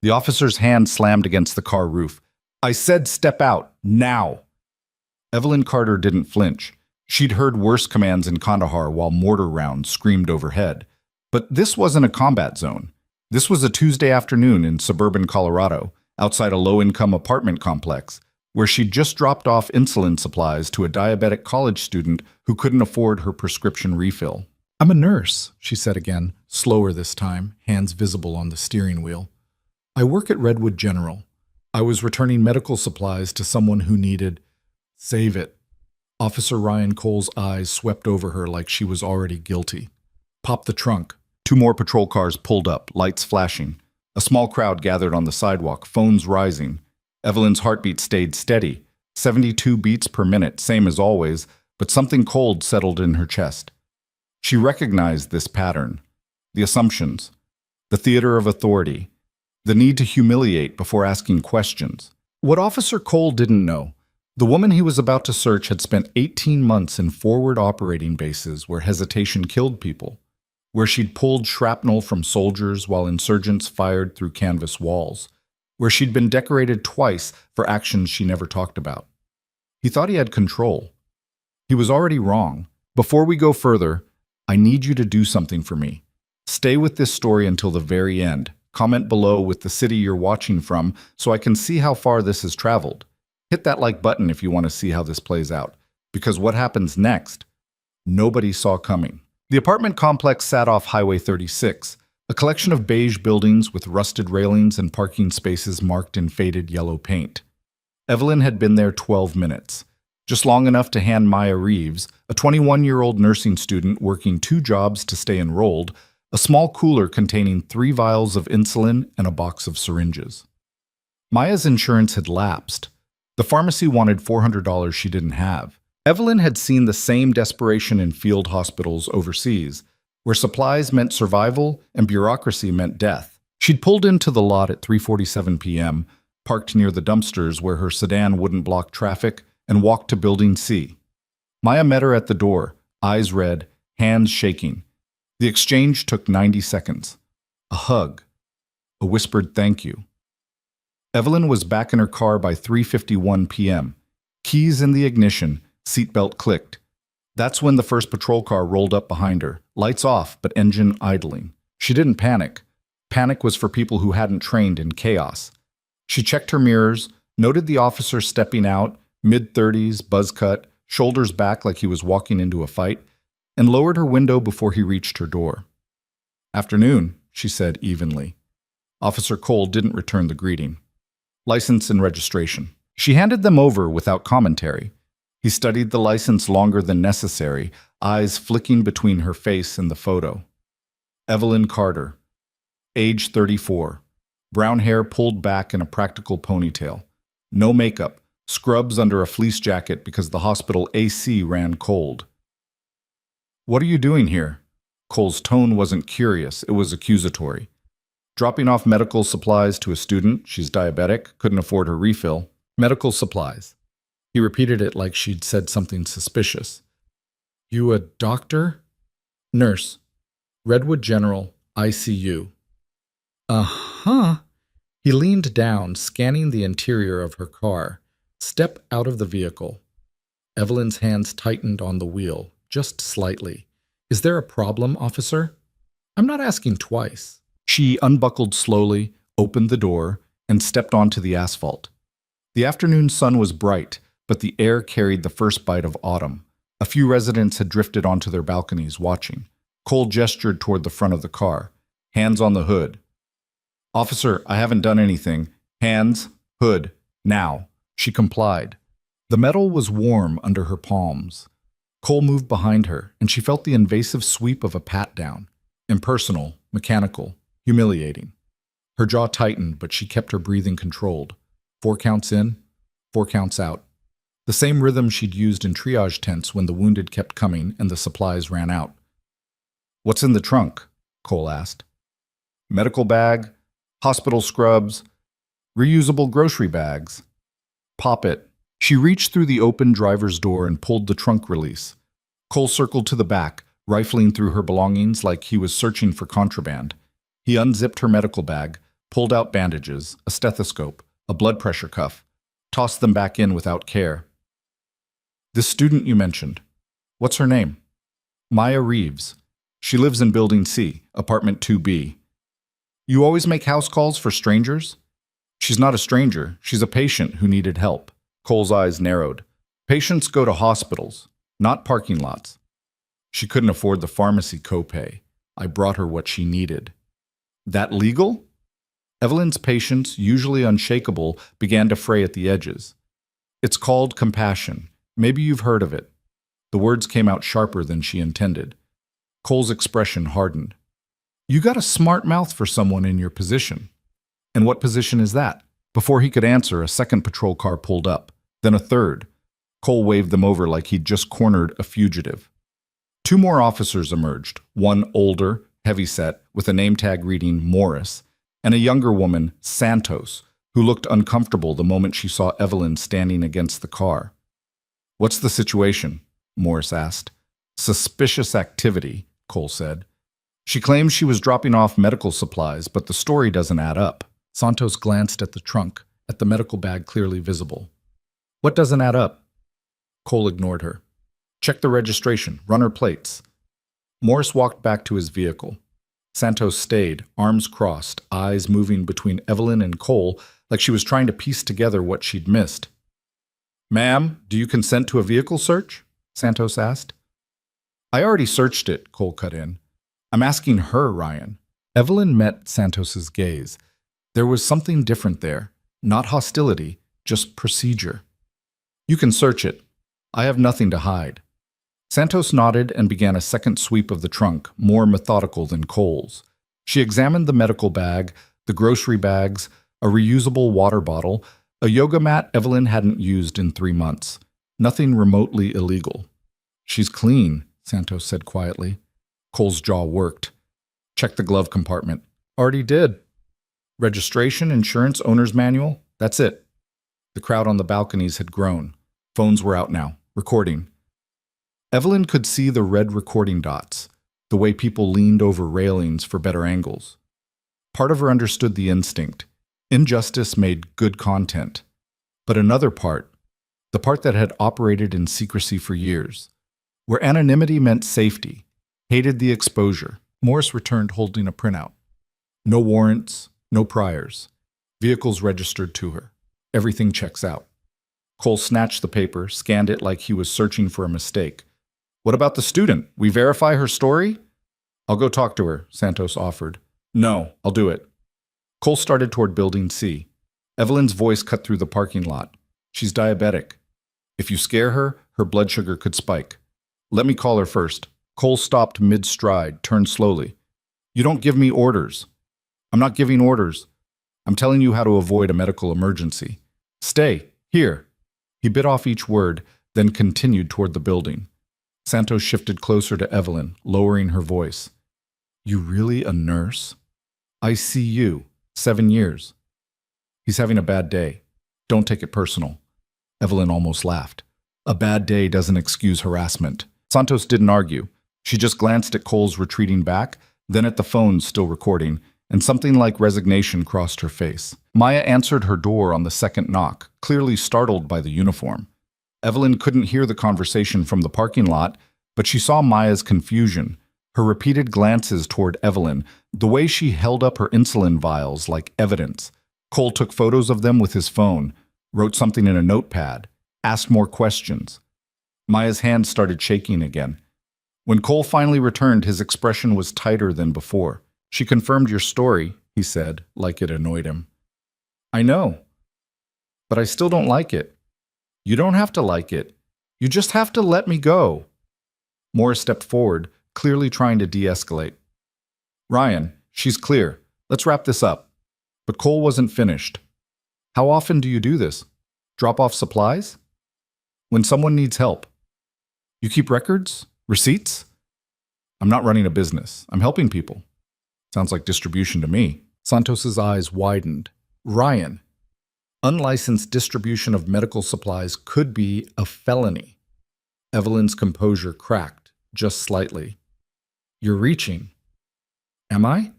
The officer's hand slammed against the car roof. "I said step out, now!" Evelyn Carter didn't flinch. She'd heard worse commands in Kandahar while mortar rounds screamed overhead. But this wasn't a combat zone. This was a Tuesday afternoon in suburban Colorado, outside a low-income apartment complex, where she'd just dropped off insulin supplies to a diabetic college student who couldn't afford her prescription refill. "I'm a nurse," she said again, slower this time, hands visible on the steering wheel. "I work at Redwood General. I was returning medical supplies to someone who needed—" "Save it." Officer Ryan Cole's eyes swept over her like she was already guilty. "Pop the trunk." 2 more patrol cars pulled up, lights flashing. A small crowd gathered on the sidewalk, phones rising. Evelyn's heartbeat stayed steady, 72 beats per minute, same as always, but something cold settled in her chest. She recognized this pattern. The assumptions. The theater of authority. The need to humiliate before asking questions. What Officer Cole didn't know, the woman he was about to search had spent 18 months in forward operating bases where hesitation killed people, where she'd pulled shrapnel from soldiers while insurgents fired through canvas walls, where she'd been decorated twice for actions she never talked about. He thought he had control. He was already wrong. "Before we go further, I need you to do something for me. Stay with this story until the very end. Comment below with the city you're watching from so I can see how far this has traveled. Hit that like button if you want to see how this plays out, because what happens next, nobody saw coming." The apartment complex sat off Highway 36, a collection of beige buildings with rusted railings and parking spaces marked in faded yellow paint. Evelyn had been there 12 minutes, just long enough to hand Maya Reeves, a 21-year-old nursing student working 2 jobs to stay enrolled, a small cooler containing 3 vials of insulin and a box of syringes. Maya's insurance had lapsed. The pharmacy wanted $400 she didn't have. Evelyn had seen the same desperation in field hospitals overseas, where supplies meant survival and bureaucracy meant death. She'd pulled into the lot at 3:47 p.m., parked near the dumpsters where her sedan wouldn't block traffic, and walked to Building C. Maya met her at the door, eyes red, hands shaking. The exchange took 90 seconds. A hug. A whispered thank you. Evelyn was back in her car by 3:51 p.m. Keys in the ignition, seatbelt clicked. That's when the first patrol car rolled up behind her, lights off but engine idling. She didn't panic. Panic was for people who hadn't trained in chaos. She checked her mirrors, noted the officer stepping out, mid-30s, buzz cut, shoulders back like he was walking into a fight, and lowered her window before he reached her door. "Afternoon," she said evenly. Officer Cole didn't return the greeting. "License and registration." She handed them over without commentary. He studied the license longer than necessary, eyes flicking between her face and the photo. Evelyn Carter, age 34, brown hair pulled back in a practical ponytail. No makeup, scrubs under a fleece jacket because the hospital AC ran cold. "What are you doing here?" Cole's tone wasn't curious, it was accusatory. "Dropping off medical supplies to a student. She's diabetic, couldn't afford her refill." "Medical supplies." He repeated it like she'd said something suspicious. "You a doctor?" "Nurse. Redwood General, ICU." "Uh-huh." He leaned down, scanning the interior of her car. "Step out of the vehicle." Evelyn's hands tightened on the wheel, just slightly. "Is there a problem, officer?" "I'm not asking twice." She unbuckled slowly, opened the door, and stepped onto the asphalt. The afternoon sun was bright, but the air carried the first bite of autumn. A few residents had drifted onto their balconies watching. Cole gestured toward the front of the car. "Hands on the hood." "Officer, I haven't done anything." "Hands, hood, now." She complied. The metal was warm under her palms. Cole moved behind her, and she felt the invasive sweep of a pat-down. Impersonal, mechanical, humiliating. Her jaw tightened, but she kept her breathing controlled. 4 counts in, 4 counts out. The same rhythm she'd used in triage tents when the wounded kept coming and the supplies ran out. "What's in the trunk?" Cole asked. "Medical bag, hospital scrubs, reusable grocery bags." "Pop it." She reached through the open driver's door and pulled the trunk release. Cole circled to the back, rifling through her belongings like he was searching for contraband. He unzipped her medical bag, pulled out bandages, a stethoscope, a blood pressure cuff, tossed them back in without care. "This student you mentioned, what's her name?" "Maya Reeves. She lives in Building C, apartment 2B. "You always make house calls for strangers?" "She's not a stranger. She's a patient who needed help." Cole's eyes narrowed. "Patients go to hospitals, not parking lots." "She couldn't afford the pharmacy copay. I brought her what she needed." "That legal?" Evelyn's patience, usually unshakable, began to fray at the edges. "It's called compassion. Maybe you've heard of it." The words came out sharper than she intended. Cole's expression hardened. "You got a smart mouth for someone in your position." "And what position is that?" Before he could answer, a second patrol car pulled up, then a third. Cole waved them over like he'd just cornered a fugitive. Two more officers emerged, one older, heavyset, with a name tag reading Morris, and a younger woman, Santos, who looked uncomfortable the moment she saw Evelyn standing against the car. "What's the situation?" Morris asked. "Suspicious activity," Cole said. "She claims she was dropping off medical supplies, but the story doesn't add up." Santos glanced at the trunk, at the medical bag clearly visible. "What doesn't add up?" Cole ignored her. "Check the registration, run her plates." Morris walked back to his vehicle. Santos stayed, arms crossed, eyes moving between Evelyn and Cole like she was trying to piece together what she'd missed. "Ma'am, do you consent to a vehicle search?" Santos asked. "I already searched it," Cole cut in. "I'm asking her, Ryan." Evelyn met Santos's gaze. There was something different there, not hostility, just procedure. "You can search it. I have nothing to hide." Santos nodded and began a second sweep of the trunk, more methodical than Cole's. She examined the medical bag, the grocery bags, a reusable water bottle, a yoga mat Evelyn hadn't used in 3 months. Nothing remotely illegal. "She's clean," Santos said quietly. Cole's jaw worked. "Check the glove compartment." "Already did." "Registration, insurance, owner's manual? That's it." The crowd on the balconies had grown. Phones were out now, recording. Evelyn could see the red recording dots, the way people leaned over railings for better angles. Part of her understood the instinct. Injustice made good content. But another part, the part that had operated in secrecy for years, where anonymity meant safety, hated the exposure. Morris returned holding a printout. No warrants, no priors. Vehicles registered to her. Everything checks out. Cole snatched the paper, scanned it like he was searching for a mistake. "What about the student? We verify her story?" "I'll go talk to her," Santos offered. "No, I'll do it." Cole started toward Building C. Evelyn's voice cut through the parking lot. "She's diabetic. If you scare her, her blood sugar could spike. Let me call her first." Cole stopped mid-stride, turned slowly. "You don't give me orders." "I'm not giving orders. I'm telling you how to avoid a medical emergency. Stay, here." He bit off each word, then continued toward the building. Santos shifted closer to Evelyn, lowering her voice. "You really a nurse?" "ICU, 7 years." "He's having a bad day. Don't take it personal." Evelyn almost laughed. A bad day doesn't excuse harassment. Santos didn't argue. She just glanced at Cole's retreating back, then at the phone still recording, and something like resignation crossed her face. Maya answered her door on the second knock, clearly startled by the uniform. Evelyn couldn't hear the conversation from the parking lot, but she saw Maya's confusion, her repeated glances toward Evelyn, the way she held up her insulin vials like evidence. Cole took photos of them with his phone, wrote something in a notepad, asked more questions. Maya's hand started shaking again. When Cole finally returned, his expression was tighter than before. "She confirmed your story," he said, like it annoyed him. "I know, but I still don't like it." "You don't have to like it. You just have to let me go." Morris stepped forward, clearly trying to de-escalate. "Ryan, she's clear. Let's wrap this up." But Cole wasn't finished. "How often do you do this? Drop off supplies?" "When someone needs help." "You keep records? Receipts?" "I'm not running a business. I'm helping people." "Sounds like distribution to me." Santos's eyes widened. "Ryan, unlicensed distribution of medical supplies could be a felony." Evelyn's composure cracked, just slightly. "You're reaching." "Am I?"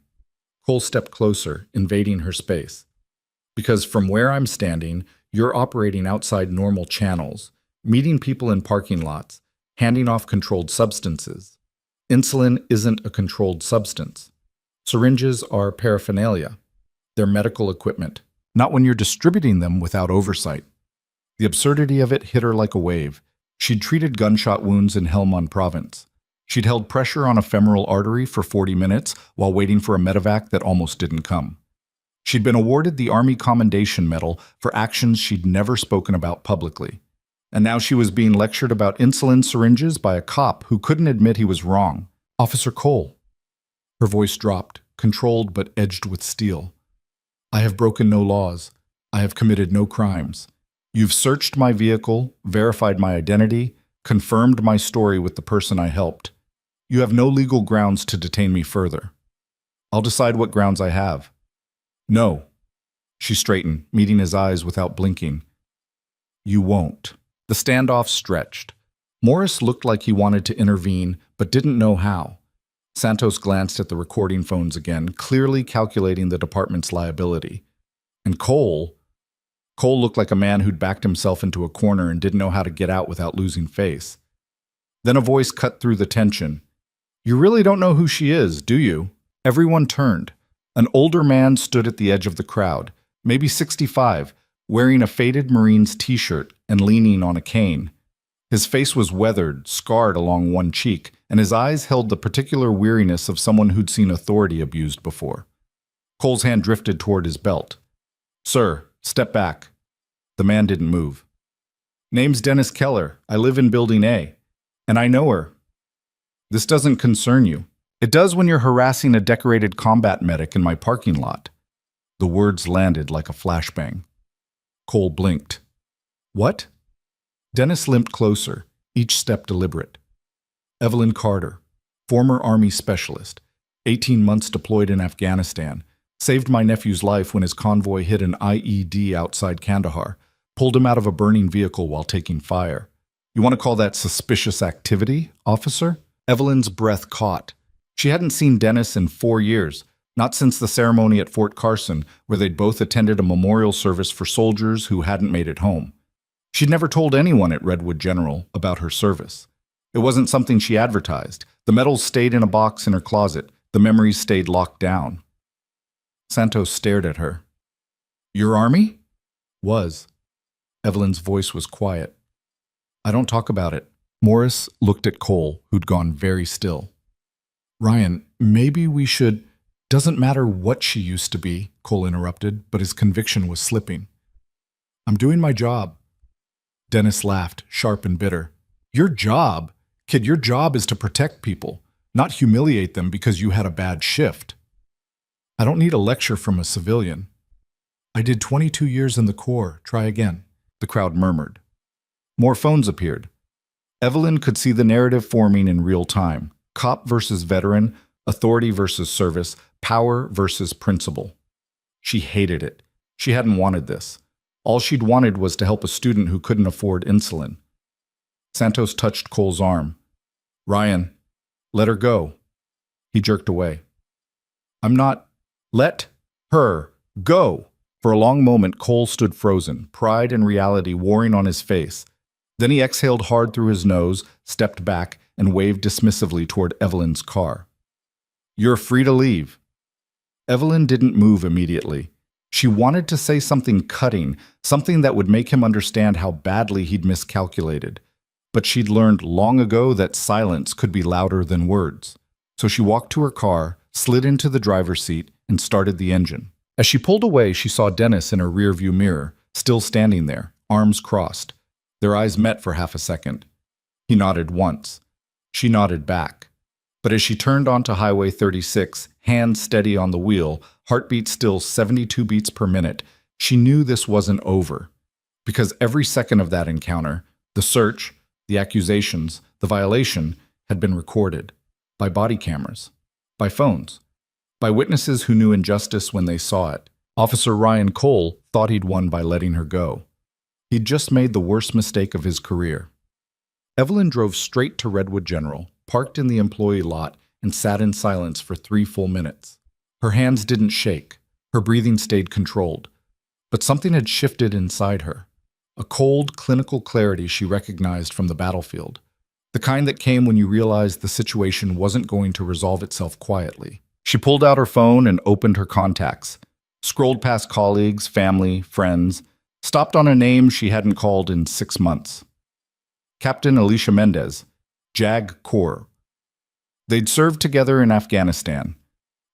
Cole stepped closer, invading her space. Because from where I'm standing, you're operating outside normal channels, meeting people in parking lots, handing off controlled substances. Insulin isn't a controlled substance. Syringes are paraphernalia. They're medical equipment, not when you're distributing them without oversight. The absurdity of it hit her like a wave. She'd treated gunshot wounds in Helmand province. She'd held pressure on a femoral artery for 40 minutes while waiting for a medevac that almost didn't come. She'd been awarded the Army Commendation Medal for actions she'd never spoken about publicly. And now she was being lectured about insulin syringes by a cop who couldn't admit he was wrong. Officer Cole. Her voice dropped, controlled but edged with steel. I have broken no laws. I have committed no crimes. You've searched my vehicle, verified my identity, confirmed my story with the person I helped. You have no legal grounds to detain me further. I'll decide what grounds I have. No. She straightened, meeting his eyes without blinking. You won't. The standoff stretched. Morris looked like he wanted to intervene, but didn't know how. Santos glanced at the recording phones again, clearly calculating the department's liability. And Cole looked like a man who'd backed himself into a corner and didn't know how to get out without losing face. Then a voice cut through the tension. You really don't know who she is, do you? Everyone turned. An older man stood at the edge of the crowd, maybe 65, wearing a faded Marines t-shirt and leaning on a cane. His face was weathered, scarred along one cheek, and his eyes held the particular weariness of someone who'd seen authority abused before. Cole's hand drifted toward his belt. Sir, step back. The man didn't move. Name's Dennis Keller. I live in Building A. And I know her. This doesn't concern you. It does when you're harassing a decorated combat medic in my parking lot. The words landed like a flashbang. Cole blinked. What? Dennis limped closer, each step deliberate. Evelyn Carter, former Army specialist, 18 months deployed in Afghanistan, saved my nephew's life when his convoy hit an IED outside Kandahar, pulled him out of a burning vehicle while taking fire. You want to call that suspicious activity, officer? Evelyn's breath caught. She hadn't seen Dennis in 4 years, not since the ceremony at Fort Carson, where they'd both attended a memorial service for soldiers who hadn't made it home. She'd never told anyone at Redwood General about her service. It wasn't something she advertised. The medals stayed in a box in her closet. The memories stayed locked down. Santos stared at her. Your army? Was. Evelyn's voice was quiet. I don't talk about it. Morris looked at Cole, who'd gone very still. Ryan, maybe we should... Doesn't matter what she used to be, Cole interrupted, but his conviction was slipping. I'm doing my job. Dennis laughed, sharp and bitter. Your job? Kid, your job is to protect people, not humiliate them because you had a bad shift. I don't need a lecture from a civilian. I did 22 years in the Corps. Try again. The crowd murmured. More phones appeared. Evelyn could see the narrative forming in real time. Cop versus veteran, authority versus service, power versus principle. She hated it. She hadn't wanted this. All she'd wanted was to help a student who couldn't afford insulin. Santos touched Cole's arm. Ryan, let her go. He jerked away. I'm not... Let her go. For a long moment, Cole stood frozen, pride and reality warring on his face. Then he exhaled hard through his nose, stepped back, and waved dismissively toward Evelyn's car. You're free to leave. Evelyn didn't move immediately. She wanted to say something cutting, something that would make him understand how badly he'd miscalculated. But she'd learned long ago that silence could be louder than words. So she walked to her car, slid into the driver's seat, and started the engine. As she pulled away, she saw Dennis in her rearview mirror, still standing there, arms crossed. Their eyes met for half a second. He nodded once. She nodded back. But as she turned onto Highway 36, hands steady on the wheel, heartbeat still 72 beats per minute, she knew this wasn't over. Because every second of that encounter, the search, the accusations, the violation, had been recorded. By body cameras. By phones. By witnesses who knew injustice when they saw it. Officer Ryan Cole thought he'd won by letting her go. He'd just made the worst mistake of his career. Evelyn drove straight to Redwood General, parked in the employee lot, and sat in silence for 3 full minutes. Her hands didn't shake. Her breathing stayed controlled. But something had shifted inside her. A cold, clinical clarity she recognized from the battlefield. The kind that came when you realized the situation wasn't going to resolve itself quietly. She pulled out her phone and opened her contacts. Scrolled past colleagues, family, friends. Stopped on a name she hadn't called in 6 months. Captain Alicia Mendez, JAG Corps. They'd served together in Afghanistan.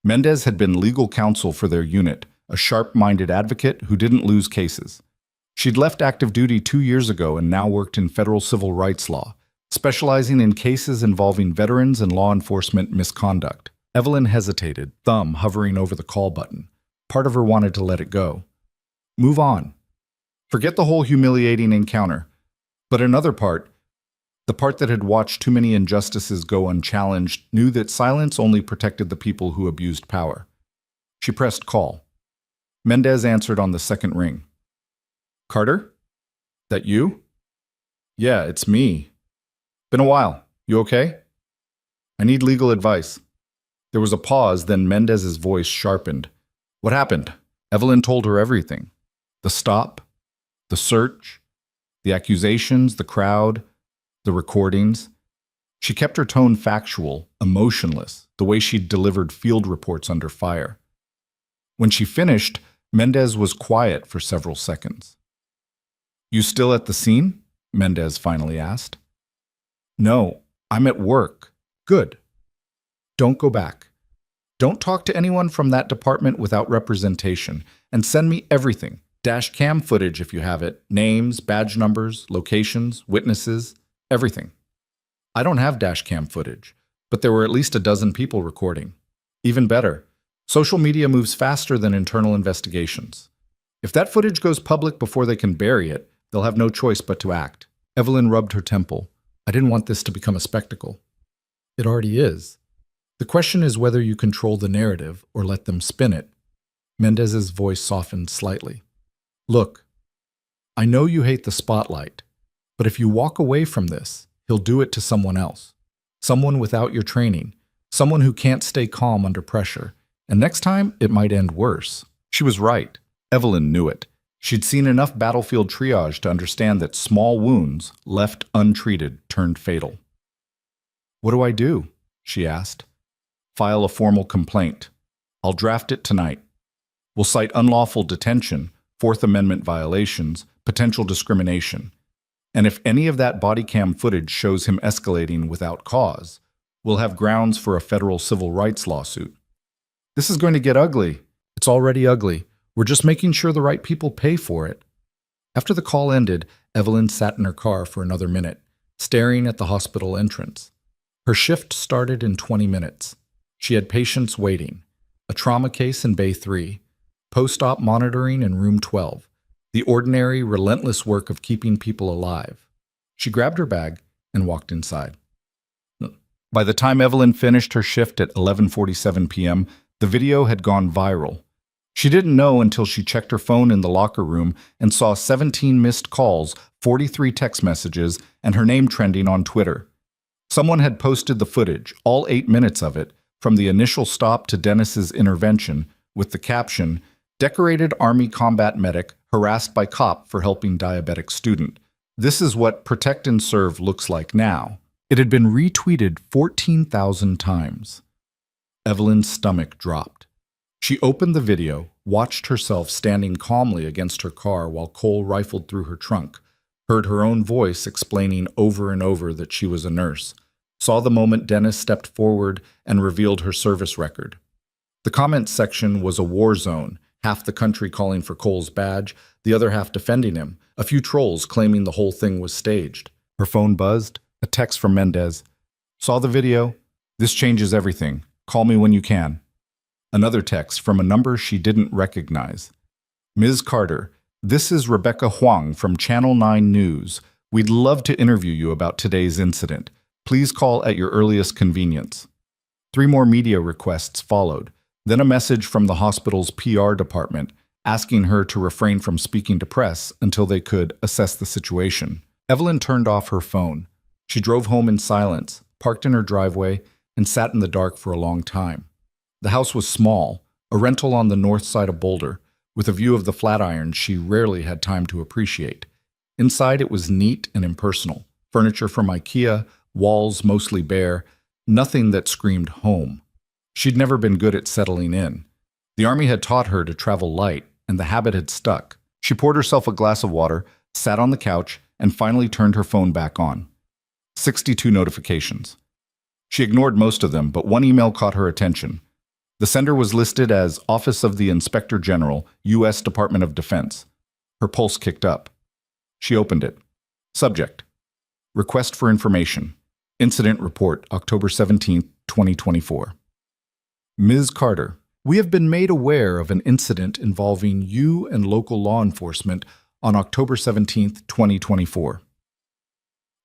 Mendez had been legal counsel for their unit, a sharp-minded advocate who didn't lose cases. She'd left active duty 2 years ago and now worked in federal civil rights law, specializing in cases involving veterans and law enforcement misconduct. Evelyn hesitated, thumb hovering over the call button. Part of her wanted to let it go. Move on. Forget the whole humiliating encounter. But another part, the part that had watched too many injustices go unchallenged, knew that silence only protected the people who abused power. She pressed call. Mendez answered on the second ring. Carter? That you? Yeah, it's me. Been a while. You okay? I need legal advice. There was a pause, then Mendez's voice sharpened. What happened? Evelyn told her everything. The stop, the search, the accusations, the crowd, the recordings. She kept her tone factual, emotionless, the way she'd delivered field reports under fire. When she finished, Mendez was quiet for several seconds. You still at the scene? Mendez finally asked. No, I'm at work. Good. Don't go back. Don't talk to anyone from that department without representation, and send me everything. Dash cam footage if you have it, names, badge numbers, locations, witnesses, everything. I don't have dash cam footage, but there were at least a dozen people recording. Even better, social media moves faster than internal investigations. If that footage goes public before they can bury it, they'll have no choice but to act. Evelyn rubbed her temple. I didn't want this to become a spectacle. It already is. The question is whether you control the narrative or let them spin it. Mendez's voice softened slightly. Look, I know you hate the spotlight, but if you walk away from this, he'll do it to someone else. Someone without your training. Someone who can't stay calm under pressure. And next time, it might end worse. She was right. Evelyn knew it. She'd seen enough battlefield triage to understand that small wounds, left untreated, turned fatal. What do I do? She asked. File a formal complaint. I'll draft it tonight. We'll cite unlawful detention, Fourth Amendment violations, potential discrimination. And if any of that body cam footage shows him escalating without cause, we'll have grounds for a federal civil rights lawsuit. This is going to get ugly. It's already ugly. We're just making sure the right people pay for it. After the call ended, Evelyn sat in her car for another minute, staring at the hospital entrance. Her shift started in 20 minutes. She had patients waiting, a trauma case in Bay 3, post-op monitoring in room 12, the ordinary, relentless work of keeping people alive. She grabbed her bag and walked inside. By the time Evelyn finished her shift at 11:47 p.m., the video had gone viral. She didn't know until she checked her phone in the locker room and saw 17 missed calls, 43 text messages, and her name trending on Twitter. Someone had posted the footage, all 8 minutes of it, from the initial stop to Dennis's intervention, with the caption, "Decorated Army combat medic harassed by cop for helping diabetic student. This is what Protect and Serve looks like now." It had been retweeted 14,000 times. Evelyn's stomach dropped. She opened the video, watched herself standing calmly against her car while Cole rifled through her trunk, heard her own voice explaining over and over that she was a nurse, saw the moment Dennis stepped forward and revealed her service record. The comments section was a war zone, half the country calling for Cole's badge, the other half defending him, a few trolls claiming the whole thing was staged. Her phone buzzed, a text from Mendez. Saw the video? This changes everything. Call me when you can. Another text from a number she didn't recognize. Ms. Carter, this is Rebecca Huang from Channel 9 News. We'd love to interview you about today's incident. Please call at your earliest convenience. 3 more media requests followed, then a message from the hospital's PR department asking her to refrain from speaking to press until they could assess the situation. Evelyn turned off her phone. She drove home in silence, parked in her driveway, and sat in the dark for a long time. The house was small, a rental on the north side of Boulder, with a view of the Flatirons she rarely had time to appreciate. Inside it was neat and impersonal, furniture from IKEA, walls mostly bare, nothing that screamed home. She'd never been good at settling in. The Army had taught her to travel light, and the habit had stuck. She poured herself a glass of water, sat on the couch, and finally turned her phone back on. 62 notifications. She ignored most of them, but one email caught her attention. The sender was listed as Office of the Inspector General, U.S. Department of Defense. Her pulse kicked up. She opened it. Subject: Request for information. Incident report, October 17, 2024. Ms. Carter, we have been made aware of an incident involving you and local law enforcement on October 17, 2024.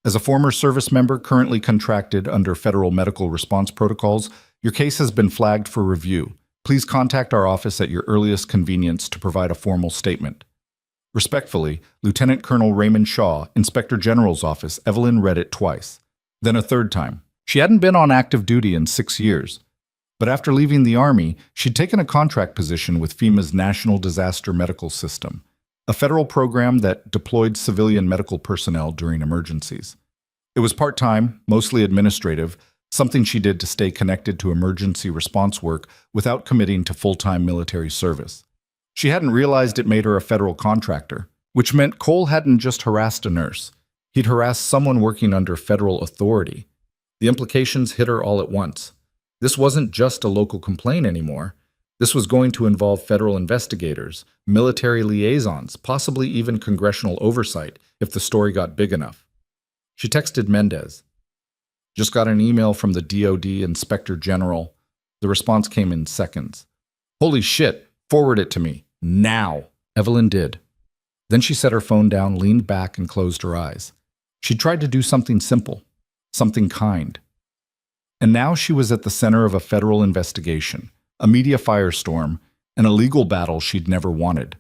As a former service member currently contracted under federal medical response protocols, your case has been flagged for review. Please contact our office at your earliest convenience to provide a formal statement. Respectfully, Lieutenant Colonel Raymond Shaw, Inspector General's Office. Evelyn read it twice, then a third time. She hadn't been on active duty in 6 years. But after leaving the Army, she'd taken a contract position with FEMA's National Disaster Medical System, a federal program that deployed civilian medical personnel during emergencies. It was part-time, mostly administrative, something she did to stay connected to emergency response work without committing to full-time military service. She hadn't realized it made her a federal contractor, which meant Cole hadn't just harassed a nurse. He'd harassed someone working under federal authority. The implications hit her all at once. This wasn't just a local complaint anymore. This was going to involve federal investigators, military liaisons, possibly even congressional oversight if the story got big enough. She texted Mendez. Just got an email from the DoD Inspector General. The response came in seconds. Holy shit, forward it to me. Now. Evelyn did. Then she set her phone down, leaned back, and closed her eyes. She tried to do something simple, something kind. And now she was at the center of a federal investigation, a media firestorm, and a legal battle she'd never wanted.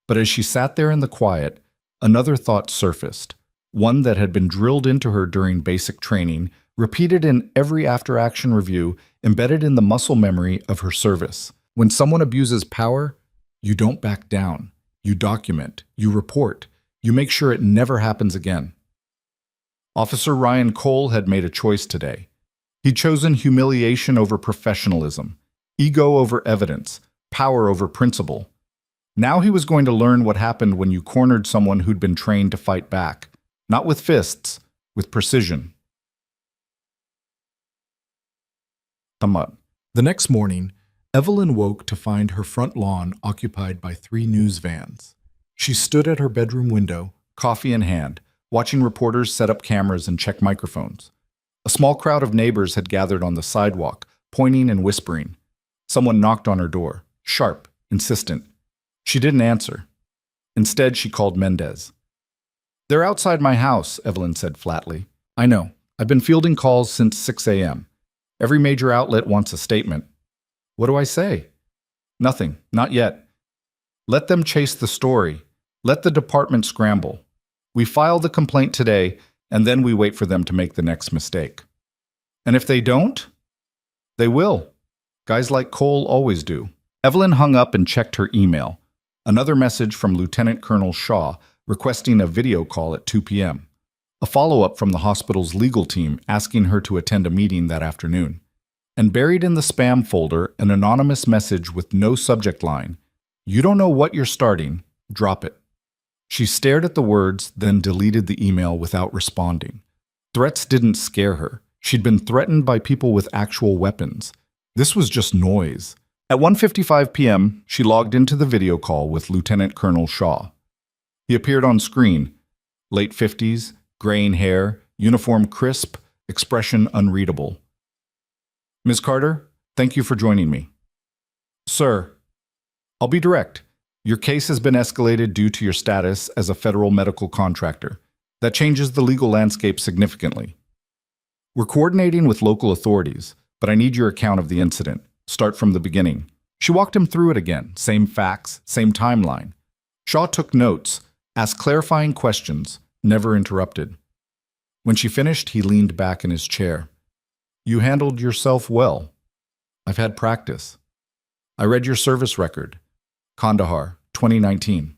But as she sat there in the quiet, another thought surfaced, one that had been drilled into her during basic training, repeated in every after-action review, embedded in the muscle memory of her service. When someone abuses power, you don't back down. You document, you report, you make sure it never happens again. Officer Ryan Cole had made a choice today. He'd chosen humiliation over professionalism, ego over evidence, power over principle. Now he was going to learn what happened when you cornered someone who'd been trained to fight back, not with fists, with precision. The next morning, Evelyn woke to find her front lawn occupied by 3 news vans. She stood at her bedroom window, coffee in hand, watching reporters set up cameras and check microphones. A small crowd of neighbors had gathered on the sidewalk, pointing and whispering. Someone knocked on her door, sharp, insistent. She didn't answer. Instead, she called Mendez. "They're outside my house," Evelyn said flatly. "I know. I've been fielding calls since 6 a.m. Every major outlet wants a statement. What do I say? Nothing. Not yet. Let them chase the story. Let the department scramble. We file the complaint today, and then we wait for them to make the next mistake. And if they don't, they will. Guys like Cole always do." Evelyn hung up and checked her email. Another message from Lieutenant Colonel Shaw requesting a video call at 2 p.m. A follow-up from the hospital's legal team asking her to attend a meeting that afternoon. And buried in the spam folder, an anonymous message with no subject line. "You don't know what you're starting. Drop it." She stared at the words, then deleted the email without responding. Threats didn't scare her. She'd been threatened by people with actual weapons. This was just noise. At 1:55 p.m., she logged into the video call with Lieutenant Colonel Shaw. He appeared on screen. Late 50s, graying hair, uniform crisp, expression unreadable. "Ms. Carter, thank you for joining me." "Sir, I'll be direct. Your case has been escalated due to your status as a federal medical contractor. That changes the legal landscape significantly. We're coordinating with local authorities, but I need your account of the incident. Start from the beginning." She walked him through it again, same facts, same timeline. Shaw took notes, asked clarifying questions, never interrupted. When she finished, he leaned back in his chair. "You handled yourself well. I've had practice." I read your service record. Kandahar, 2019.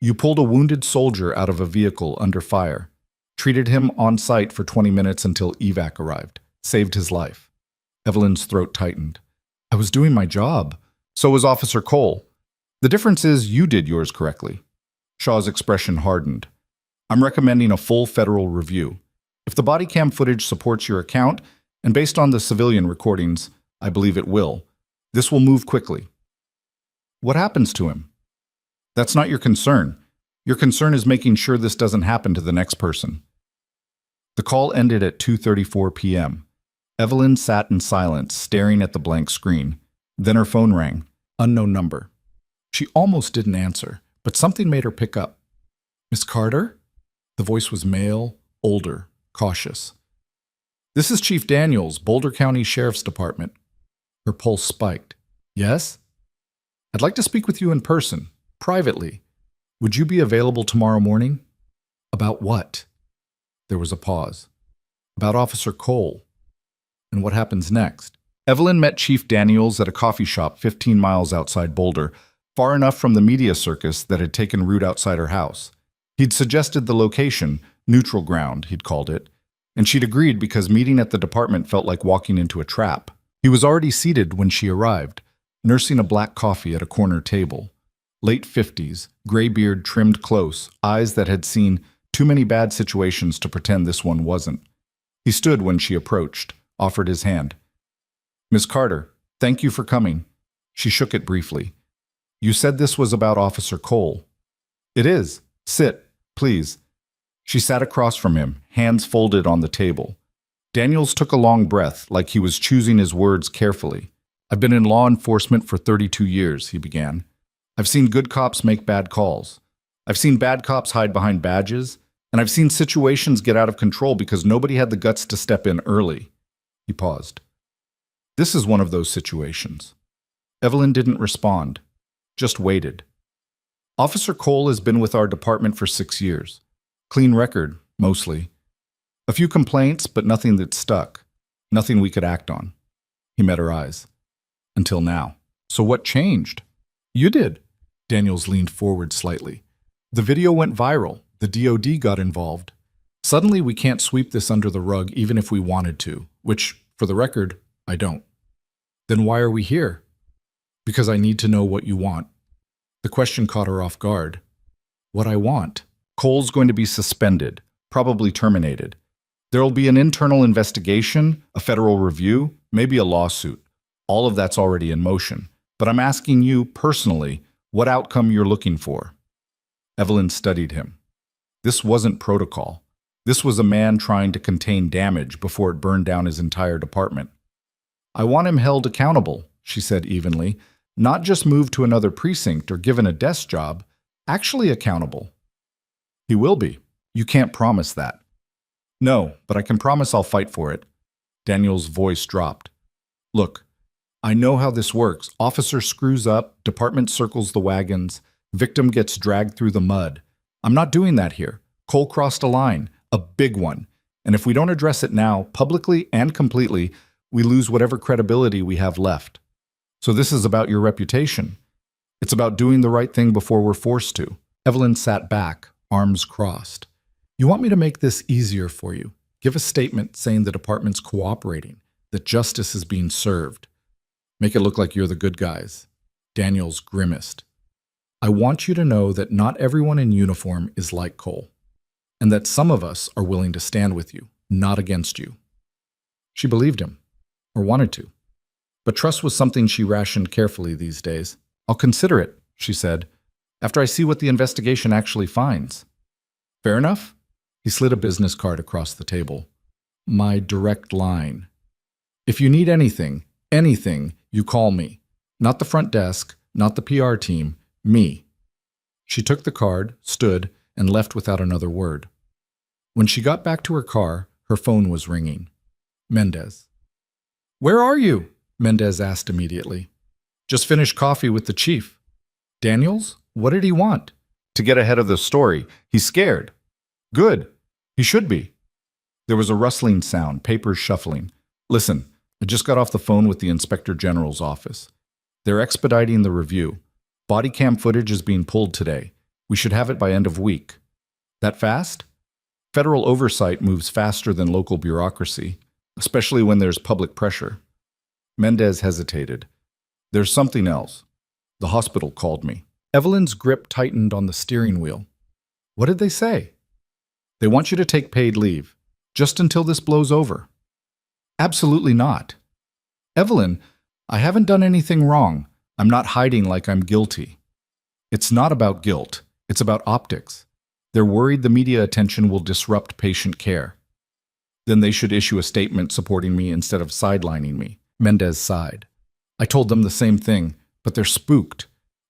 You pulled a wounded soldier out of a vehicle under fire, treated him on site for 20 minutes until evac arrived, saved his life. Evelyn's throat tightened. I was doing my job. So was Officer Cole. The difference is you did yours correctly. Shaw's expression hardened. I'm recommending a full federal review. If the body cam footage supports your account, and based on the civilian recordings, I believe it will, this will move quickly. What happens to him? That's not your concern. Your concern is making sure this doesn't happen to the next person. The call ended at 2:34 p.m. Evelyn sat in silence, staring at the blank screen. Then her phone rang. Unknown number. She almost didn't answer, but something made her pick up. Miss Carter? The voice was male, older, cautious. This is Chief Daniels, Boulder County Sheriff's Department. Her pulse spiked. Yes? I'd like to speak with you in person, privately. Would you be available tomorrow morning? About what? There was a pause. About Officer Cole. And what happens next? Evelyn met Chief Daniels at a coffee shop 15 miles outside Boulder, far enough from the media circus that had taken root outside her house. He'd suggested the location, neutral ground, he'd called it, and she'd agreed because meeting at the department felt like walking into a trap. He was already seated when she arrived, nursing a black coffee at a corner table. Late 50s, gray beard trimmed close, eyes that had seen too many bad situations to pretend this one wasn't. He stood when she approached, offered his hand. Miss Carter, thank you for coming. She shook it briefly. You said this was about Officer Cole. It is. Sit, please. She sat across from him, hands folded on the table. Daniels took a long breath, like he was choosing his words carefully. I've been in law enforcement for 32 years, he began. I've seen good cops make bad calls. I've seen bad cops hide behind badges, and I've seen situations get out of control because nobody had the guts to step in early. He paused. This is one of those situations. Evelyn didn't respond, just waited. Officer Cole has been with our department for 6 years. Clean record, mostly. A few complaints, but nothing that stuck. Nothing we could act on. He met her eyes. Until now. So what changed? You did. Daniels leaned forward slightly. The video went viral. The DOD got involved. Suddenly we can't sweep this under the rug even if we wanted to, which, for the record, I don't. Then why are we here? Because I need to know what you want. The question caught her off guard. What I want? Cole's going to be suspended, probably terminated. There'll be an internal investigation, a federal review, maybe a lawsuit. All of that's already in motion. But I'm asking you, personally, what outcome you're looking for. Evelyn studied him. This wasn't protocol. This was a man trying to contain damage before it burned down his entire department. I want him held accountable, she said evenly, not just moved to another precinct or given a desk job, actually accountable. He will be. You can't promise that. No, but I can promise I'll fight for it. Daniel's voice dropped. Look, I know how this works. Officer screws up, department circles the wagons, victim gets dragged through the mud. I'm not doing that here. Cole crossed a line, a big one. And if we don't address it now, publicly and completely, we lose whatever credibility we have left. So this is about your reputation. It's about doing the right thing before we're forced to. Evelyn sat back, arms crossed. You want me to make this easier for you? Give a statement saying the department's cooperating, that justice is being served. Make it look like you're the good guys. Daniels grimaced. I want you to know that not everyone in uniform is like Cole, and that some of us are willing to stand with you, not against you. She believed him, or wanted to. But trust was something she rationed carefully these days. I'll consider it, she said, after I see what the investigation actually finds. Fair enough? He slid a business card across the table. My direct line. If you need anything, you call me. Not the front desk, not the PR team, me. She took the card, stood, and left without another word. When she got back to her car, her phone was ringing. Mendez. Where are you? Mendez asked immediately. Just finished coffee with the chief. Daniels? What did he want? To get ahead of the story. He's scared. Good. He should be. There was a rustling sound, papers shuffling. Listen, I just got off the phone with the Inspector General's office. They're expediting the review. Body cam footage is being pulled today. We should have it by end of week. That fast? Federal oversight moves faster than local bureaucracy, especially when there's public pressure. Mendez hesitated. There's something else. The hospital called me. Evelyn's grip tightened on the steering wheel. What did they say? They want you to take paid leave, just until this blows over. Absolutely not. Evelyn, I haven't done anything wrong. I'm not hiding like I'm guilty. It's not about guilt. It's about optics. They're worried the media attention will disrupt patient care. Then they should issue a statement supporting me instead of sidelining me. Mendez sighed. I told them the same thing, but they're spooked.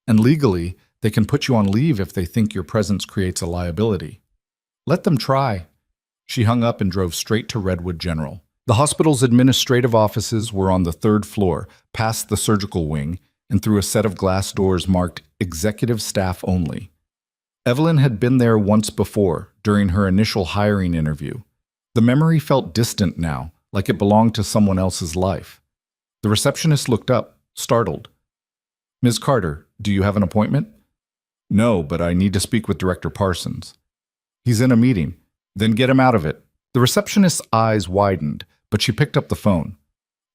And legally, they can put you on leave if they think your presence creates a liability. Let them try. She hung up and drove straight to Redwood General. The hospital's administrative offices were on the 3rd floor, past the surgical wing, and through a set of glass doors marked Executive Staff Only. Evelyn had been there once before, during her initial hiring interview. The memory felt distant now, like it belonged to someone else's life. The receptionist looked up, startled. Ms. Carter, do you have an appointment? No, but I need to speak with Director Parsons. He's in a meeting. Then get him out of it. The receptionist's eyes widened, but she picked up the phone.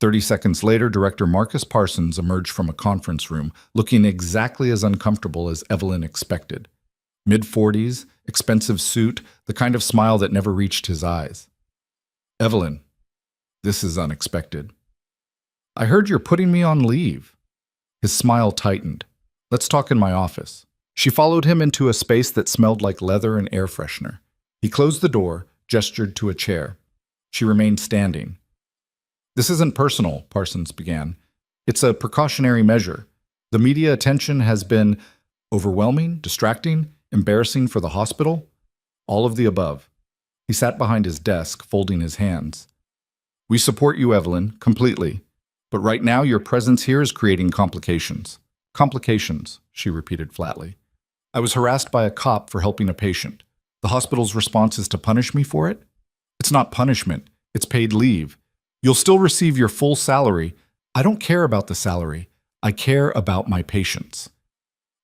30 seconds later, Director Marcus Parsons emerged from a conference room, looking exactly as uncomfortable as Evelyn expected. Mid-40s, expensive suit, the kind of smile that never reached his eyes. Evelyn, this is unexpected. I heard you're putting me on leave. His smile tightened. Let's talk in my office. She followed him into a space that smelled like leather and air freshener. He closed the door, gestured to a chair. She remained standing. This isn't personal, Parsons began. It's a precautionary measure. The media attention has been overwhelming, distracting, embarrassing for the hospital. All of the above. He sat behind his desk, folding his hands. We support you, Evelyn, completely. But right now, your presence here is creating complications. Complications, she repeated flatly. I was harassed by a cop for helping a patient. The hospital's response is to punish me for it? It's not punishment. It's paid leave. You'll still receive your full salary. I don't care about the salary. I care about my patients.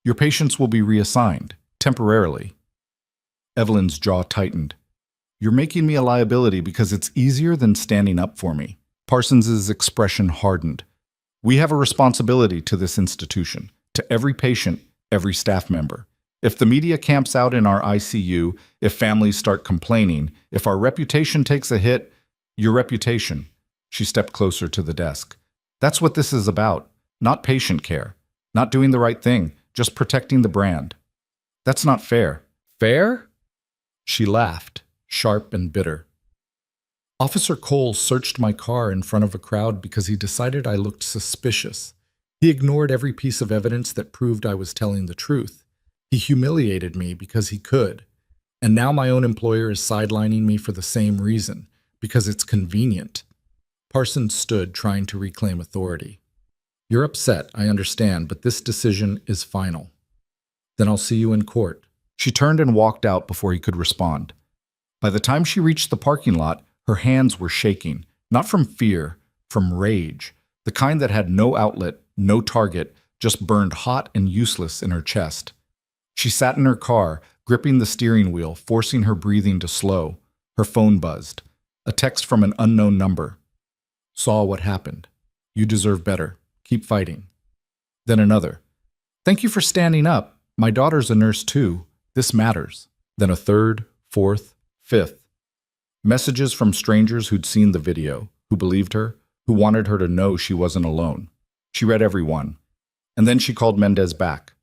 Your patients will be reassigned, temporarily. Evelyn's jaw tightened. You're making me a liability because it's easier than standing up for me. Parsons's expression hardened. We have a responsibility to this institution, to every patient, every staff member. If the media camps out in our ICU, if families start complaining, if our reputation takes a hit, your reputation. She stepped closer to the desk. That's what this is about, not patient care, not doing the right thing, just protecting the brand. That's not fair. Fair? She laughed, sharp and bitter. Officer Cole searched my car in front of a crowd because he decided I looked suspicious. He ignored every piece of evidence that proved I was telling the truth. He humiliated me because he could. And now my own employer is sidelining me for the same reason, because it's convenient. Parsons stood, trying to reclaim authority. You're upset, I understand, but this decision is final. Then I'll see you in court. She turned and walked out before he could respond. By the time she reached the parking lot, her hands were shaking, not from fear, from rage, the kind that had no outlet, no target, just burned hot and useless in her chest. She sat in her car, gripping the steering wheel, forcing her breathing to slow. Her phone buzzed. A text from an unknown number. Saw what happened. You deserve better. Keep fighting. Then another. Thank you for standing up. My daughter's a nurse too. This matters. Then a third, fourth, fifth. Messages from strangers who'd seen the video, who believed her, who wanted her to know she wasn't alone. She read every one. And then she called Mendez back.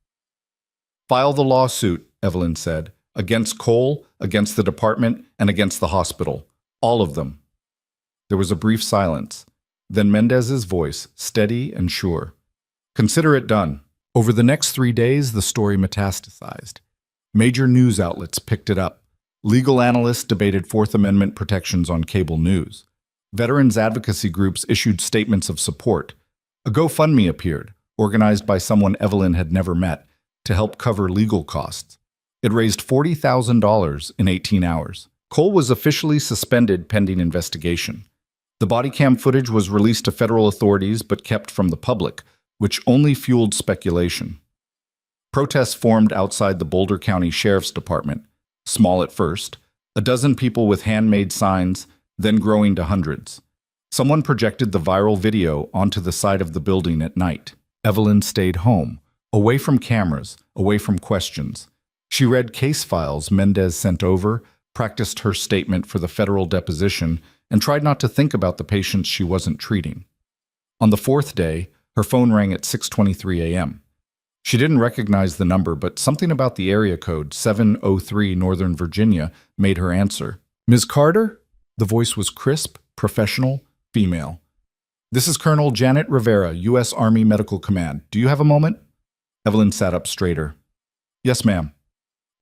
File the lawsuit, Evelyn said, against Cole, against the department, and against the hospital. All of them. There was a brief silence. Then Mendez's voice, steady and sure. Consider it done. Over the next 3 days, the story metastasized. Major news outlets picked it up. Legal analysts debated Fourth Amendment protections on cable news. Veterans advocacy groups issued statements of support. A GoFundMe appeared, organized by someone Evelyn had never met, to help cover legal costs. It raised $40,000 in 18 hours. Cole was officially suspended pending investigation. The body cam footage was released to federal authorities but kept from the public, which only fueled speculation. Protests formed outside the Boulder County Sheriff's Department, small at first, a dozen people with handmade signs, then growing to hundreds. Someone projected the viral video onto the side of the building at night. Evelyn stayed home, away from cameras, away from questions. She read case files Mendez sent over, practiced her statement for the federal deposition, and tried not to think about the patients she wasn't treating. On the fourth day, her phone rang at 6:23 a.m. She didn't recognize the number, but something about the area code, 703 Northern Virginia, made her answer. "Ms. Carter?" The voice was crisp, professional, female. "This is Colonel Janet Rivera, U.S. Army Medical Command. Do you have a moment?" Evelyn sat up straighter. "Yes, ma'am.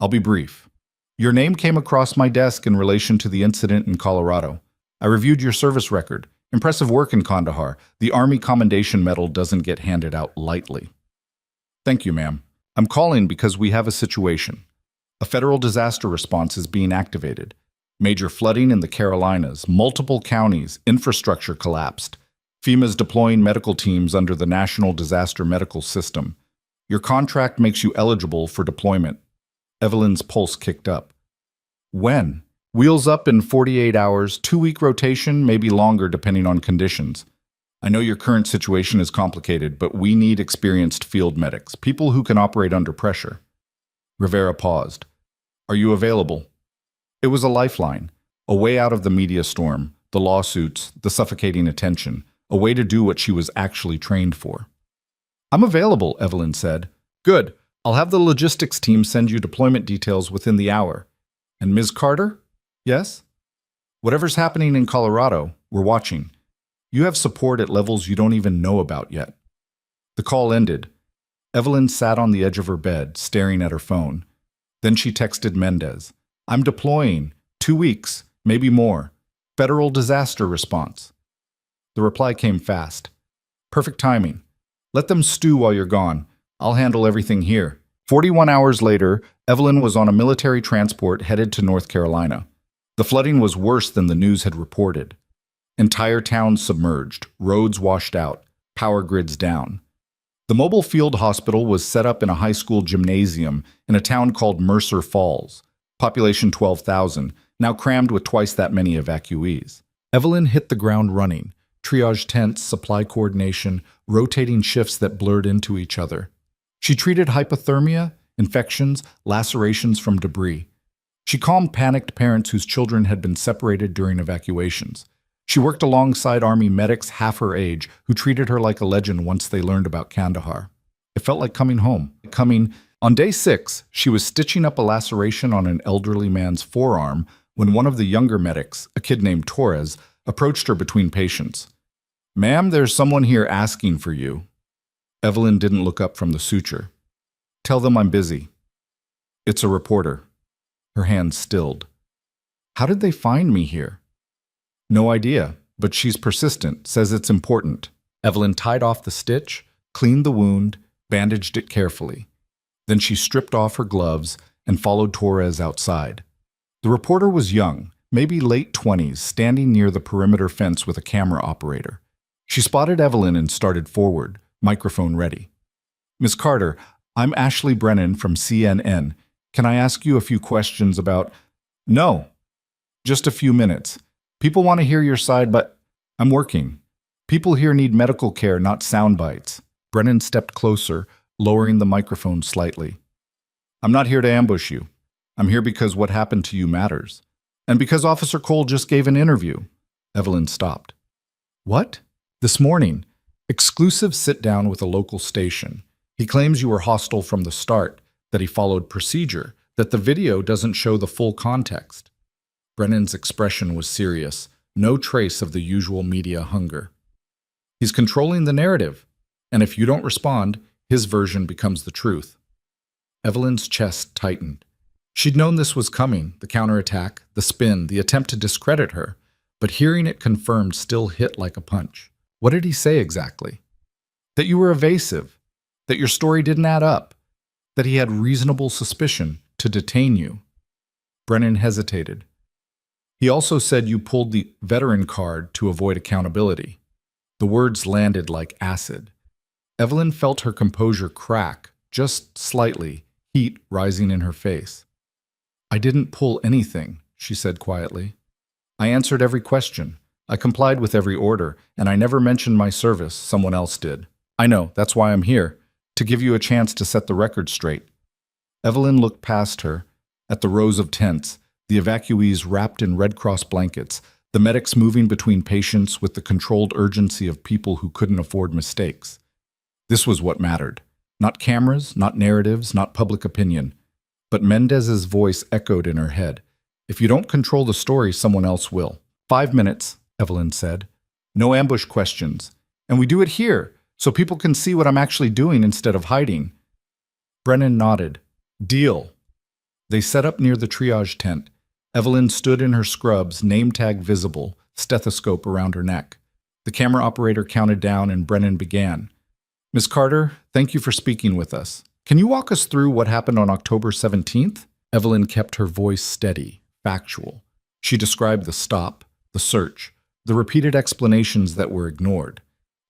I'll be brief. Your name came across my desk in relation to the incident in Colorado. I reviewed your service record. Impressive work in Kandahar. The Army Commendation Medal doesn't get handed out lightly." "Thank you, ma'am. I'm calling because we have a situation. A federal disaster response is being activated. Major flooding in the Carolinas, multiple counties, infrastructure collapsed. FEMA's deploying medical teams under the National Disaster Medical System. Your contract makes you eligible for deployment." Evelyn's pulse kicked up. "When?" "Wheels up in 48 hours, 2-week rotation, maybe longer depending on conditions. I know your current situation is complicated, but we need experienced field medics, people who can operate under pressure." Rivera paused. "Are you available?" It was a lifeline, a way out of the media storm, the lawsuits, the suffocating attention, a way to do what she was actually trained for. "I'm available," Evelyn said. "Good. I'll have the logistics team send you deployment details within the hour. And Ms. Carter?" "Yes?" "Whatever's happening in Colorado, we're watching. You have support at levels you don't even know about yet." The call ended. Evelyn sat on the edge of her bed, staring at her phone. Then she texted Mendez. "I'm deploying. 2 weeks, maybe more. Federal disaster response." The reply came fast. "Perfect timing. Let them stew while you're gone. I'll handle everything here." 41 hours later, Evelyn was on a military transport headed to North Carolina. The flooding was worse than the news had reported. Entire towns submerged, roads washed out, power grids down. The mobile field hospital was set up in a high school gymnasium in a town called Mercer Falls, population 12,000, now crammed with twice that many evacuees. Evelyn hit the ground running, triage tents, supply coordination, rotating shifts that blurred into each other. She treated hypothermia, infections, lacerations from debris. She calmed panicked parents whose children had been separated during evacuations. She worked alongside Army medics half her age who treated her like a legend once they learned about Kandahar. It felt like coming home. On day 6, she was stitching up a laceration on an elderly man's forearm when one of the younger medics, a kid named Torres, approached her between patients. "Ma'am, there's someone here asking for you." Evelyn didn't look up from the suture. "Tell them I'm busy." "It's a reporter." Her hands stilled. "How did they find me here?" "No idea, but she's persistent, says it's important." Evelyn tied off the stitch, cleaned the wound, bandaged it carefully. Then she stripped off her gloves and followed Torres outside. The reporter was young, maybe late 20s, standing near the perimeter fence with a camera operator. She spotted Evelyn and started forward, microphone ready. "Ms. Carter, I'm Ashley Brennan from CNN. Can I ask you a few questions about—" "No, just a few minutes. People want to hear your side, but I'm working. People here need medical care, not sound bites." Brennan stepped closer, lowering the microphone slightly. "I'm not here to ambush you. I'm here because what happened to you matters. And because Officer Cole just gave an interview." Evelyn stopped. "What?" "This morning. Exclusive sit-down with a local station. He claims you were hostile from the start, that he followed procedure, that the video doesn't show the full context." Brennan's expression was serious, no trace of the usual media hunger. "He's controlling the narrative, and if you don't respond, his version becomes the truth." Evelyn's chest tightened. She'd known this was coming, the counterattack, the spin, the attempt to discredit her, but hearing it confirmed still hit like a punch. What did he say exactly? That you were evasive, that your story didn't add up, that he had reasonable suspicion to detain you. Brennan hesitated. He also said you pulled the veteran card to avoid accountability. The words landed like acid. Evelyn felt her composure crack, just slightly, heat rising in her face. "I didn't pull anything," she said quietly. "I answered every question. I complied with every order, and I never mentioned my service. Someone else did. I know, that's why I'm here, to give you a chance to set the record straight." Evelyn looked past her, at the rows of tents, the evacuees wrapped in Red Cross blankets, the medics moving between patients with the controlled urgency of people who couldn't afford mistakes. This was what mattered. Not cameras, not narratives, not public opinion. But Mendez's voice echoed in her head. "If you don't control the story, someone else will." 5 minutes, Evelyn said. "No ambush questions. And we do it here, so people can see what I'm actually doing instead of hiding." Brennan nodded. "Deal." They set up near the triage tent. Evelyn stood in her scrubs, name tag visible, stethoscope around her neck. The camera operator counted down and Brennan began. "Ms. Carter, thank you for speaking with us. Can you walk us through what happened on October 17th? Evelyn kept her voice steady, factual. She described the stop, the search, the repeated explanations that were ignored.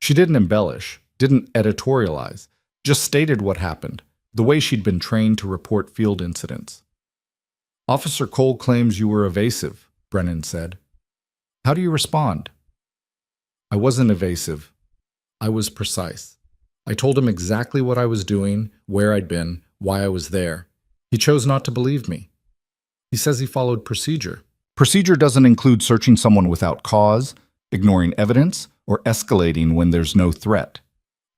She didn't embellish, didn't editorialize, just stated what happened, the way she'd been trained to report field incidents. "Officer Cole claims you were evasive," Brennan said. "How do you respond?" "I wasn't evasive. I was precise. I told him exactly what I was doing, where I'd been, why I was there. He chose not to believe me. He says he followed procedure." Procedure doesn't include searching someone without cause, ignoring evidence, or escalating when there's no threat.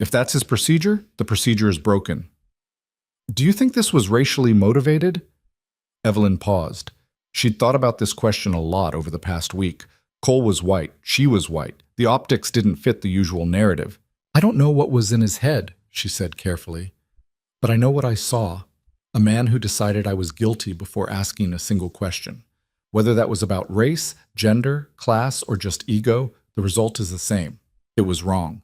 If that's his procedure, the procedure is broken. "Do you think this was racially motivated?" Evelyn paused. She'd thought about this question a lot over the past week. Cole was white. She was white. The optics didn't fit the usual narrative. "I don't know what was in his head," she said carefully. "But I know what I saw. A man who decided I was guilty before asking a single question. Whether that was about race, gender, class, or just ego, the result is the same. It was wrong."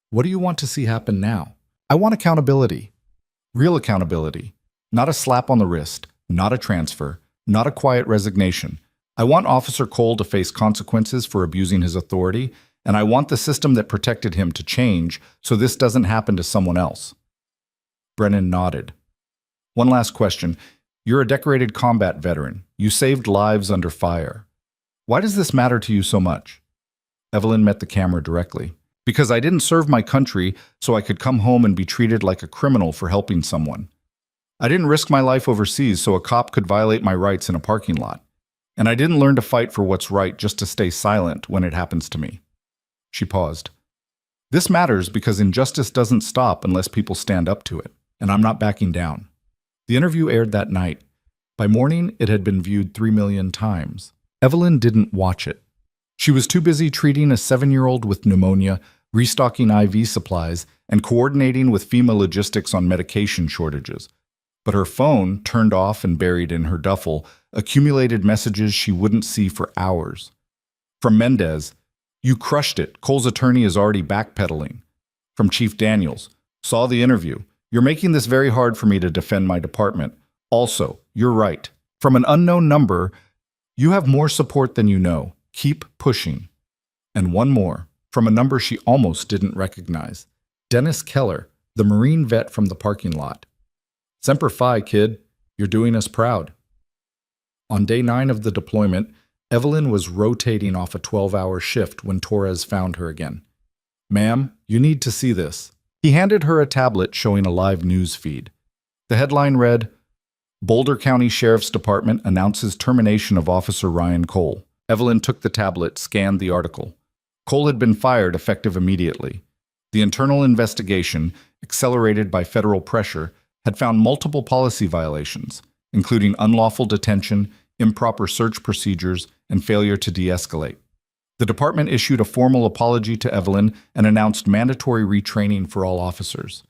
"What do you want to see happen now?" "I want accountability. Real accountability. Not a slap on the wrist, not a transfer, not a quiet resignation. I want Officer Cole to face consequences for abusing his authority, and I want the system that protected him to change so this doesn't happen to someone else." Brennan nodded. "One last question. You're a decorated combat veteran. You saved lives under fire. Why does this matter to you so much?" Evelyn met the camera directly. "Because I didn't serve my country so I could come home and be treated like a criminal for helping someone. I didn't risk my life overseas so a cop could violate my rights in a parking lot. And I didn't learn to fight for what's right just to stay silent when it happens to me." She paused. "This matters because injustice doesn't stop unless people stand up to it, and I'm not backing down." The interview aired that night. By morning, it had been viewed 3 million times. Evelyn didn't watch it. She was too busy treating a 7-year-old with pneumonia, restocking IV supplies, and coordinating with FEMA logistics on medication shortages. But her phone, turned off and buried in her duffel, accumulated messages she wouldn't see for hours. From Mendez, "You crushed it. Cole's attorney is already backpedaling." From Chief Daniels, "Saw the interview. You're making this very hard for me to defend my department. Also, you're right." From an unknown number, "You have more support than you know. Keep pushing." And one more, from a number she almost didn't recognize. Dennis Keller, the Marine vet from the parking lot. "Semper Fi, kid. You're doing us proud." On day 9 of the deployment, Evelyn was rotating off a 12-hour shift when Torres found her again. "Ma'am, you need to see this." He handed her a tablet showing a live news feed. The headline read, "Boulder County Sheriff's Department announces termination of Officer Ryan Cole." Evelyn took the tablet, scanned the article. Cole had been fired effective immediately. The internal investigation, accelerated by federal pressure, had found multiple policy violations, including unlawful detention, improper search procedures, and failure to de-escalate. The department issued a formal apology to Evelyn and announced mandatory retraining for all officers.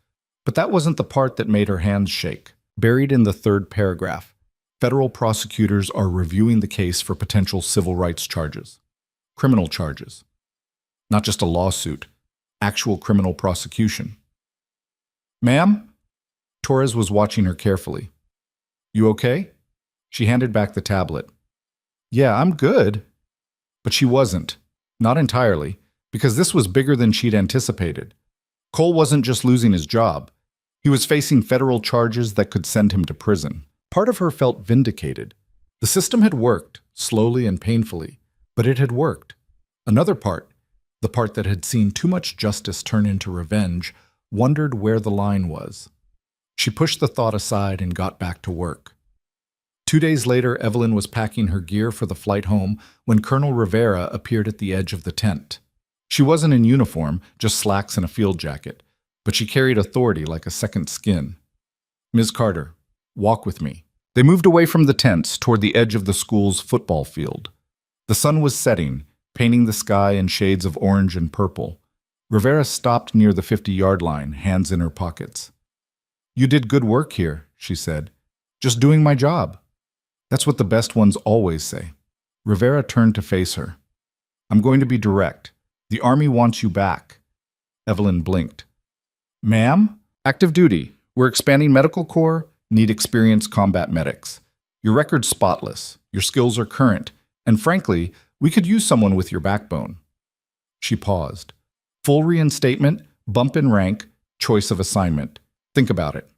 But that wasn't the part that made her hands shake. Buried in the 3rd paragraph, federal prosecutors are reviewing the case for potential civil rights charges. Criminal charges. Not just a lawsuit, actual criminal prosecution. "Ma'am?" Torres was watching her carefully. "You okay?" She handed back the tablet. "Yeah, I'm good." But she wasn't. Not entirely, because this was bigger than she'd anticipated. Cole wasn't just losing his job. He was facing federal charges that could send him to prison. Part of her felt vindicated. The system had worked, slowly and painfully, but it had worked. Another part, the part that had seen too much justice turn into revenge, wondered where the line was. She pushed the thought aside and got back to work. 2 days later, Evelyn was packing her gear for the flight home when Colonel Rivera appeared at the edge of the tent. She wasn't in uniform, just slacks and a field jacket, but she carried authority like a second skin. "Ms. Carter, walk with me." They moved away from the tents toward the edge of the school's football field. The sun was setting, painting the sky in shades of orange and purple. Rivera stopped near the 50-yard line, hands in her pockets. "You did good work here," she said. "Just doing my job." That's what the best ones always say. Rivera turned to face her. "I'm going to be direct. The Army wants you back." Evelyn blinked. "Ma'am? Active duty. We're expanding medical corps, need experienced combat medics. Your record's spotless, your skills are current, and frankly, we could use someone with your backbone." She paused. "Full reinstatement, bump in rank, choice of assignment. Think about it."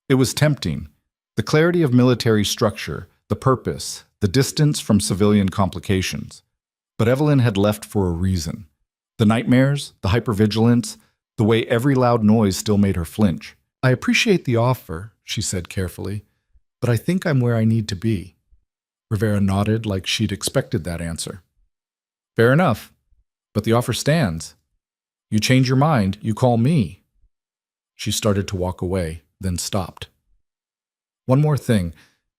It was tempting. The clarity of military structure, the purpose, the distance from civilian complications. But Evelyn had left for a reason. The nightmares, the hypervigilance, the way every loud noise still made her flinch. "I appreciate the offer," she said carefully, "but I think I'm where I need to be." Rivera nodded like she'd expected that answer. "Fair enough, but the offer stands. You change your mind, you call me." She started to walk away, then stopped. "One more thing.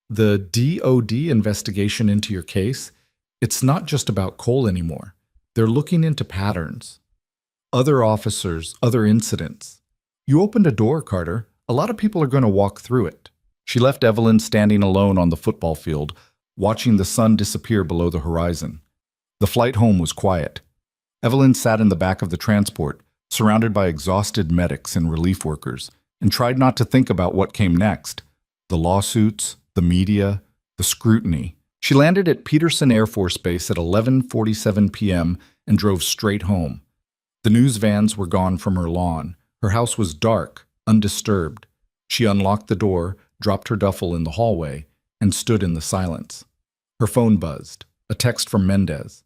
The DOD investigation into your case, it's not just about Cole anymore. They're looking into patterns. Other officers, other incidents. You opened a door, Carter. A lot of people are going to walk through it." She left Evelyn standing alone on the football field, watching the sun disappear below the horizon. The flight home was quiet. Evelyn sat in the back of the transport, surrounded by exhausted medics and relief workers, and tried not to think about what came next. The lawsuits, the media, the scrutiny. She landed at Peterson Air Force Base at 11:47 p.m. and drove straight home. The news vans were gone from her lawn. Her house was dark, undisturbed. She unlocked the door, dropped her duffel in the hallway, and stood in the silence. Her phone buzzed. A text from Mendez.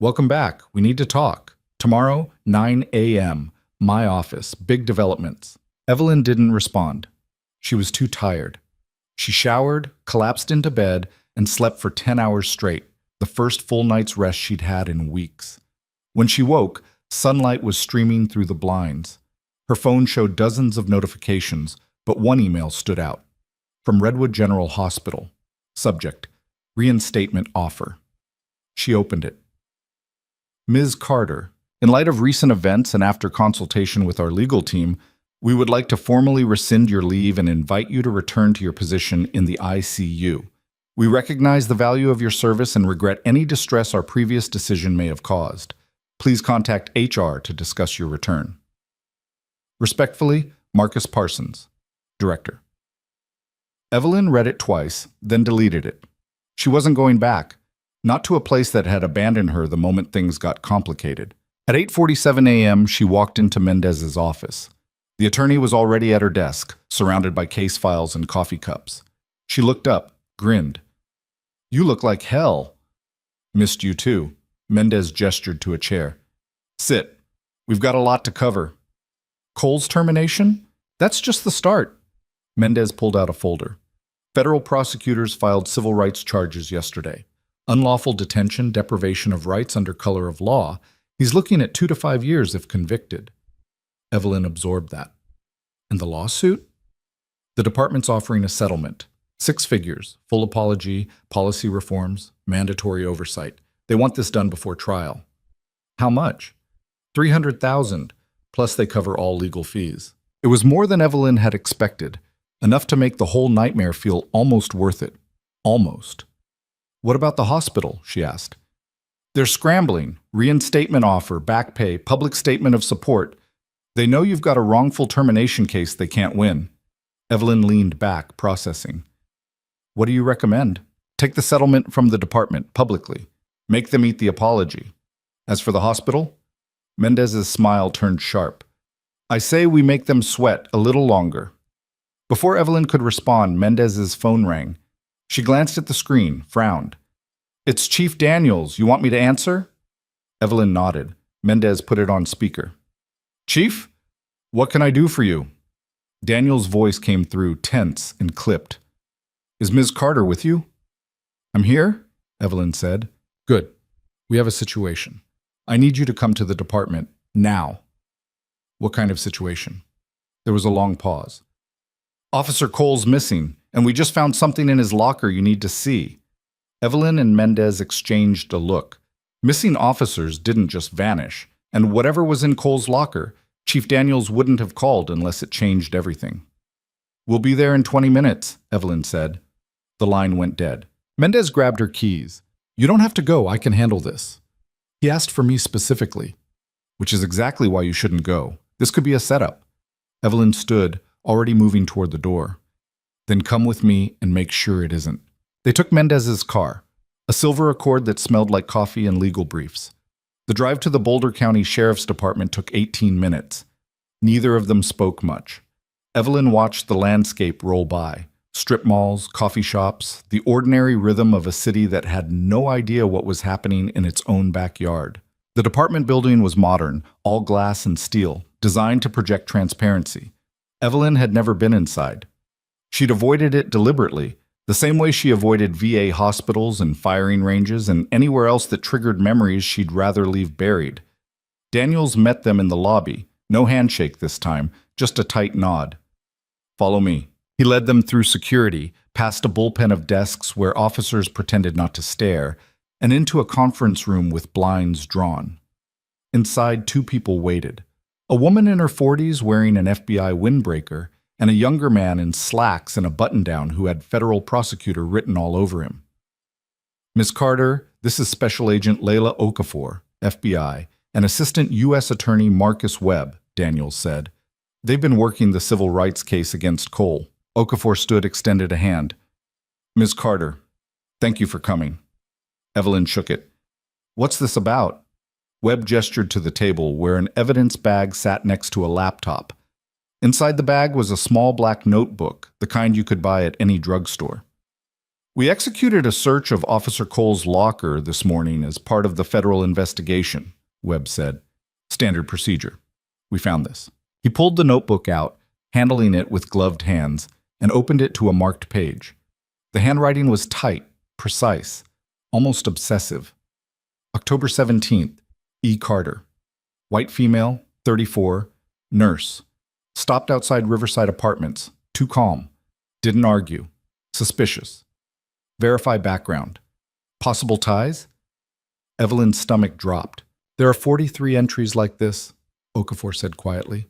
"Welcome back. We need to talk. Tomorrow, 9 a.m. My office. Big developments." Evelyn didn't respond. She was too tired. She showered, collapsed into bed, and slept for 10 hours straight, the first full night's rest she'd had in weeks. When she woke, sunlight was streaming through the blinds. Her phone showed dozens of notifications, but one email stood out. From Redwood General Hospital. Subject: Reinstatement Offer. She opened it. "Ms. Carter, in light of recent events and after consultation with our legal team, we would like to formally rescind your leave and invite you to return to your position in the ICU. We recognize the value of your service and regret any distress our previous decision may have caused. Please contact HR to discuss your return. Respectfully, Marcus Parsons, Director." Evelyn read it twice, then deleted it. She wasn't going back, not to a place that had abandoned her the moment things got complicated. At 8:47 a.m., she walked into Mendez's office. The attorney was already at her desk, surrounded by case files and coffee cups. She looked up, grinned. "You look like hell." "Missed you too." Mendez gestured to a chair. "Sit. We've got a lot to cover." "Cole's termination? That's just the start." Mendez pulled out a folder. Federal prosecutors filed civil rights charges yesterday. Unlawful detention, deprivation of rights under color of law. He's looking at 2 to 5 years if convicted. Evelyn absorbed that. And the lawsuit? The department's offering a settlement. 6 figures, full apology, policy reforms, mandatory oversight. They want this done before trial. How much? $300,000, plus they cover all legal fees. It was more than Evelyn had expected, enough to make the whole nightmare feel almost worth it. Almost. "What about the hospital?" she asked. "They're scrambling. Reinstatement offer, back pay, public statement of support. They know you've got a wrongful termination case they can't win." Evelyn leaned back, processing. "What do you recommend?" "Take the settlement from the department, publicly. Make them eat the apology. As for the hospital?" Mendez's smile turned sharp. I say we make them sweat a little longer. Before Evelyn could respond, Mendez's phone rang. She glanced at the screen, frowned. It's Chief Daniels. You want me to answer? Evelyn nodded. Mendez put it on speaker. Chief, what can I do for you? Daniels' voice came through, tense and clipped. Is Ms. Carter with you? I'm here, Evelyn said. Good. We have a situation. I need you to come to the department now. What kind of situation? There was a long pause. Officer Cole's missing, and we just found something in his locker you need to see. Evelyn and Mendez exchanged a look. Missing officers didn't just vanish, and whatever was in Cole's locker, Chief Daniels wouldn't have called unless it changed everything. We'll be there in 20 minutes, Evelyn said. The line went dead. Mendez grabbed her keys. You don't have to go, I can handle this. He asked for me specifically, which is exactly why you shouldn't go. This could be a setup. Evelyn stood, already moving toward the door. Then come with me and make sure it isn't. They took Mendez's car, a silver Accord that smelled like coffee and legal briefs. The drive to the Boulder County Sheriff's Department took 18 minutes. Neither of them spoke much. Evelyn watched the landscape roll by. Strip malls, coffee shops, the ordinary rhythm of a city that had no idea what was happening in its own backyard. The department building was modern, all glass and steel, designed to project transparency. Evelyn had never been inside. She'd avoided it deliberately, the same way she avoided VA hospitals and firing ranges and anywhere else that triggered memories she'd rather leave buried. Daniels met them in the lobby. No handshake this time, just a tight nod. Follow me. He led them through security, past a bullpen of desks where officers pretended not to stare, and into a conference room with blinds drawn. Inside, two people waited. A woman in her 40s wearing an FBI windbreaker, and a younger man in slacks and a button-down who had federal prosecutor written all over him. Ms. Carter, this is Special Agent Layla Okafor, FBI, and Assistant U.S. Attorney Marcus Webb, Daniels said. They've been working the civil rights case against Cole. Okafor stood, extended a hand. Ms. Carter, thank you for coming. Evelyn shook it. What's this about? Webb gestured to the table where an evidence bag sat next to a laptop. Inside the bag was a small black notebook, the kind you could buy at any drugstore. We executed a search of Officer Cole's locker this morning as part of the federal investigation, Webb said. Standard procedure. We found this. He pulled the notebook out, handling it with gloved hands, and opened it to a marked page. The handwriting was tight, precise, almost obsessive. October 17th, E. Carter. White female, 34, nurse. Stopped outside Riverside Apartments. Too calm. Didn't argue. Suspicious. Verify background. Possible ties? Evelyn's stomach dropped. There are 43 entries like this, Okafor said quietly.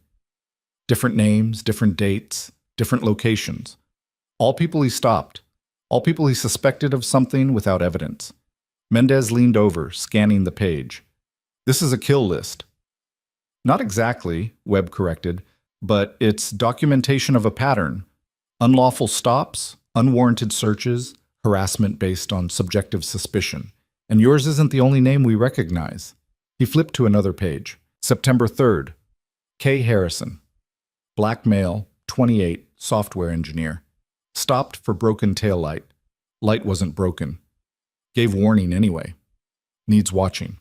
Different names, different dates, different locations. All people he stopped. All people he suspected of something without evidence. Mendez leaned over, scanning the page. This is a kill list. Not exactly, Webb corrected, but it's documentation of a pattern. Unlawful stops, unwarranted searches, harassment based on subjective suspicion. And yours isn't the only name we recognize. He flipped to another page. September 3rd. K. Harrison. Black male, 28, software engineer. Stopped for broken taillight. Light wasn't broken. Gave warning anyway. Needs watching.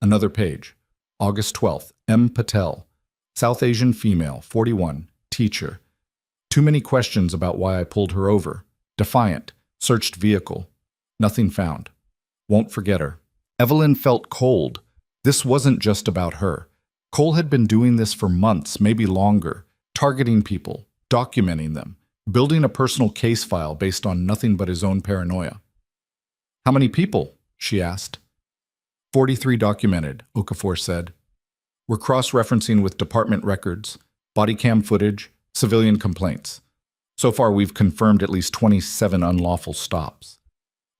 Another page. August 12th. M. Patel. South Asian female, 41, teacher. Too many questions about why I pulled her over. Defiant. Searched vehicle. Nothing found. Won't forget her. Evelyn felt cold. This wasn't just about her. Cole had been doing this for months, maybe longer, targeting people, documenting them, building a personal case file based on nothing but his own paranoia. How many people? She asked. 43 documented, Okafor said. We're cross-referencing with department records, body cam footage, civilian complaints. So far, we've confirmed at least 27 unlawful stops.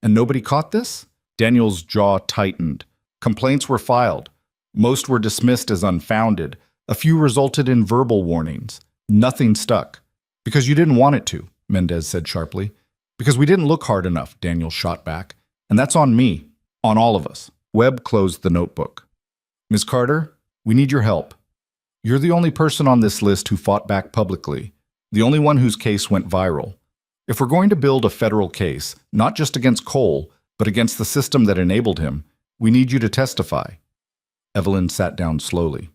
And nobody caught this? Daniel's jaw tightened. Complaints were filed. Most were dismissed as unfounded. A few resulted in verbal warnings. Nothing stuck. Because you didn't want it to, Mendez said sharply. Because we didn't look hard enough, Daniel shot back. And that's on me. On all of us. Webb closed the notebook. Ms. Carter, we need your help. You're the only person on this list who fought back publicly, the only one whose case went viral. If we're going to build a federal case, not just against Cole, but against the system that enabled him, we need you to testify. Evelyn sat down slowly.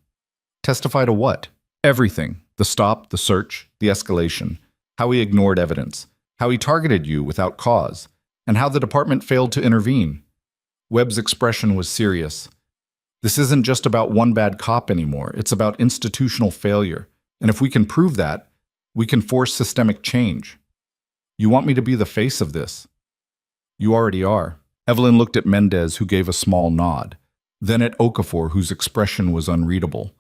Testify to what? Everything. The stop, the search, the escalation, how he ignored evidence, how he targeted you without cause, and how the department failed to intervene. Webb's expression was serious. This isn't just about one bad cop anymore. It's about institutional failure. And if we can prove that, we can force systemic change. You want me to be the face of this? You already are. Evelyn looked at Mendez, who gave a small nod. Then at Okafor, whose expression was unreadable.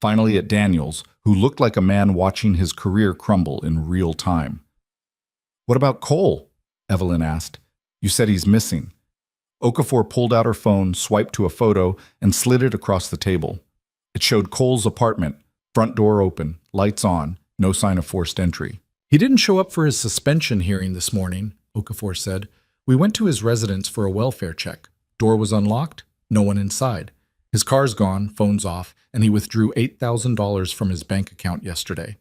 Finally at Daniels, who looked like a man watching his career crumble in real time. What about Cole? Evelyn asked. You said he's missing. Okafor pulled out her phone, swiped to a photo, and slid it across the table. It showed Cole's apartment, front door open, lights on, no sign of forced entry. He didn't show up for his suspension hearing this morning, Okafor said. We went to his residence for a welfare check. Door was unlocked, no one inside. His car's gone, phone's off, and he withdrew $8,000 from his bank account yesterday.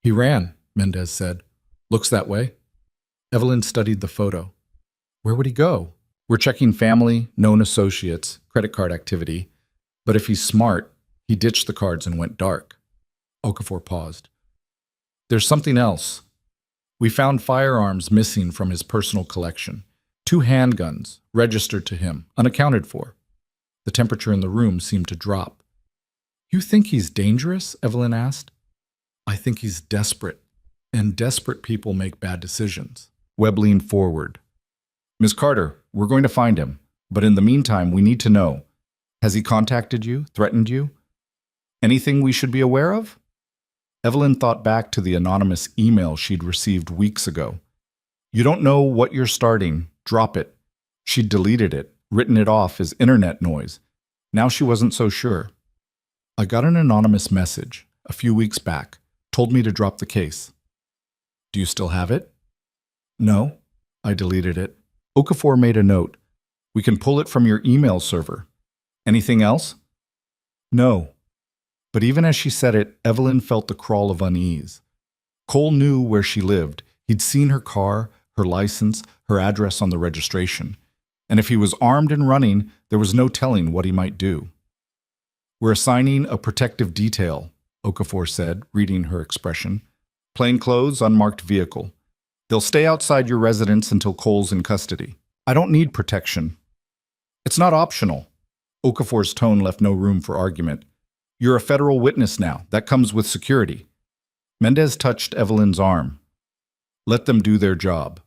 He ran, Mendez said. Looks that way. Evelyn studied the photo. Where would he go? We're checking family, known associates, credit card activity. But if he's smart, he ditched the cards and went dark. Okafor paused. There's something else. We found firearms missing from his personal collection. 2 handguns, registered to him, unaccounted for. The temperature in the room seemed to drop. You think he's dangerous? Evelyn asked. I think he's desperate, and desperate people make bad decisions. Webb leaned forward. Ms. Carter, we're going to find him, but in the meantime, we need to know. Has he contacted you, threatened you? Anything we should be aware of? Evelyn thought back to the anonymous email she'd received weeks ago. You don't know what you're starting, drop it. She'd deleted it, written it off as internet noise. Now she wasn't so sure. I got an anonymous message a few weeks back, told me to drop the case. Do you still have it? No, I deleted it. Okafor made a note. We can pull it from your email server. Anything else? No. But even as she said it, Evelyn felt the crawl of unease. Cole knew where she lived. He'd seen her car, her license, her address on the registration. And if he was armed and running, there was no telling what he might do. We're assigning a protective detail, Okafor said, reading her expression. Plain clothes, unmarked vehicle. They'll stay outside your residence until Cole's in custody. I don't need protection. It's not optional. Okafor's tone left no room for argument. You're a federal witness now. That comes with security. Mendez touched Evelyn's arm. Let them do their job.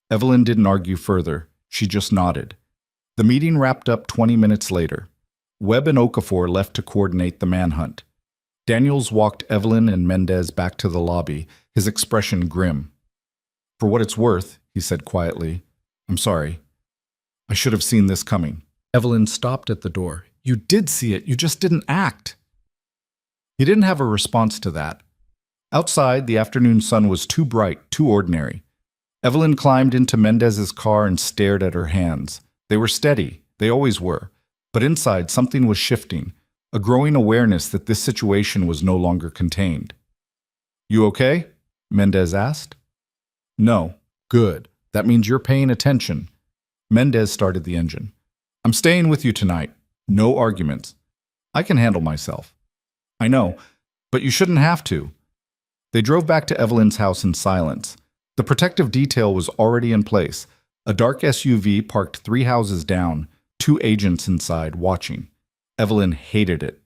Evelyn didn't argue further. She just nodded. The meeting wrapped up 20 minutes later. Webb and Okafor left to coordinate the manhunt. Daniels walked Evelyn and Mendez back to the lobby, his expression grim. For what it's worth, he said quietly, I'm sorry. I should have seen this coming. Evelyn stopped at the door. You did see it. You just didn't act. He didn't have a response to that. Outside, the afternoon sun was too bright, too ordinary. Evelyn climbed into Mendez's car and stared at her hands. They were steady. They always were. But inside, something was shifting, a growing awareness that this situation was no longer contained. You okay? Mendez asked. No. Good. That means you're paying attention. Mendez started the engine. I'm staying with you tonight. No arguments. I can handle myself. I know, but you shouldn't have to. They drove back to Evelyn's house in silence. The protective detail was already in place. A dark SUV parked 3 houses down, 2 agents inside watching. Evelyn hated it.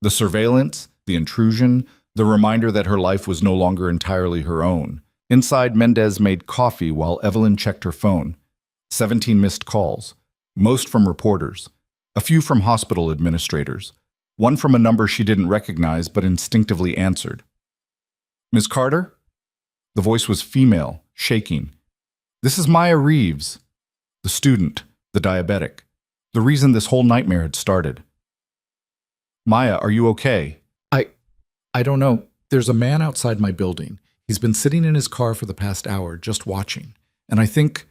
The surveillance, the intrusion, the reminder that her life was no longer entirely her own. Inside, Mendez made coffee while Evelyn checked her phone. 17 missed calls, most from reporters, a few from hospital administrators, one from a number she didn't recognize but instinctively answered. Ms. Carter? The voice was female, shaking. This is Maya Reeves, the student, the diabetic, the reason this whole nightmare had started. Maya, are you okay? I don't know. There's a man outside my building. He's been sitting in his car for the past hour, just watching. And I think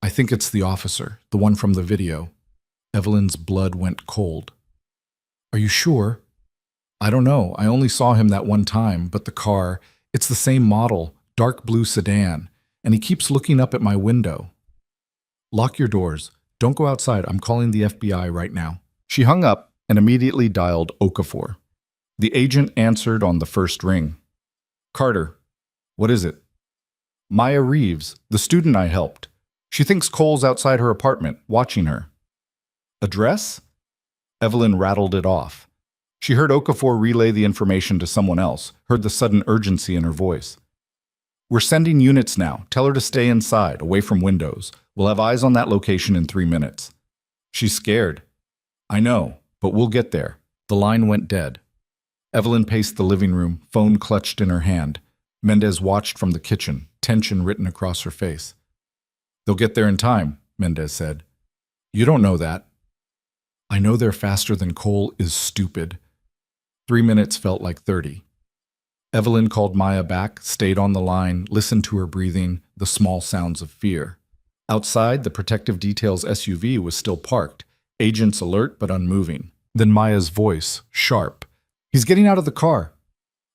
it's the officer, the one from the video. Evelyn's blood went cold. Are you sure? I don't know. I only saw him that one time, but the car, it's the same model, dark blue sedan, and he keeps looking up at my window. Lock your doors. Don't go outside. I'm calling the FBI right now. She hung up and immediately dialed Okafor. The agent answered on the first ring. Carter, what is it? Maya Reeves, the student I helped. She thinks Cole's outside her apartment, watching her. Address? Evelyn rattled it off. She heard Okafor relay the information to someone else, heard the sudden urgency in her voice. We're sending units now. Tell her to stay inside, away from windows. We'll have eyes on that location in 3 minutes. She's scared. I know, but we'll get there. The line went dead. Evelyn paced the living room, phone clutched in her hand. Mendez watched from the kitchen, tension written across her face. They'll get there in time, Mendez said. You don't know that. I know they're faster than Cole is stupid. 3 minutes felt like 30. Evelyn called Maya back, stayed on the line, listened to her breathing, the small sounds of fear. Outside, the Protective Details SUV was still parked, agents alert but unmoving. Then Maya's voice, sharp. He's getting out of the car.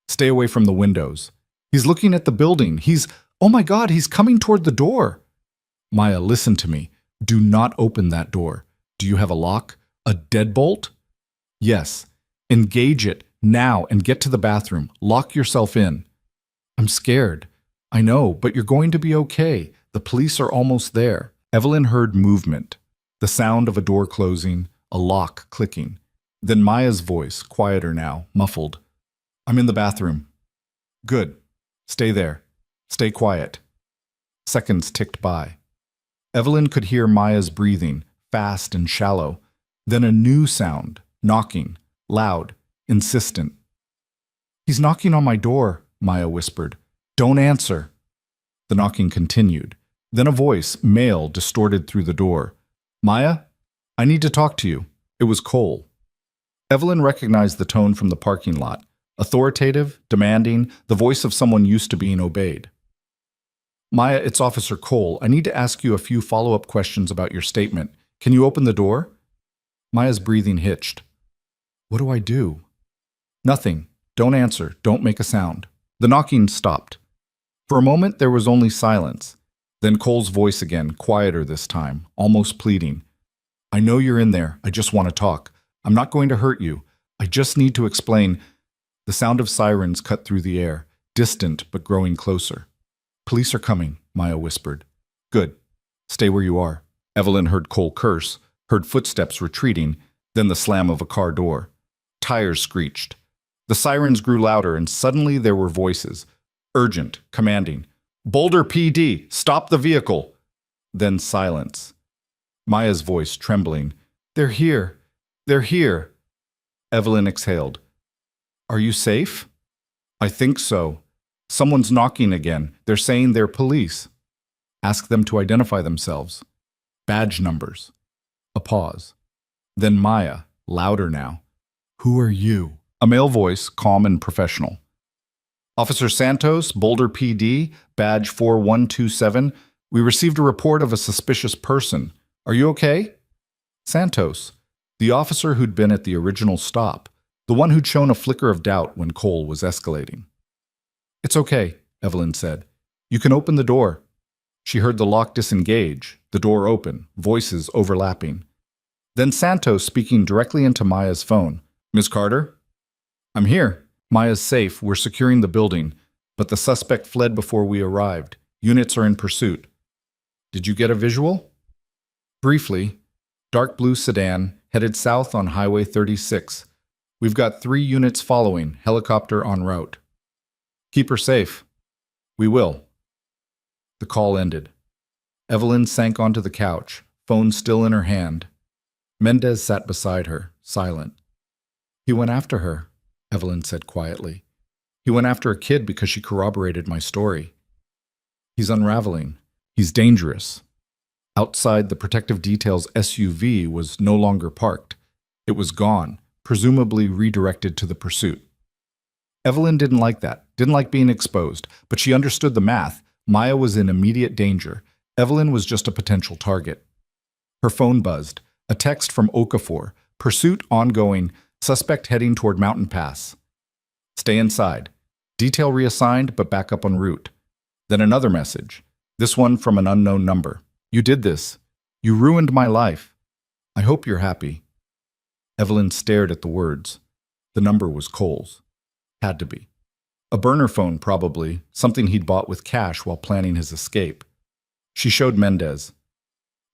Stay away from the windows. He's looking at the building. Oh my God, he's coming toward the door. Maya, listen to me. Do not open that door. Do you have a lock? A deadbolt? Yes. Engage it now and get to the bathroom. Lock yourself in. I'm scared. I know, but you're going to be okay. The police are almost there. Evelyn heard movement, the sound of a door closing, a lock clicking. Then Maya's voice, quieter now, muffled. I'm in the bathroom. Good. Stay there. Stay quiet. Seconds ticked by. Evelyn could hear Maya's breathing, fast and shallow. Then a new sound, knocking, loud, insistent. He's knocking on my door, Maya whispered. Don't answer. The knocking continued. Then a voice, male, distorted through the door. Maya, I need to talk to you. It was Cole. Evelyn recognized the tone from the parking lot. Authoritative, demanding, the voice of someone used to being obeyed. Maya, it's Officer Cole. I need to ask you a few follow-up questions about your statement. Can you open the door? Maya's breathing hitched. What do I do? Nothing. Don't answer. Don't make a sound. The knocking stopped. For a moment, there was only silence. Then Cole's voice again, quieter this time, almost pleading. I know you're in there. I just want to talk. I'm not going to hurt you. I just need to explain. The sound of sirens cut through the air, distant but growing closer. Police are coming, Maya whispered. Good. Stay where you are. Evelyn heard Cole curse, heard footsteps retreating, then the slam of a car door. Tires screeched. The sirens grew louder, and suddenly there were voices. Urgent, commanding. Boulder PD, stop the vehicle. Then silence. Maya's voice trembling. They're here. They're here. Evelyn exhaled. Are you safe? I think so. Someone's knocking again. They're saying they're police. Ask them to identify themselves. Badge numbers. A pause. Then Maya, louder now. Who are you? A male voice, calm and professional. Officer Santos, Boulder PD, badge 4127. We received a report of a suspicious person. Are you okay? Santos, the officer who'd been at the original stop, the one who'd shown a flicker of doubt when Cole was escalating. It's okay, Evelyn said. You can open the door. She heard the lock disengage, the door open, voices overlapping. Then Santos speaking directly into Maya's phone. Ms. Carter? I'm here. Maya's safe. We're securing the building, but the suspect fled before we arrived. Units are in pursuit. Did you get a visual? Briefly. Dark blue sedan, headed south on Highway 36. We've got 3 units following, helicopter en route. Keep her safe. We will. The call ended. Evelyn sank onto the couch, phone still in her hand. Mendez sat beside her, silent. He went after her, Evelyn said quietly. He went after a kid because she corroborated my story. He's unraveling. He's dangerous. Outside, the Protective Details SUV was no longer parked. It was gone, presumably redirected to the pursuit. Evelyn didn't like that, didn't like being exposed, but she understood the math. Maya was in immediate danger. Evelyn was just a potential target. Her phone buzzed. A text from Okafor. Pursuit ongoing. Suspect heading toward Mountain Pass. Stay inside. Detail reassigned, but back up en route. Then another message, this one from an unknown number. You did this. You ruined my life. I hope you're happy. Evelyn stared at the words. The number was Cole's. Had to be. A burner phone, probably, something he'd bought with cash while planning his escape. She showed Mendez.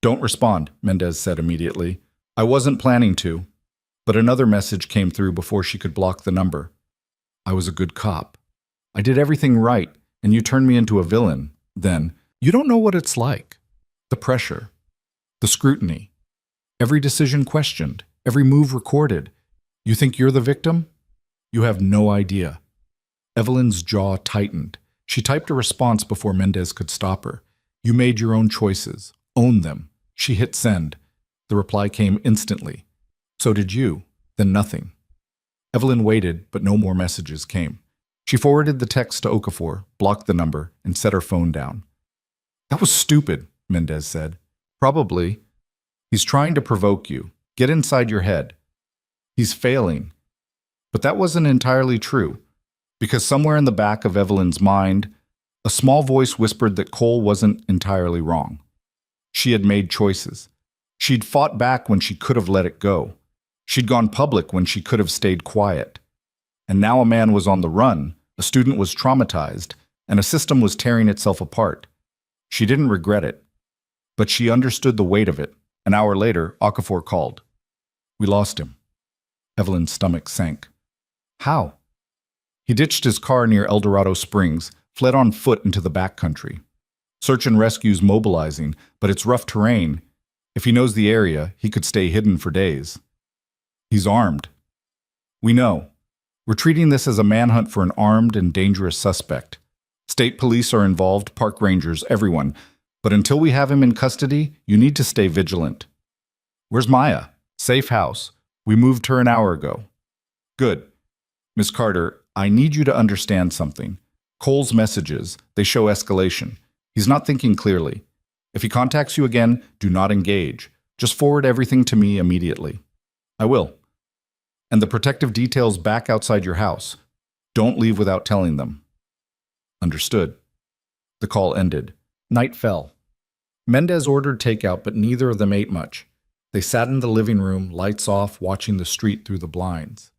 Don't respond, Mendez said immediately. I wasn't planning to. But another message came through before she could block the number. I was a good cop. I did everything right, and you turned me into a villain. Then, you don't know what it's like. The pressure. The scrutiny. Every decision questioned. Every move recorded. You think you're the victim? You have no idea. Evelyn's jaw tightened. She typed a response before Mendez could stop her. You made your own choices. Own them. She hit send. The reply came instantly. So did you. Then nothing. Evelyn waited, but no more messages came. She forwarded the text to Okafor, blocked the number, and set her phone down. That was stupid, Mendez said. Probably. He's trying to provoke you. Get inside your head. He's failing. But that wasn't entirely true, because somewhere in the back of Evelyn's mind, a small voice whispered that Cole wasn't entirely wrong. She had made choices. She'd fought back when she could have let it go. She'd gone public when she could have stayed quiet. And now a man was on the run, a student was traumatized, and a system was tearing itself apart. She didn't regret it, but she understood the weight of it. An hour later, Okafor called. We lost him. Evelyn's stomach sank. How? He ditched his car near El Dorado Springs, fled on foot into the backcountry. Search and rescue's mobilizing, but it's rough terrain. If he knows the area, he could stay hidden for days. He's armed. We know. We're treating this as a manhunt for an armed and dangerous suspect. State police are involved, park rangers, everyone. But until we have him in custody, you need to stay vigilant. Where's Maya? Safe house. We moved her an hour ago. Good. Miss Carter, I need you to understand something. Cole's messages, they show escalation. He's not thinking clearly. If he contacts you again, do not engage. Just forward everything to me immediately. I will. And the protective details back outside your house. Don't leave without telling them. Understood. The call ended. Night fell. Mendez ordered takeout, but neither of them ate much. They sat in the living room, lights off, watching the street through the blinds.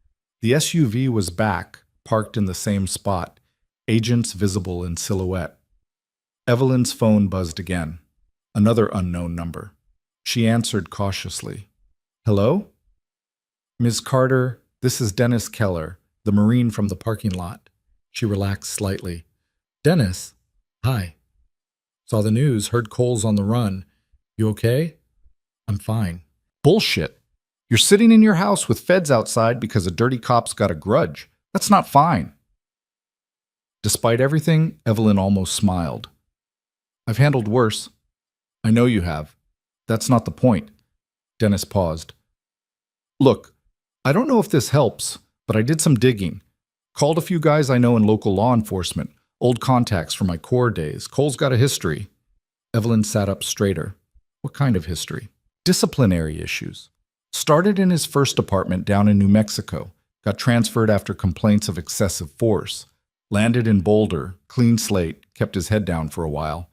The SUV was back, parked in the same spot, agents visible in silhouette. Evelyn's phone buzzed again. Another unknown number. She answered cautiously. Hello? Ms. Carter, this is Dennis Keller, the Marine from the parking lot. She relaxed slightly. Dennis? Hi. Saw the news, heard Cole's on the run. You okay? I'm fine. Bullshit. You're sitting in your house with feds outside because a dirty cop's got a grudge. That's not fine. Despite everything, Evelyn almost smiled. I've handled worse. I know you have. That's not the point. Dennis paused. Look, I don't know if this helps, but I did some digging. Called a few guys I know in local law enforcement, old contacts from my Corps days. Cole's got a history. Evelyn sat up straighter. What kind of history? Disciplinary issues. Started in his first department down in New Mexico. Got transferred after complaints of excessive force. Landed in Boulder, clean slate, kept his head down for a while.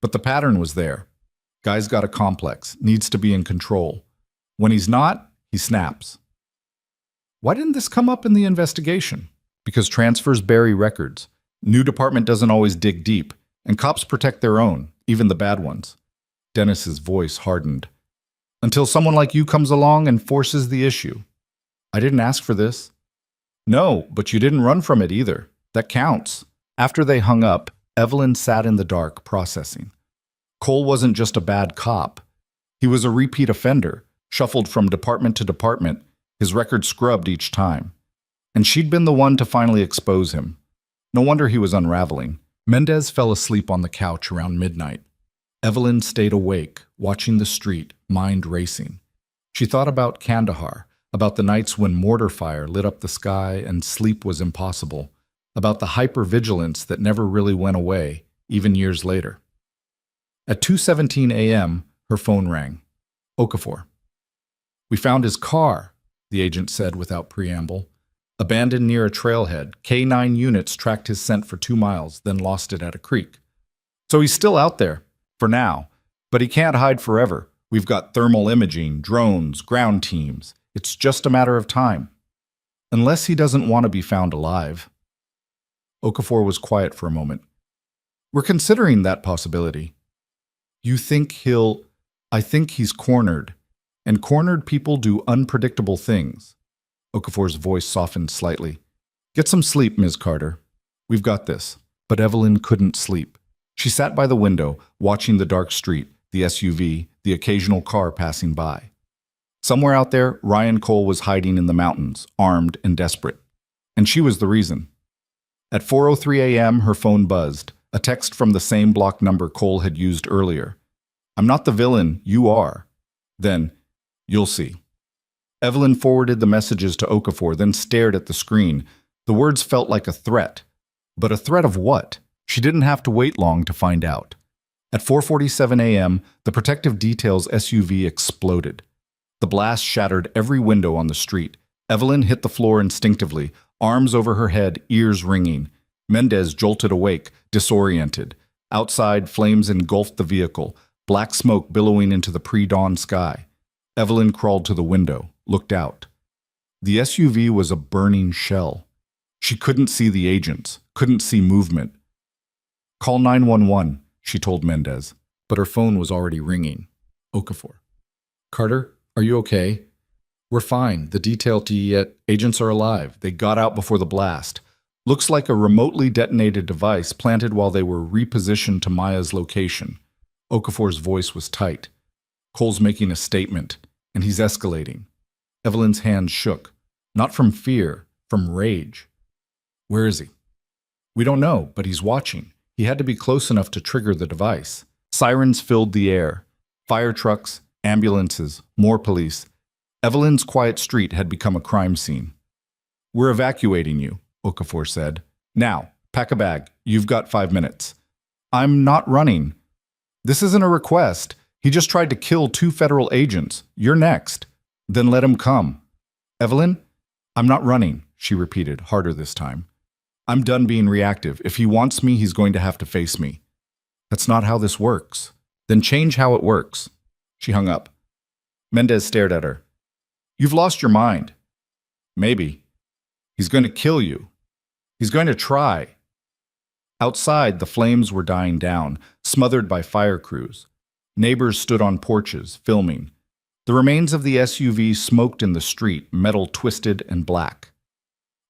But the pattern was there. Guy's got a complex, needs to be in control. When he's not, he snaps. Why didn't this come up in the investigation? Because transfers bury records. New department doesn't always dig deep, and cops protect their own, even the bad ones. Dennis's voice hardened. Until someone like you comes along and forces the issue. I didn't ask for this. No, but you didn't run from it either. That counts. After they hung up, Evelyn sat in the dark, processing. Cole wasn't just a bad cop. He was a repeat offender, shuffled from department to department, his record scrubbed each time. And she'd been the one to finally expose him. No wonder he was unraveling. Mendez fell asleep on the couch around midnight. Evelyn stayed awake, watching the street, mind racing. She thought about Kandahar, about the nights when mortar fire lit up the sky and sleep was impossible, about the hypervigilance that never really went away, even years later. At 2:17 a.m., her phone rang. Okafor. We found his car. the agent said without preamble. Abandoned near a trailhead, K9 units tracked his scent for 2 miles, then lost it at a creek. So he's still out there, for now. But he can't hide forever. We've got thermal imaging, drones, ground teams. It's just a matter of time. Unless he doesn't want to be found alive. Okafor was quiet for a moment. We're considering that possibility. You think he'll... I think he's cornered. And cornered people do unpredictable things. Okafor's voice softened slightly. Get some sleep, Ms. Carter. We've got this. But Evelyn couldn't sleep. She sat by the window, watching the dark street, the SUV, the occasional car passing by. Somewhere out there, Ryan Cole was hiding in the mountains, armed and desperate. And she was the reason. At 4:03 a.m., her phone buzzed, a text from the same block number Cole had used earlier. I'm not the villain, you are. Then, you'll see. Evelyn forwarded the messages to Okafor, then stared at the screen. The words felt like a threat. But a threat of what? She didn't have to wait long to find out. At 4:47 a.m., the Protective Details SUV exploded. The blast shattered every window on the street. Evelyn hit the floor instinctively, arms over her head, ears ringing. Mendez jolted awake, disoriented. Outside, flames engulfed the vehicle, black smoke billowing into the pre-dawn sky. Evelyn crawled to the window, looked out. The SUV was a burning shell. She couldn't see the agents, couldn't see movement. Call 911, she told Mendez, but her phone was already ringing. Okafor. Carter, are you okay? We're fine. The detail agents are alive. They got out before the blast. Looks like a remotely detonated device planted while they were repositioned to Maya's location. Okafor's voice was tight. Cole's making a statement, and he's escalating. Evelyn's hands shook. Not from fear, from rage. Where is he? We don't know, but he's watching. He had to be close enough to trigger the device. Sirens filled the air. Fire trucks, ambulances, more police. Evelyn's quiet street had become a crime scene. We're evacuating you, Okafor said. Now, pack a bag. You've got 5 minutes. I'm not running. This isn't a request. He just tried to kill 2 federal agents. You're next. Then let him come. Evelyn, I'm not running, she repeated, harder this time. I'm done being reactive. If he wants me, he's going to have to face me. That's not how this works. Then change how it works. She hung up. Mendez stared at her. You've lost your mind. Maybe. He's going to kill you. He's going to try. Outside, the flames were dying down, smothered by fire crews. Neighbors stood on porches, filming. The remains of the SUV smoked in the street, metal twisted and black.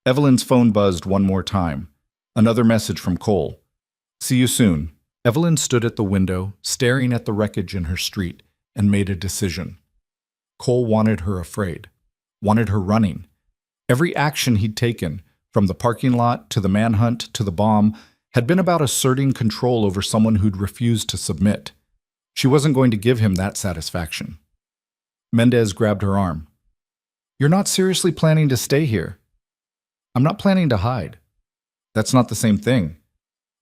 Evelyn's phone buzzed one more time. Another message from Cole. See you soon. Evelyn stood at the window, staring at the wreckage in her street, and made a decision. Cole wanted her afraid, wanted her running. Every action he'd taken, from the parking lot to the manhunt to the bomb, had been about asserting control over someone who'd refused to submit. She wasn't going to give him that satisfaction. Mendez grabbed her arm. You're not seriously planning to stay here. I'm not planning to hide. That's not the same thing.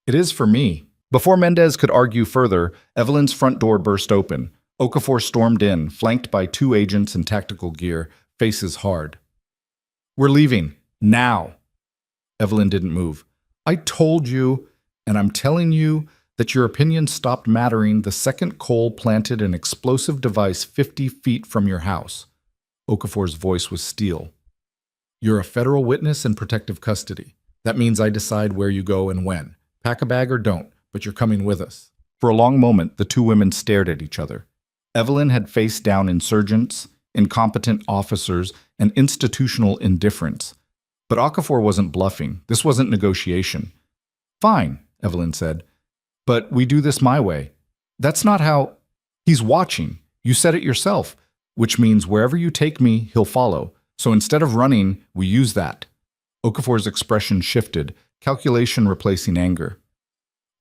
It is for me. Before Mendez could argue further, Evelyn's front door burst open. Okafor stormed in, flanked by 2 agents in tactical gear, faces hard. We're leaving. Now. Evelyn didn't move. I told you, and I'm telling you, that your opinion stopped mattering the second Cole planted an explosive device 50 feet from your house. Okafor's voice was steel. You're a federal witness in protective custody. That means I decide where you go and when. Pack a bag or don't, but you're coming with us. For a long moment, the 2 women stared at each other. Evelyn had faced down insurgents, incompetent officers, and institutional indifference. But Okafor wasn't bluffing. This wasn't negotiation. Fine, Evelyn said. But we do this my way. That's not how... He's watching. You said it yourself, which means wherever you take me, he'll follow. So instead of running, we use that. Okafor's expression shifted, calculation replacing anger.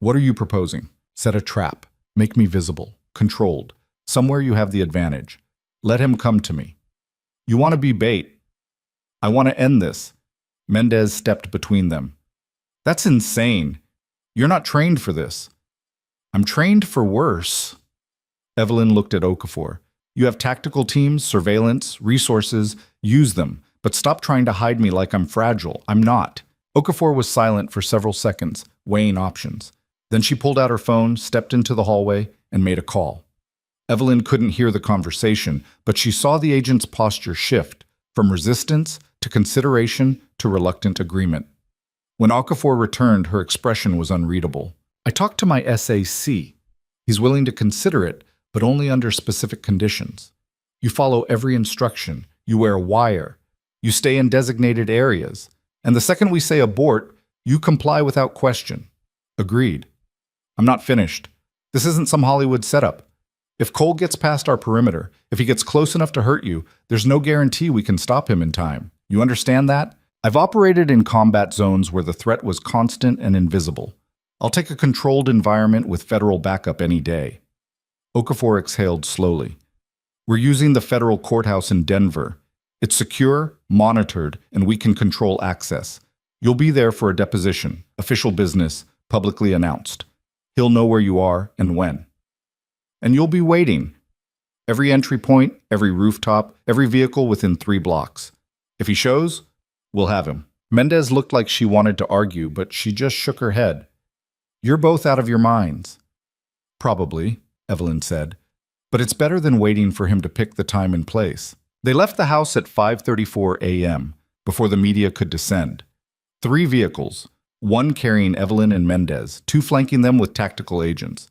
What are you proposing? Set a trap. Make me visible. Controlled. Somewhere you have the advantage. Let him come to me. You want to be bait. I want to end this. Mendez stepped between them. That's insane. You're not trained for this. I'm trained for worse. Evelyn looked at Okafor. You have tactical teams, surveillance, resources. Use them, but stop trying to hide me like I'm fragile. I'm not. Okafor was silent for several seconds, weighing options. Then she pulled out her phone, stepped into the hallway, and made a call. Evelyn couldn't hear the conversation, but she saw the agent's posture shift from resistance to consideration to reluctant agreement. When Okafor returned, her expression was unreadable. I talked to my SAC. He's willing to consider it, but only under specific conditions. You follow every instruction. You wear a wire. You stay in designated areas. And the second we say abort, you comply without question. Agreed. I'm not finished. This isn't some Hollywood setup. If Cole gets past our perimeter, if he gets close enough to hurt you, there's no guarantee we can stop him in time. You understand that? I've operated in combat zones where the threat was constant and invisible. I'll take a controlled environment with federal backup any day. Okafor exhaled slowly. We're using the federal courthouse in Denver. It's secure, monitored, and we can control access. You'll be there for a deposition, official business, publicly announced. He'll know where you are and when. And you'll be waiting. Every entry point, every rooftop, every vehicle within 3 blocks. If he shows, we'll have him. Mendez looked like she wanted to argue, but she just shook her head. You're both out of your minds. Probably, Evelyn said. But it's better than waiting for him to pick the time and place. They left the house at 5:34 a.m., before the media could descend. 3 vehicles, 1 carrying Evelyn and Mendez, 2 flanking them with tactical agents.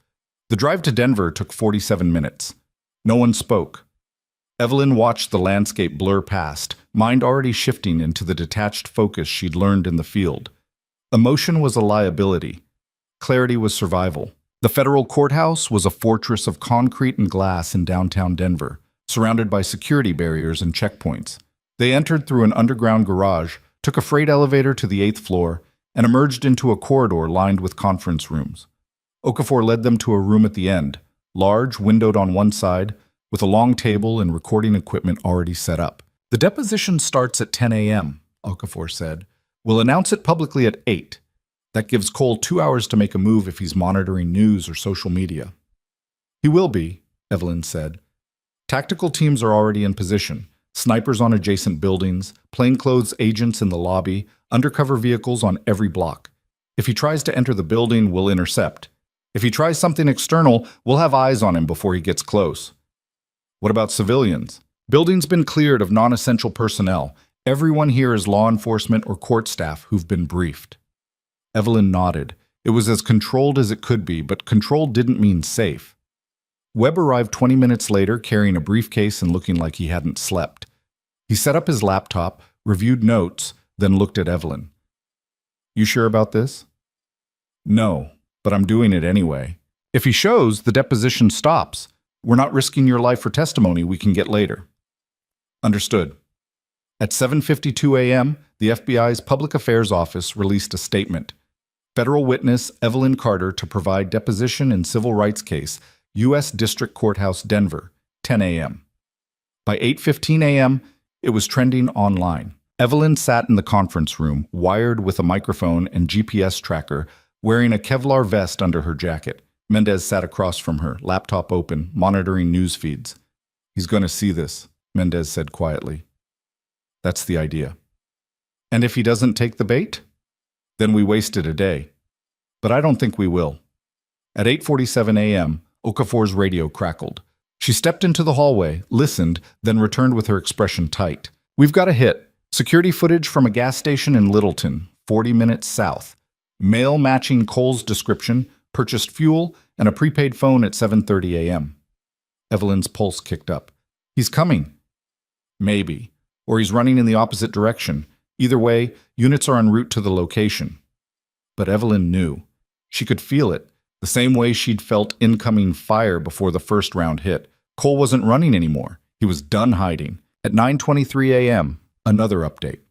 The drive to Denver took 47 minutes. No one spoke. Evelyn watched the landscape blur past, mind already shifting into the detached focus she'd learned in the field. Emotion was a liability. Clarity was survival. The federal courthouse was a fortress of concrete and glass in downtown Denver, surrounded by security barriers and checkpoints. They entered through an underground garage, took a freight elevator to the 8th floor, and emerged into a corridor lined with conference rooms. Okafor led them to a room at the end, large, windowed on one side, with a long table and recording equipment already set up. The deposition starts at 10 a.m., Okafor said. We'll announce it publicly at 8. That gives Cole 2 hours to make a move if he's monitoring news or social media. He will be, Evelyn said. Tactical teams are already in position. Snipers on adjacent buildings, plainclothes agents in the lobby, undercover vehicles on every block. If he tries to enter the building, we'll intercept. If he tries something external, we'll have eyes on him before he gets close. What about civilians? Building's been cleared of non-essential personnel. Everyone here is law enforcement or court staff who've been briefed. Evelyn nodded. It was as controlled as it could be, but controlled didn't mean safe. Webb arrived 20 minutes later carrying a briefcase and looking like he hadn't slept. He set up his laptop, reviewed notes, then looked at Evelyn. You sure about this? No, but I'm doing it anyway. If he shows, the deposition stops. We're not risking your life for testimony we can get later. Understood. At 7:52 a.m., the FBI's Public Affairs Office released a statement. Federal witness Evelyn Carter to provide deposition in civil rights case, U.S. District Courthouse, Denver, 10 a.m. By 8:15 a.m., it was trending online. Evelyn sat in the conference room, wired with a microphone and GPS tracker, wearing a Kevlar vest under her jacket. Mendez sat across from her, laptop open, monitoring news feeds. He's going to see this, Mendez said quietly. That's the idea. And if he doesn't take the bait? Then we wasted a day. But I don't think we will. At 8:47 a.m., Okafor's radio crackled. She stepped into the hallway, listened, then returned with her expression tight. We've got a hit. Security footage from a gas station in Littleton, 40 minutes south. Mail matching Cole's description, purchased fuel, and a prepaid phone at 7:30 a.m. Evelyn's pulse kicked up. He's coming. Maybe. Or he's running in the opposite direction. Either way, units are en route to the location. But Evelyn knew. She could feel it, the same way she'd felt incoming fire before the first round hit. Cole wasn't running anymore. He was done hiding. At 9:23 a.m., another update.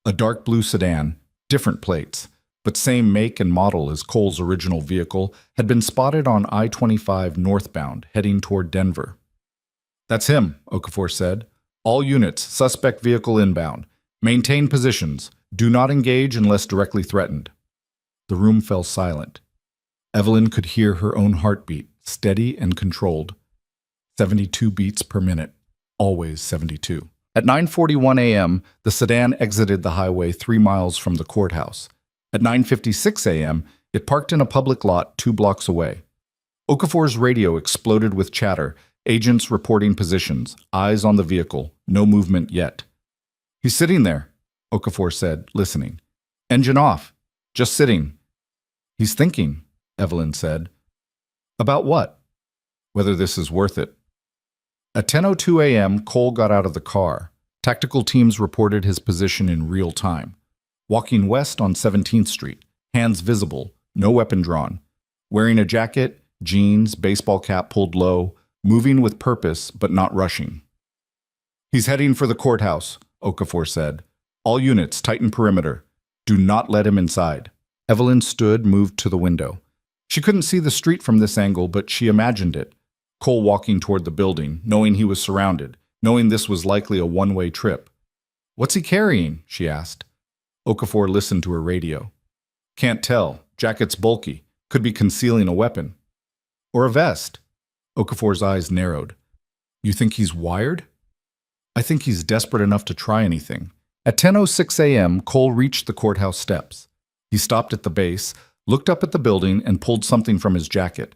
A dark blue sedan, different plates, but same make and model as Cole's original vehicle, had been spotted on I-25 northbound, heading toward Denver. That's him, Okafor said. All units, suspect vehicle inbound. Maintain positions. Do not engage unless directly threatened. The room fell silent. Evelyn could hear her own heartbeat, steady and controlled. 72 beats per minute. Always 72. At 9:41 a.m., the sedan exited the highway 3 miles from the courthouse. At 9:56 a.m., it parked in a public lot 2 blocks away. Okafor's radio exploded with chatter, agents reporting positions, eyes on the vehicle, no movement yet. "He's sitting there," Okafor said, listening. "Engine off. Just sitting." "He's thinking," Evelyn said. "About what?" "Whether this is worth it." At 10:02 a.m., Cole got out of the car. Tactical teams reported his position in real time. Walking west on 17th Street, hands visible, no weapon drawn. Wearing a jacket, jeans, baseball cap pulled low, moving with purpose but not rushing. "He's heading for the courthouse," Okafor said. "All units, tighten perimeter. Do not let him inside." Evelyn stood, moved to the window. She couldn't see the street from this angle, but she imagined it. Cole walking toward the building, knowing he was surrounded, knowing this was likely a one-way trip. "What's he carrying?" she asked. Okafor listened to her radio. "Can't tell. Jacket's bulky. Could be concealing a weapon." "Or a vest." Okafor's eyes narrowed. "You think he's wired?" "I think he's desperate enough to try anything." At 10:06 a.m., Cole reached the courthouse steps. He stopped at the base, looked up at the building, and pulled something from his jacket.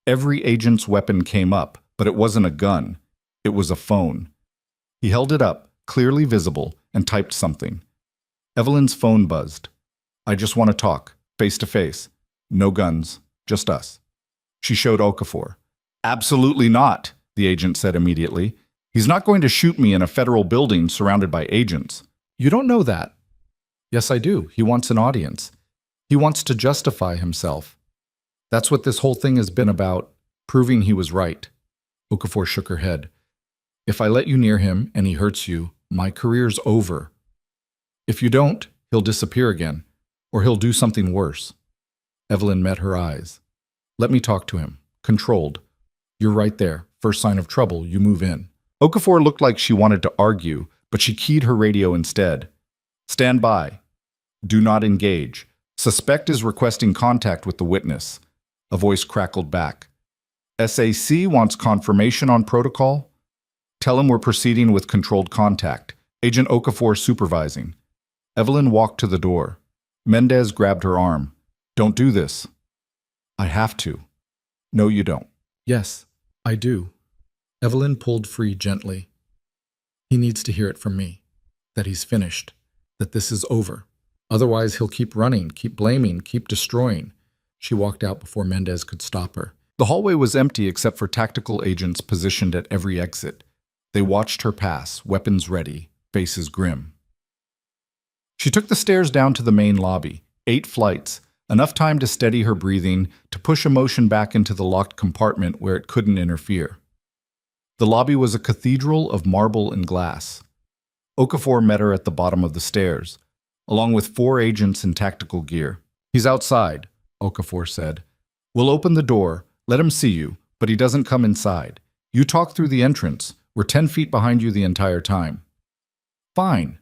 Every agent's weapon came up, but it wasn't a gun. It was a phone. He held it up, clearly visible, and typed something. Evelyn's phone buzzed. "I just want to talk, face to face. No guns, just us." She showed Okafor. "Absolutely not," the agent said immediately. "He's not going to shoot me in a federal building surrounded by agents." "You don't know that." "Yes, I do. He wants an audience. He wants to justify himself. That's what this whole thing has been about, proving he was right." Okafor shook her head. "If I let you near him and he hurts you, my career's over. If you don't, he'll disappear again, or he'll do something worse." Evelyn met her eyes. "Let me talk to him. Controlled. You're right there. First sign of trouble, you move in." Okafor looked like she wanted to argue, but she keyed her radio instead. "Stand by. Do not engage. Suspect is requesting contact with the witness." A voice crackled back. "SAC wants confirmation on protocol? Tell him we're proceeding with controlled contact. Agent Okafor supervising." Evelyn walked to the door. Mendez grabbed her arm. "Don't do this." "I have to." "No, you don't." "Yes, I do." Evelyn pulled free gently. "He needs to hear it from me. That he's finished. That this is over. Otherwise, he'll keep running, keep blaming, keep destroying." She walked out before Mendez could stop her. The hallway was empty except for tactical agents positioned at every exit. They watched her pass, weapons ready, faces grim. She took the stairs down to the main lobby. 8 flights, enough time to steady her breathing, to push emotion back into the locked compartment where it couldn't interfere. The lobby was a cathedral of marble and glass. Okafor met her at the bottom of the stairs, along with 4 agents in tactical gear. "He's outside," Okafor said. "We'll open the door, let him see you, but he doesn't come inside. You talk through the entrance. We're 10 feet behind you the entire time." "Fine."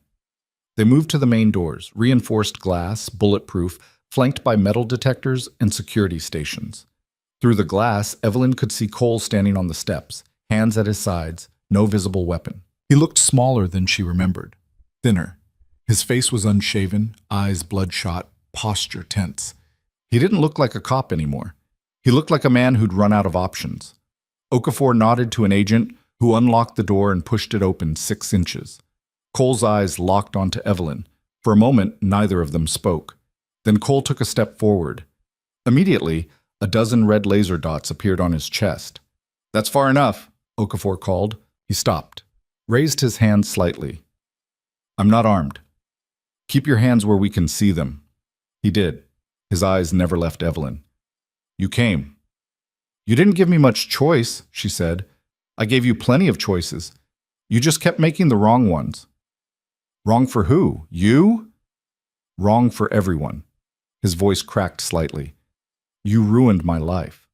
They moved to the main doors, reinforced glass, bulletproof, flanked by metal detectors and security stations. Through the glass, Evelyn could see Cole standing on the steps, hands at his sides, no visible weapon. He looked smaller than she remembered, thinner. His face was unshaven, eyes bloodshot, posture tense. He didn't look like a cop anymore. He looked like a man who'd run out of options. Okafor nodded to an agent who unlocked the door and pushed it open 6 inches. Cole's eyes locked onto Evelyn. For a moment, neither of them spoke. Then Cole took a step forward. Immediately, a dozen red laser dots appeared on his chest. "That's far enough," Okafor called. He stopped, raised his hand slightly. "I'm not armed. Keep your hands where we can see them." He did. His eyes never left Evelyn. "You came." "You didn't give me much choice," she said. "I gave you plenty of choices. You just kept making the wrong ones." "Wrong for who? You?" "Wrong for everyone." His voice cracked slightly. "You ruined my life."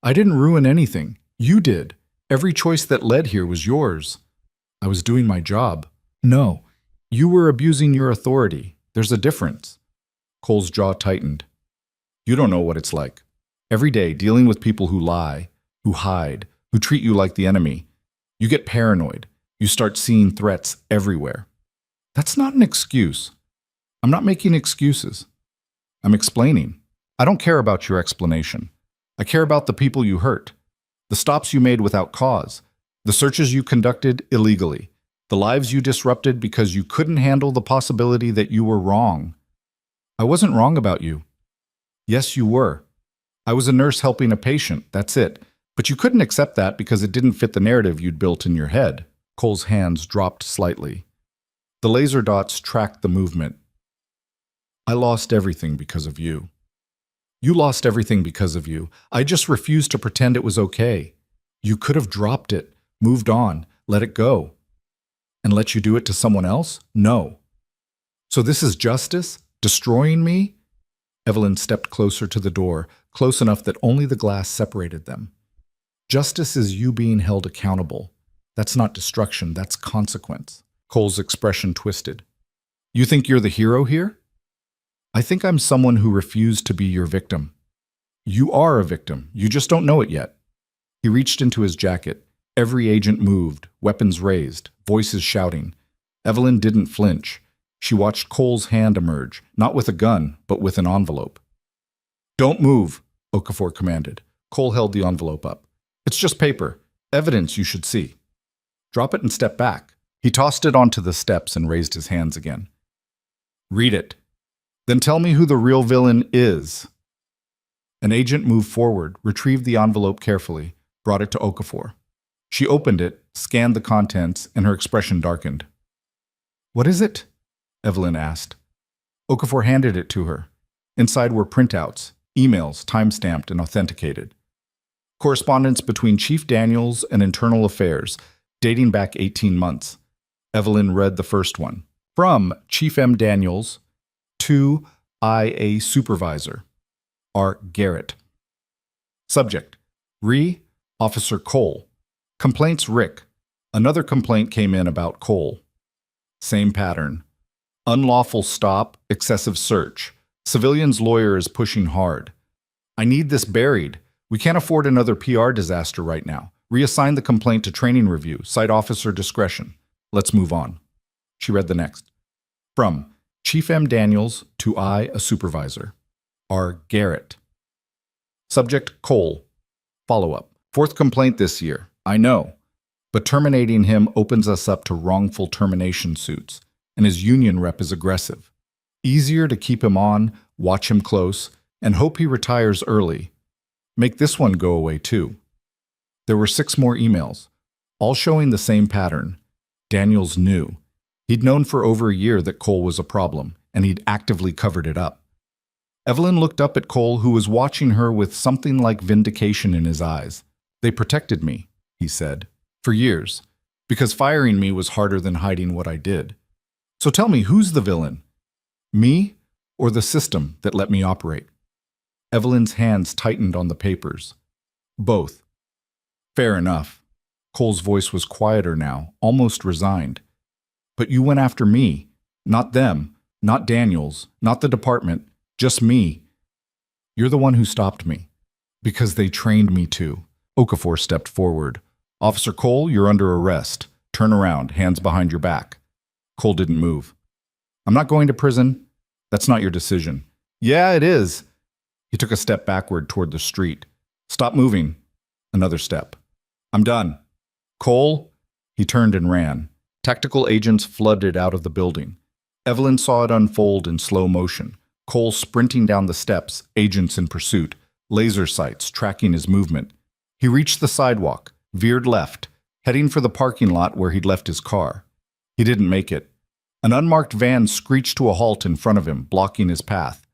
"I didn't ruin anything. You did. Every choice that led here was yours. I was doing my job." "No. You were abusing your authority. There's a difference." Cole's jaw tightened. "You don't know what it's like. Every day dealing with people who lie, who hide, who treat you like the enemy. You get paranoid. You start seeing threats everywhere. That's not an excuse. I'm not making excuses. I'm explaining. I don't care about your explanation. I care about the people you hurt, the stops you made without cause, the searches you conducted illegally, the lives you disrupted because you couldn't handle the possibility that you were wrong. I wasn't wrong about you. Yes, you were. I was a nurse helping a patient, that's it. But you couldn't accept that because it didn't fit the narrative you'd built in your head. Cole's hands dropped slightly. The laser dots tracked the movement. I lost everything because of you. You lost everything because of you. I just refused to pretend it was okay. You could have dropped it, moved on, let it go. And let you do it to someone else? No. So this is justice? Destroying me? Evelyn stepped closer to the door, close enough that only the glass separated them. Justice is you being held accountable. That's not destruction, that's consequence. Cole's expression twisted. You think you're the hero here? I think I'm someone who refused to be your victim. You are a victim, you just don't know it yet. He reached into his jacket. Every agent moved, weapons raised, voices shouting. Evelyn didn't flinch. She watched Cole's hand emerge, not with a gun, but with an envelope. Don't move, Okafor commanded. Cole held the envelope up. It's just paper, evidence you should see. Drop it and step back. He tossed it onto the steps and raised his hands again. Read it. Then tell me who the real villain is. An agent moved forward, retrieved the envelope carefully, brought it to Okafor. She opened it, scanned the contents, and her expression darkened. What is it? Evelyn asked. Okafor handed it to her. Inside were printouts, emails time-stamped and authenticated. Correspondence between Chief Daniels and Internal Affairs, dating back 18 months. Evelyn read the first one. From Chief M. Daniels to IA Supervisor, R. Garrett. Subject: Officer Cole. Complaints Rick. Another complaint came in about Cole. Same pattern. Unlawful stop, excessive search. Civilian's lawyer is pushing hard. I need this buried. We can't afford another PR disaster right now. Reassign the complaint to training review. Cite officer discretion. Let's move on. She read the next. From Chief M. Daniels to a supervisor. R. Garrett. Subject: Cole. Follow-up. Fourth complaint this year. I know. But terminating him opens us up to wrongful termination suits, and his union rep is aggressive. Easier to keep him on, watch him close, and hope he retires early. Make this one go away too. There were 6 more emails, all showing the same pattern. Daniels knew. He'd known for over a year that Cole was a problem, and he'd actively covered it up. Evelyn looked up at Cole, who was watching her with something like vindication in his eyes. They protected me, he said, for years, because firing me was harder than hiding what I did. So tell me, who's the villain? Me or the system that let me operate? Evelyn's hands tightened on the papers. Both. Fair enough. Cole's voice was quieter now, almost resigned. But you went after me, not them, not Daniels, not the department, just me. You're the one who stopped me, because they trained me to. Okafor stepped forward. Officer Cole, you're under arrest. Turn around, hands behind your back. Cole didn't move. I'm not going to prison. That's not your decision. Yeah, it is. He took a step backward toward the street. Stop moving. Another step. I'm done. Cole? He turned and ran. Tactical agents flooded out of the building. Evelyn saw it unfold in slow motion. Cole sprinting down the steps, agents in pursuit, laser sights tracking his movement. He reached the sidewalk, veered left, heading for the parking lot where he'd left his car. He didn't make it. An unmarked van screeched to a halt in front of him, blocking his path.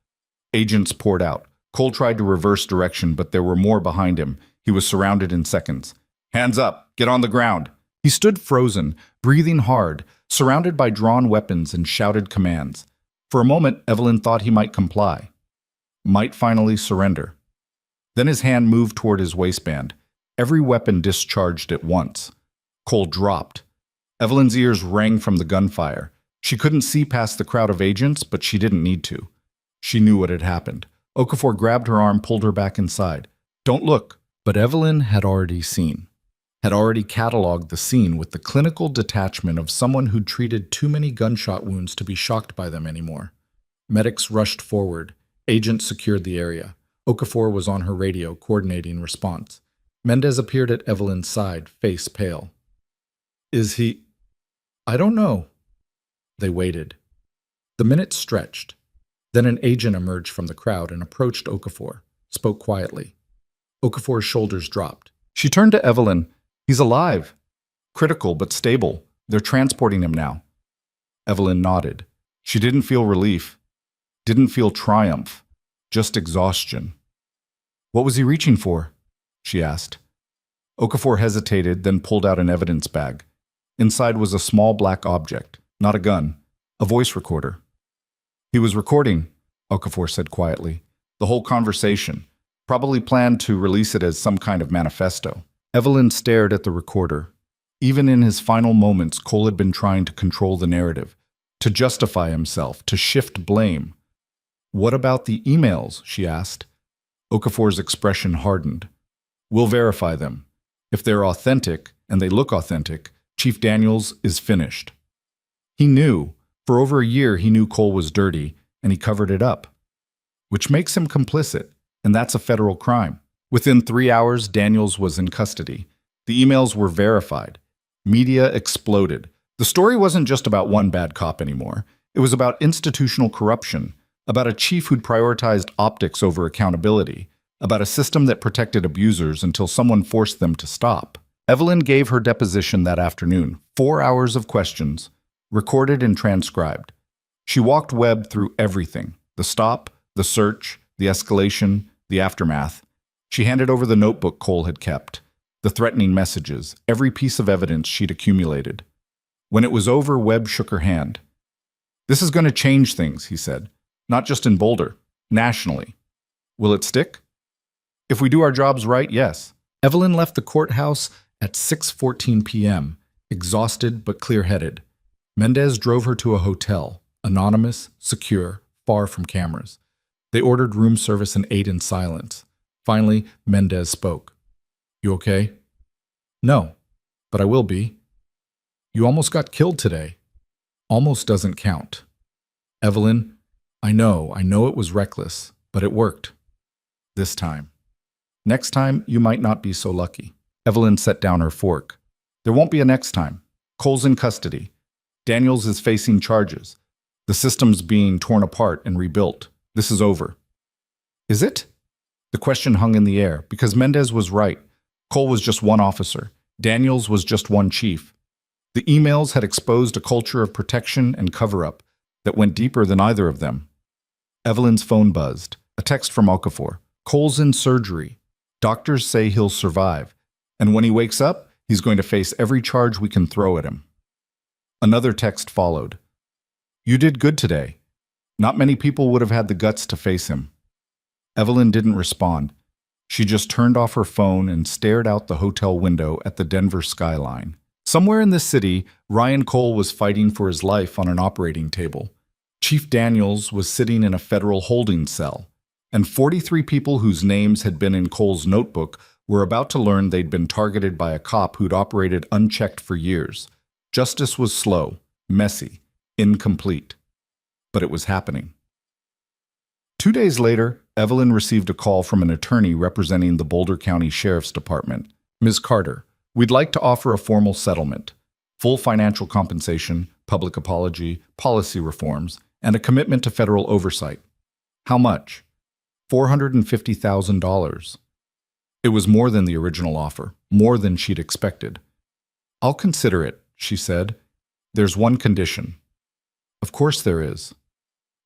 Agents poured out. Cole tried to reverse direction, but there were more behind him. He was surrounded in seconds. Hands up! Get on the ground! He stood frozen, breathing hard, surrounded by drawn weapons and shouted commands. For a moment, Evelyn thought he might comply. Might finally surrender. Then his hand moved toward his waistband. Every weapon discharged at once. Cole dropped. Evelyn's ears rang from the gunfire. She couldn't see past the crowd of agents, but she didn't need to. She knew what had happened. Okafor grabbed her arm, pulled her back inside. Don't look. But Evelyn had already seen. had already cataloged the scene with the clinical detachment of someone who'd treated too many gunshot wounds to be shocked by them anymore. Medics rushed forward. Agents secured the area. Okafor was on her radio, coordinating response. Mendez appeared at Evelyn's side, face pale. Is he... I don't know. They waited. The minutes stretched. Then an agent emerged from the crowd and approached Okafor, spoke quietly. Okafor's shoulders dropped. She turned to Evelyn. He's alive. Critical, but stable. They're transporting him now. Evelyn nodded. She didn't feel relief. Didn't feel triumph. Just exhaustion. What was he reaching for? She asked. Okafor hesitated, then pulled out an evidence bag. Inside was a small black object, not a gun, a voice recorder. He was recording, Okafor said quietly, the whole conversation, probably planned to release it as some kind of manifesto. Evelyn stared at the recorder. Even in his final moments, Cole had been trying to control the narrative, to justify himself, to shift blame. What about the emails? She asked. Okafor's expression hardened. We'll verify them. If they're authentic, and they look authentic, Chief Daniels is finished. He knew. For over a year, he knew Cole was dirty, and he covered it up. Which makes him complicit, and that's a federal crime. Within 3 hours, Daniels was in custody. The emails were verified. Media exploded. The story wasn't just about one bad cop anymore. It was about institutional corruption, about a chief who'd prioritized optics over accountability, about a system that protected abusers until someone forced them to stop. Evelyn gave her deposition that afternoon, 4 hours of questions, recorded and transcribed. She walked Webb through everything, the stop, the search, the escalation, the aftermath. She handed over the notebook Cole had kept, the threatening messages, every piece of evidence she'd accumulated. When it was over, Webb shook her hand. This is going to change things, he said, not just in Boulder, nationally. Will it stick? If we do our jobs right, yes. Evelyn left the courthouse at 6:14 p.m., exhausted but clear-headed. Mendez drove her to a hotel, anonymous, secure, far from cameras. They ordered room service and ate in silence. Finally, Mendez spoke. You okay? No, but I will be. You almost got killed today. Almost doesn't count. Evelyn, I know it was reckless, but it worked. This time. Next time, you might not be so lucky. Evelyn set down her fork. There won't be a next time. Cole's in custody. Daniels is facing charges. The system's being torn apart and rebuilt. This is over. Is it? The question hung in the air, because Mendez was right. Cole was just one officer. Daniels was just one chief. The emails had exposed a culture of protection and cover-up that went deeper than either of them. Evelyn's phone buzzed. A text from Okafor. Cole's in surgery. Doctors say he'll survive. And when he wakes up, he's going to face every charge we can throw at him. Another text followed. You did good today. Not many people would have had the guts to face him. Evelyn didn't respond. She just turned off her phone and stared out the hotel window at the Denver skyline. Somewhere in the city, Ryan Cole was fighting for his life on an operating table. Chief Daniels was sitting in a federal holding cell, and 43 people whose names had been in Cole's notebook were about to learn they'd been targeted by a cop who'd operated unchecked for years. Justice was slow, messy, incomplete. But it was happening. 2 days later, Evelyn received a call from an attorney representing the Boulder County Sheriff's Department. Ms. Carter, we'd like to offer a formal settlement, full financial compensation, public apology, policy reforms, and a commitment to federal oversight. How much? $450,000. It was more than the original offer, more than she'd expected. I'll consider it, she said. There's one condition. Of course there is.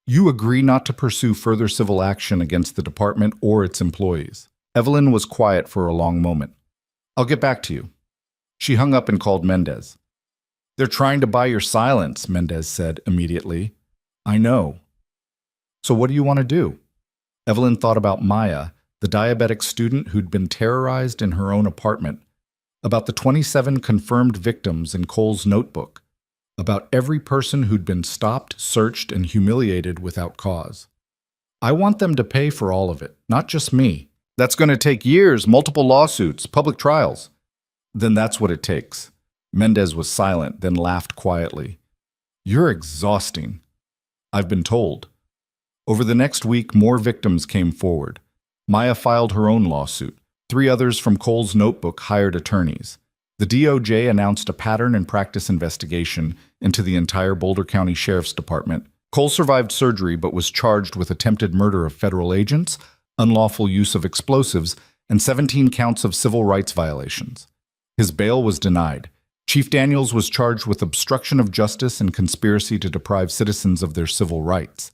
You agree not to pursue further civil action against the department or its employees. Evelyn was quiet for a long moment. I'll get back to you. She hung up and called Mendez. They're trying to buy your silence, Mendez said immediately. I know. So what do you want to do? Evelyn thought about Maya, the diabetic student who'd been terrorized in her own apartment, about the 27 confirmed victims in Cole's notebook, about every person who'd been stopped, searched, and humiliated without cause. I want them to pay for all of it, not just me. That's going to take years, multiple lawsuits, public trials. Then that's what it takes. Mendez was silent, then laughed quietly. You're exhausting. I've been told. Over the next week, more victims came forward. Maya filed her own lawsuit. 3 others from Cole's notebook hired attorneys. The DOJ announced a pattern and practice investigation into the entire Boulder County Sheriff's Department. Cole survived surgery but was charged with attempted murder of federal agents, unlawful use of explosives, and 17 counts of civil rights violations. His bail was denied. Chief Daniels was charged with obstruction of justice and conspiracy to deprive citizens of their civil rights.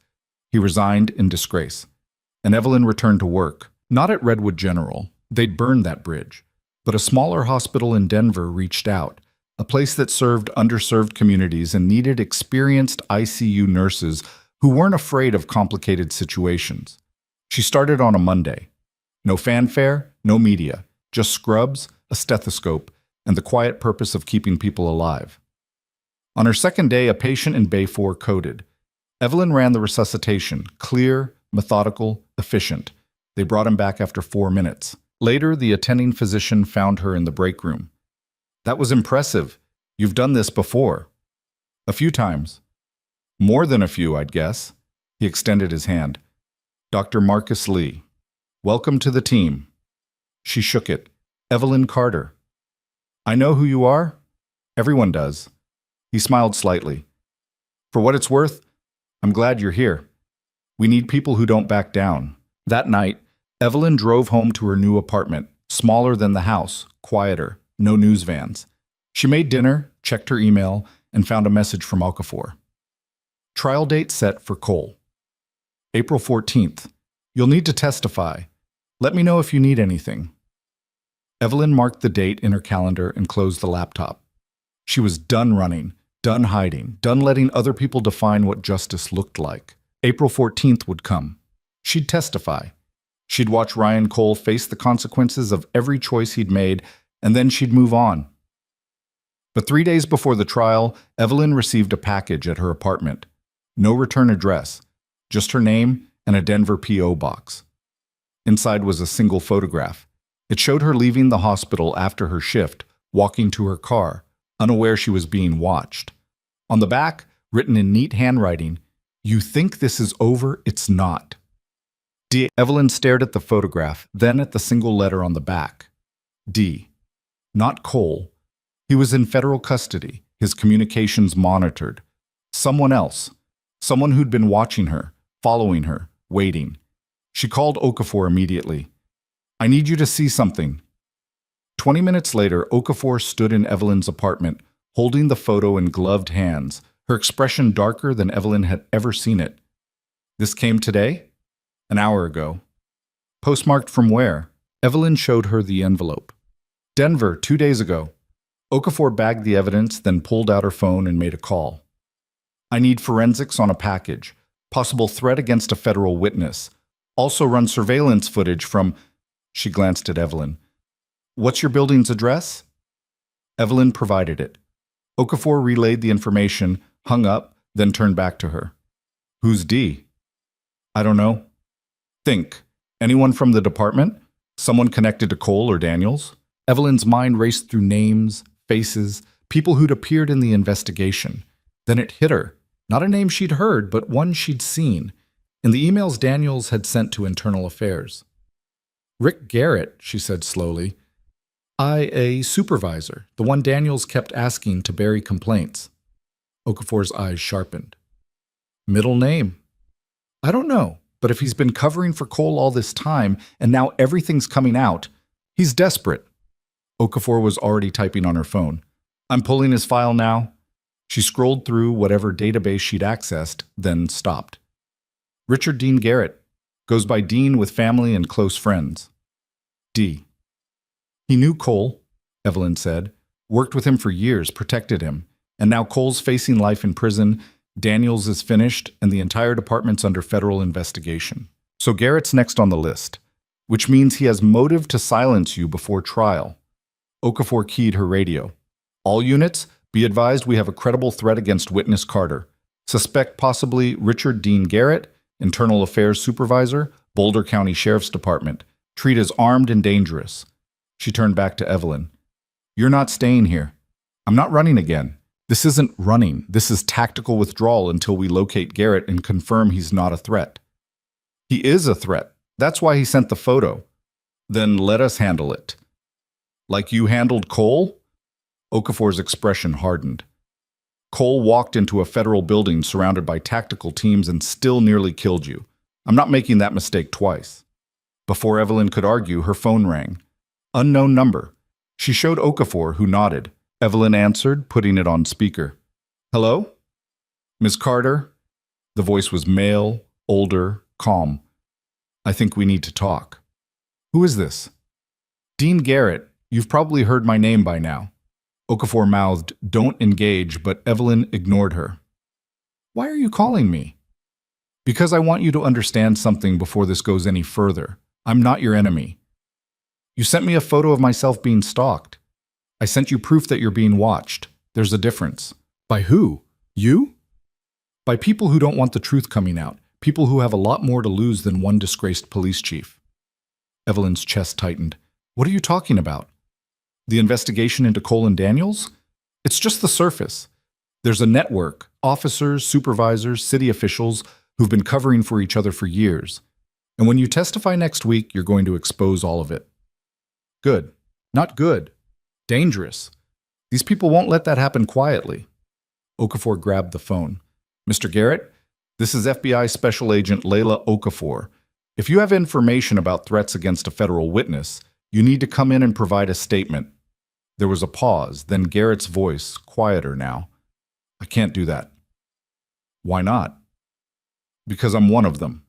He resigned in disgrace. And Evelyn returned to work, not at Redwood General. They'd burned that bridge. But a smaller hospital in Denver reached out, a place that served underserved communities and needed experienced ICU nurses who weren't afraid of complicated situations. She started on a Monday. No fanfare, no media, just scrubs, a stethoscope, and the quiet purpose of keeping people alive. On her second day, a patient in Bay 4 coded. Evelyn ran the resuscitation, clear, methodical, efficient. They brought him back after 4 minutes. Later, the attending physician found her in the break room. That was impressive. You've done this before. A few times. More than a few, I'd guess. He extended his hand. Dr. Marcus Lee. Welcome to the team. She shook it. Evelyn Carter. I know who you are. Everyone does. He smiled slightly. For what it's worth, I'm glad you're here. We need people who don't back down. That night, Evelyn drove home to her new apartment, smaller than the house, quieter, no news vans. She made dinner, checked her email, and found a message from Okafor. Trial date set for Cole. April 14th. You'll need to testify. Let me know if you need anything. Evelyn marked the date in her calendar and closed the laptop. She was done running, done hiding, done letting other people define what justice looked like. April 14th would come. She'd testify. She'd watch Ryan Cole face the consequences of every choice he'd made, and then she'd move on. But 3 days before the trial, Evelyn received a package at her apartment. No return address, just her name and a Denver P.O. box. Inside was a single photograph. It showed her leaving the hospital after her shift, walking to her car, unaware she was being watched. On the back, written in neat handwriting, "You think this is over, it's not." D. Evelyn stared at the photograph, then at the single letter on the back. D. Not Cole. He was in federal custody, his communications monitored. Someone else. Someone who'd been watching her, following her, waiting. She called Okafor immediately. I need you to see something. 20 minutes later, Okafor stood in Evelyn's apartment, holding the photo in gloved hands, her expression darker than Evelyn had ever seen it. This came today? An hour ago. Postmarked from where? Evelyn showed her the envelope. Denver, 2 days ago. Okafor bagged the evidence, then pulled out her phone and made a call. I need forensics on a package. Possible threat against a federal witness. Also run surveillance footage from... She glanced at Evelyn. What's your building's address? Evelyn provided it. Okafor relayed the information, hung up, then turned back to her. Who's D? I don't know. Think. Anyone from the department? Someone connected to Cole or Daniels? Evelyn's mind raced through names, faces, people who'd appeared in the investigation. Then it hit her. Not a name she'd heard, but one she'd seen. In the emails Daniels had sent to Internal Affairs. Rick Garrett, she said slowly. A supervisor, the one Daniels kept asking to bury complaints. Okafor's eyes sharpened. Middle name? I don't know, but if he's been covering for Cole all this time and now everything's coming out, he's desperate. Okafor was already typing on her phone. I'm pulling his file now. She scrolled through whatever database she'd accessed, then stopped. Richard Dean Garrett. Goes by Dean with family and close friends. D. He knew Cole, Evelyn said, worked with him for years, protected him, and now Cole's facing life in prison, Daniels is finished, and the entire department's under federal investigation. So Garrett's next on the list, which means he has motive to silence you before trial. Okafor keyed her radio. All units, be advised we have a credible threat against witness Carter. Suspect possibly Richard Dean Garrett, Internal Affairs Supervisor, Boulder County Sheriff's Department. Treat as armed and dangerous. She turned back to Evelyn. You're not staying here. I'm not running again. This isn't running. This is tactical withdrawal until we locate Garrett and confirm he's not a threat. He is a threat. That's why he sent the photo. Then let us handle it. Like you handled Cole? Okafor's expression hardened. Cole walked into a federal building surrounded by tactical teams and still nearly killed you. I'm not making that mistake twice. Before Evelyn could argue, her phone rang. Unknown number. She showed Okafor, who nodded. Evelyn answered, putting it on speaker. Hello? Ms. Carter? The voice was male, older, calm. I think we need to talk. Who is this? Dean Garrett. You've probably heard my name by now. Okafor mouthed, don't engage, but Evelyn ignored her. Why are you calling me? Because I want you to understand something before this goes any further. I'm not your enemy. You sent me a photo of myself being stalked. I sent you proof that you're being watched. There's a difference. By who? You? By people who don't want the truth coming out. People who have a lot more to lose than one disgraced police chief. Evelyn's chest tightened. What are you talking about? The investigation into Cole and Daniels? It's just the surface. There's a network, officers, supervisors, city officials who've been covering for each other for years. And when you testify next week, you're going to expose all of it. Good. Not good. Dangerous. These people won't let that happen quietly. Okafor grabbed the phone. Mr. Garrett, this is FBI Special Agent Layla Okafor. If you have information about threats against a federal witness, you need to come in and provide a statement. There was a pause, then Garrett's voice, quieter now. I can't do that. Why not? Because I'm one of them.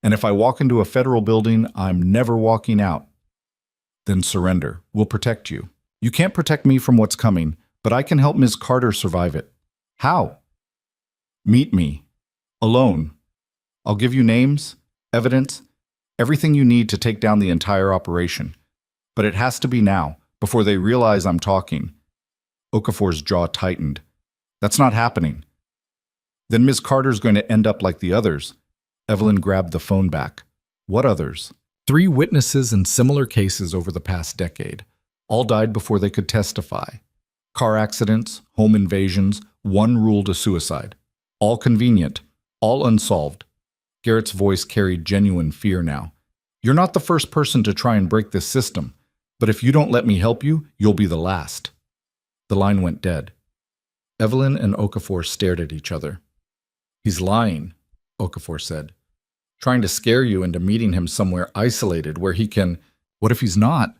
And if I walk into a federal building, I'm never walking out. Then surrender. We'll protect you. You can't protect me from what's coming, but I can help Ms. Carter survive it. How? Meet me. Alone. I'll give you names, evidence, everything you need to take down the entire operation. But it has to be now, before they realize I'm talking. Okafor's jaw tightened. That's not happening. Then Ms. Carter's going to end up like the others. Evelyn grabbed the phone back. What others? 3 witnesses in similar cases over the past decade. All died before they could testify. Car accidents, home invasions, one ruled a suicide. All convenient, all unsolved. Garrett's voice carried genuine fear now. You're not the first person to try and break this system, but if you don't let me help you, you'll be the last. The line went dead. Evelyn and Okafor stared at each other. He's lying, Okafor said. Trying to scare you into meeting him somewhere isolated where he can… What if he's not?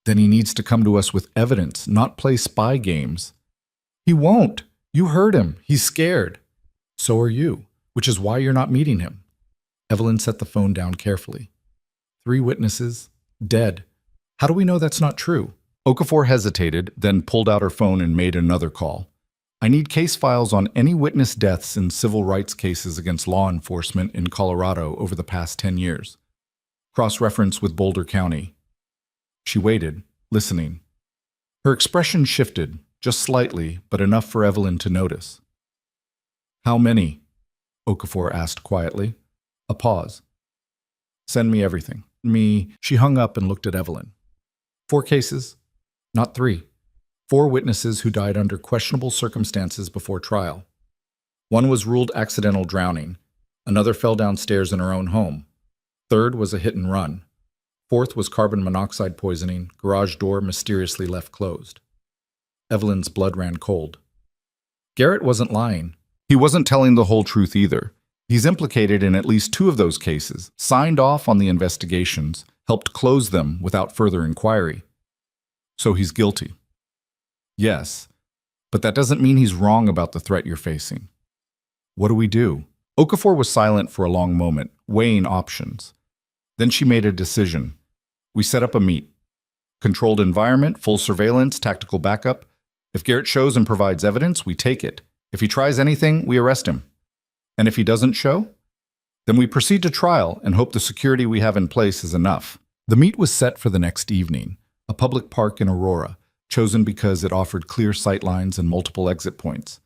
Then he needs to come to us with evidence, not play spy games. He won't. You heard him. He's scared. So are you, which is why you're not meeting him. Evelyn set the phone down carefully. 3 witnesses, dead. How do we know that's not true? Okafor hesitated, then pulled out her phone and made another call. I need case files on any witness deaths in civil rights cases against law enforcement in Colorado over the past 10 years. Cross-reference with Boulder County. She waited, listening. Her expression shifted, just slightly, but enough for Evelyn to notice. How many? Okafor asked quietly. A pause. Send me everything. She hung up and looked at Evelyn. 4 cases, not 3. 4 witnesses who died under questionable circumstances before trial. One was ruled accidental drowning. Another fell downstairs in her own home. 3rd was a hit and run. 4th was carbon monoxide poisoning, garage door mysteriously left closed. Evelyn's blood ran cold. Garrett wasn't lying. He wasn't telling the whole truth either. He's implicated in at least 2 of those cases, signed off on the investigations, helped close them without further inquiry. So he's guilty. Yes, but that doesn't mean he's wrong about the threat you're facing. What do we do? Okafor was silent for a long moment, weighing options. Then she made a decision. We set up a meet. Controlled environment, full surveillance, tactical backup. If Garrett shows and provides evidence, we take it. If he tries anything, we arrest him. And if he doesn't show, then we proceed to trial and hope the security we have in place is enough. The meet was set for the next evening, a public park in Aurora, chosen because it offered clear sight lines and multiple exit points.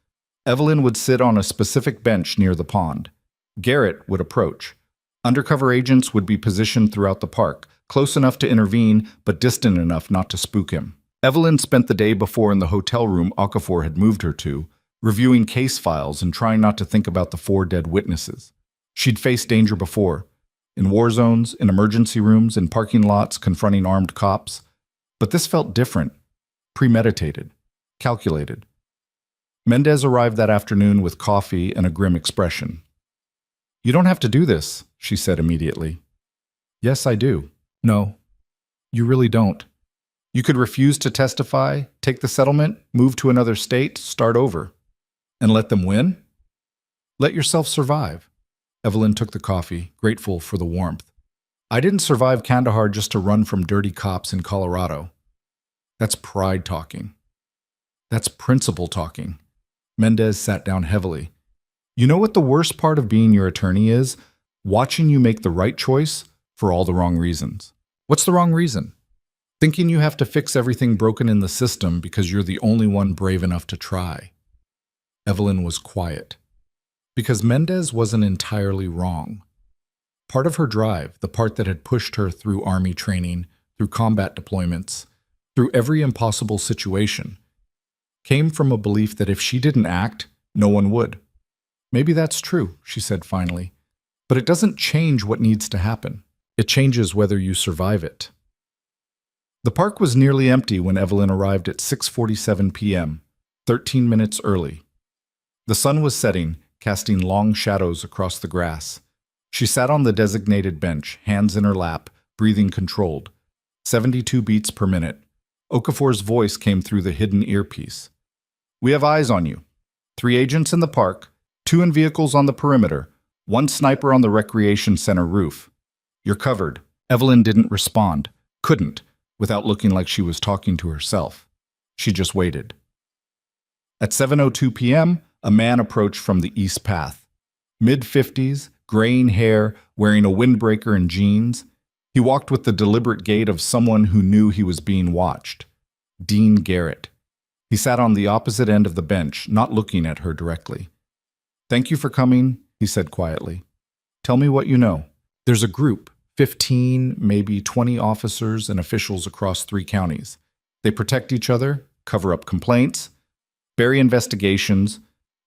Evelyn would sit on a specific bench near the pond. Garrett would approach. Undercover agents would be positioned throughout the park, close enough to intervene, but distant enough not to spook him. Evelyn spent the day before in the hotel room Okafor had moved her to, reviewing case files and trying not to think about the 4 dead witnesses. She'd faced danger before, in war zones, in emergency rooms, in parking lots, confronting armed cops. But this felt different, premeditated, calculated. Mendez arrived that afternoon with coffee and a grim expression. "You don't have to do this," she said immediately. "Yes, I do." "No, you really don't. You could refuse to testify, take the settlement, move to another state, start over. And let them win? Let yourself survive." Evelyn took the coffee, grateful for the warmth. "I didn't survive Kandahar just to run from dirty cops in Colorado." That's pride talking. That's principle talking. Mendez sat down heavily. "You know what the worst part of being your attorney is? Watching you make the right choice for all the wrong reasons." "What's the wrong reason?" "Thinking you have to fix everything broken in the system because you're the only one brave enough to try." Evelyn was quiet. Because Mendez wasn't entirely wrong. Part of her drive, the part that had pushed her through army training, through combat deployments, through every impossible situation, came from a belief that if she didn't act, no one would. "Maybe that's true," she said finally, "but it doesn't change what needs to happen. It changes whether you survive it." The park was nearly empty when Evelyn arrived at 6:47 p.m., 13 minutes early. The sun was setting, casting long shadows across the grass. She sat on the designated bench, hands in her lap, breathing controlled. 72 beats per minute. Okafor's voice came through the hidden earpiece. "We have eyes on you. 3 agents in the park, 2 in vehicles on the perimeter, 1 sniper on the recreation center roof. You're covered." Evelyn didn't respond, couldn't, without looking like she was talking to herself. She just waited. At 7:02 p.m., a man approached from the east path. Mid-50s, graying hair, wearing a windbreaker and jeans. He walked with the deliberate gait of someone who knew he was being watched. Dean Garrett. He sat on the opposite end of the bench, not looking at her directly. "Thank you for coming," he said quietly. "Tell me what you know." "There's a group, 15, maybe 20 officers and officials across 3 counties. They protect each other, cover up complaints, bury investigations,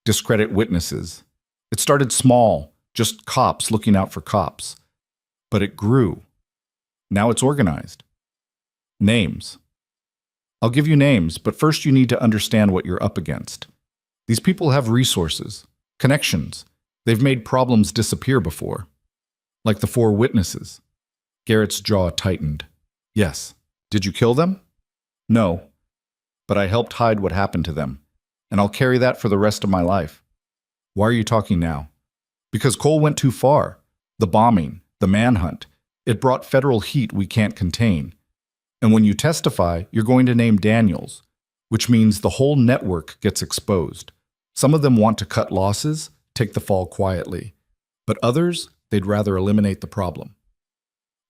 discredit witnesses. It started small, just cops looking out for cops. But it grew. Now it's organized. Names. I'll give you names, but first you need to understand what you're up against. These people have resources, connections. They've made problems disappear before. Like the 4 witnesses." Garrett's jaw tightened. "Yes. Did you kill them?" "No. But I helped hide what happened to them. And I'll carry that for the rest of my life." "Why are you talking now?" "Because Cole went too far. The bombing, the manhunt. It brought federal heat we can't contain. And when you testify, you're going to name Daniels, which means the whole network gets exposed. Some of them want to cut losses, take the fall quietly. But others, they'd rather eliminate the problem."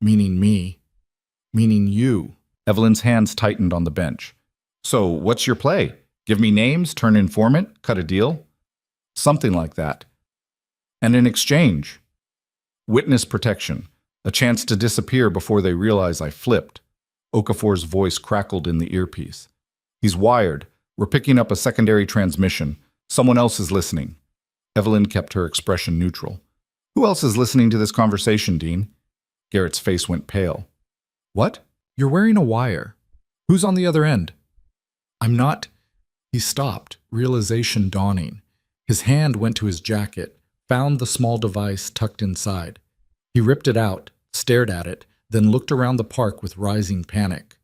"Meaning me. Meaning you." Evelyn's hands tightened on the bench. "So, what's your play? Give me names, turn informant, cut a deal?" "Something like that. And in exchange, witness protection, a chance to disappear before they realize I flipped." Okafor's voice crackled in the earpiece. "He's wired. We're picking up a secondary transmission. Someone else is listening." Evelyn kept her expression neutral. "Who else is listening to this conversation, Dean?" Garrett's face went pale. "What? You're wearing a wire. Who's on the other end?" "I'm not..." He stopped, realization dawning. His hand went to his jacket, found the small device tucked inside. He ripped it out, stared at it, then looked around the park with rising panic.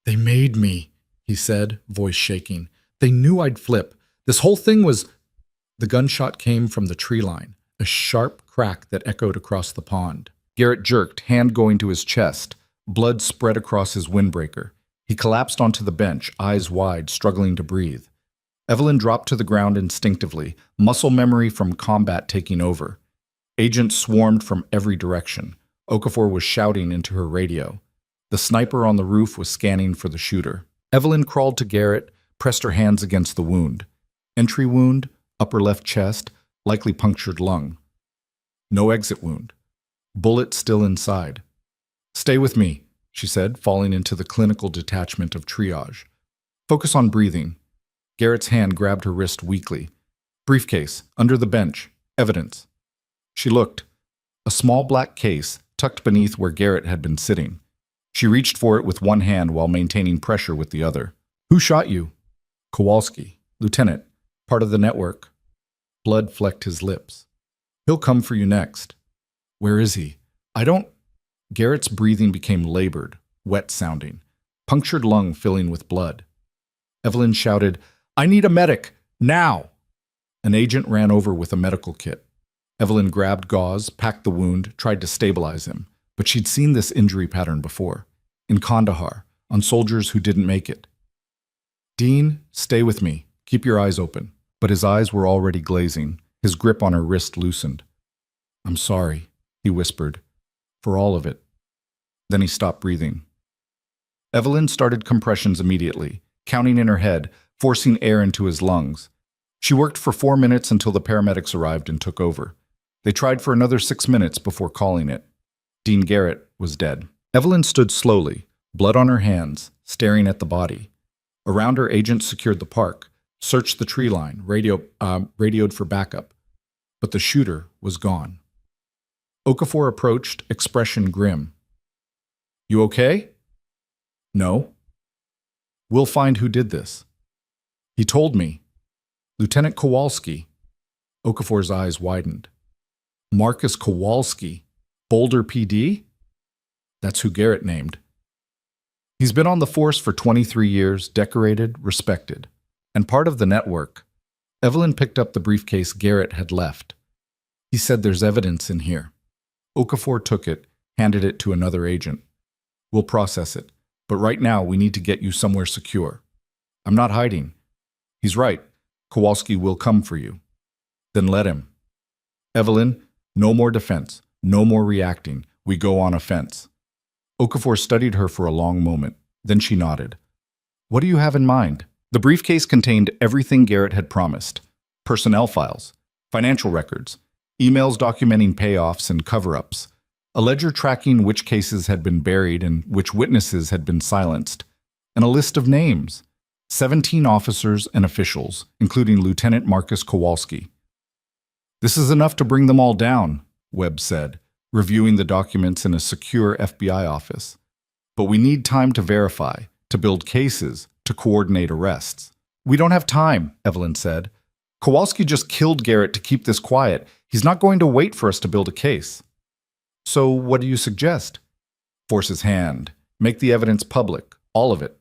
"They made me," he said, voice shaking. "They knew I'd flip. This whole thing was..." The gunshot came from the tree line, a sharp crack that echoed across the pond. Garrett jerked, hand going to his chest. Blood spread across his windbreaker. He collapsed onto the bench, eyes wide, struggling to breathe. Evelyn dropped to the ground instinctively, muscle memory from combat taking over. Agents swarmed from every direction. Okafor was shouting into her radio. The sniper on the roof was scanning for the shooter. Evelyn crawled to Garrett, pressed her hands against the wound. Entry wound, upper left chest, likely punctured lung. No exit wound. Bullet still inside. "Stay with me," she said, falling into the clinical detachment of triage. Focus on breathing. Garrett's hand grabbed her wrist weakly. Briefcase, under the bench, evidence. She looked. A small black case, tucked beneath where Garrett had been sitting. She reached for it with one hand while maintaining pressure with the other. Who shot you? Kowalski, lieutenant, part of the network. Blood flecked his lips. He'll come for you next. Where is he? I don't... Garrett's breathing became labored, wet-sounding, punctured lung filling with blood. Evelyn shouted, I need a medic, now! An agent ran over with a medical kit. Evelyn grabbed gauze, packed the wound, tried to stabilize him, but she'd seen this injury pattern before, in Kandahar, on soldiers who didn't make it. Dean, stay with me. Keep your eyes open. But his eyes were already glazing. His grip on her wrist loosened. I'm sorry, he whispered, for all of it. Then he stopped breathing. Evelyn started compressions immediately, counting in her head, forcing air into his lungs. She worked for 4 minutes until the paramedics arrived and took over. They tried for another 6 minutes before calling it. Dean Garrett was dead. Evelyn stood slowly, blood on her hands, staring at the body. Around her, agents secured the park, searched the tree line, radioed for backup. But the shooter was gone. Okafor approached, expression grim. You okay? No. We'll find who did this. He told me. Lieutenant Kowalski. Okafor's eyes widened. Marcus Kowalski, Boulder PD? That's who Garrett named. He's been on the force for 23 years, decorated, respected, and part of the network. Evelyn picked up the briefcase Garrett had left. He said there's evidence in here. Okafor took it, handed it to another agent. We'll process it, but right now we need to get you somewhere secure. I'm not hiding. He's right. Kowalski will come for you. Then let him. Evelyn, no more defense, no more reacting. We go on offense. Okafor studied her for a long moment. Then she nodded. What do you have in mind? The briefcase contained everything Garrett had promised. Personnel files, financial records, emails documenting payoffs and cover-ups, a ledger tracking which cases had been buried and which witnesses had been silenced, and a list of names. 17 officers and officials, including Lieutenant Marcus Kowalski. This is enough to bring them all down, Webb said, reviewing the documents in a secure FBI office. But we need time to verify, to build cases, to coordinate arrests. We don't have time, Evelyn said. Kowalski just killed Garrett to keep this quiet. He's not going to wait for us to build a case. So what do you suggest? Force his hand. Make the evidence public, all of it.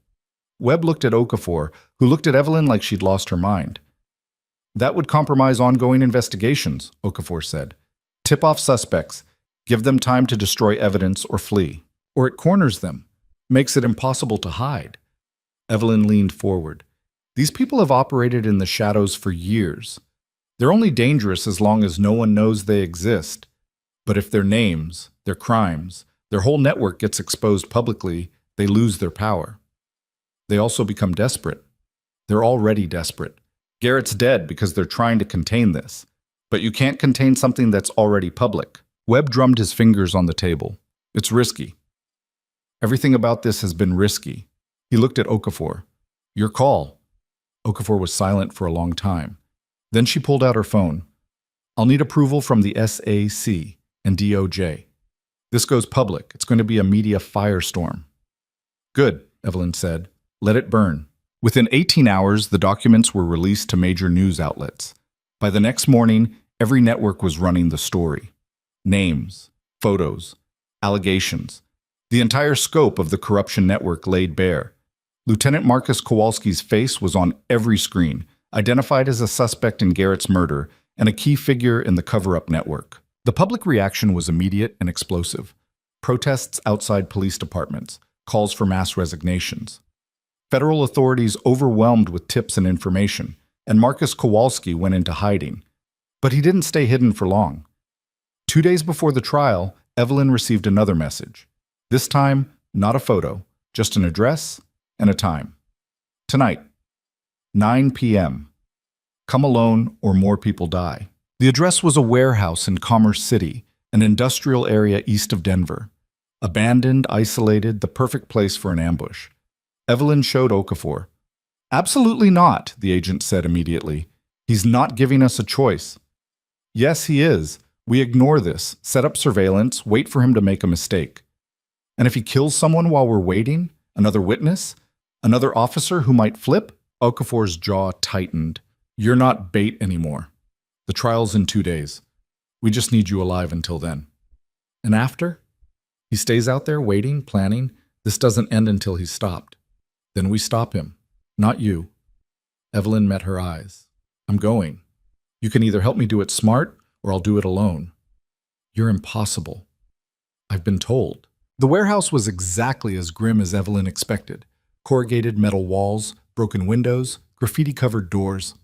Webb looked at Okafor, who looked at Evelyn like she'd lost her mind. That would compromise ongoing investigations, Okafor said. Tip off suspects. Give them time to destroy evidence or flee. Or it corners them. Makes it impossible to hide. Evelyn leaned forward. These people have operated in the shadows for years. They're only dangerous as long as no one knows they exist. But if their names, their crimes, their whole network gets exposed publicly, they lose their power. They also become desperate. They're already desperate. Garrett's dead because they're trying to contain this. But you can't contain something that's already public. Webb drummed his fingers on the table. It's risky. Everything about this has been risky. He looked at Okafor. Your call. Okafor was silent for a long time. Then she pulled out her phone. I'll need approval from the SAC and DOJ. This goes public. It's going to be a media firestorm. Good, Evelyn said. Let it burn. Within 18 hours, the documents were released to major news outlets. By the next morning, every network was running the story. Names, photos, allegations. The entire scope of the corruption network laid bare. Lieutenant Marcus Kowalski's face was on every screen, identified as a suspect in Garrett's murder and a key figure in the cover-up network. The public reaction was immediate and explosive. Protests outside police departments, calls for mass resignations. Federal authorities overwhelmed with tips and information, and Marcus Kowalski went into hiding. But he didn't stay hidden for long. 2 days before the trial, Evelyn received another message. This time, not a photo, just an address and a time. Tonight, 9 p.m. Come alone or more people die. The address was a warehouse in Commerce City, an industrial area east of Denver. Abandoned, isolated, the perfect place for an ambush. Evelyn showed Okafor. Absolutely not, the agent said immediately. He's not giving us a choice. Yes, he is. We ignore this, set up surveillance, wait for him to make a mistake. And if he kills someone while we're waiting, another witness, another officer who might flip, Okafor's jaw tightened. You're not bait anymore. The trial's in 2 days. We just need you alive until then. And after? He stays out there waiting, planning. This doesn't end until he's stopped. Then we stop him. Not you. Evelyn met her eyes. I'm going. You can either help me do it smart, or I'll do it alone. You're impossible. I've been told. The warehouse was exactly as grim as Evelyn expected. Corrugated metal walls, broken windows, graffiti-covered doors.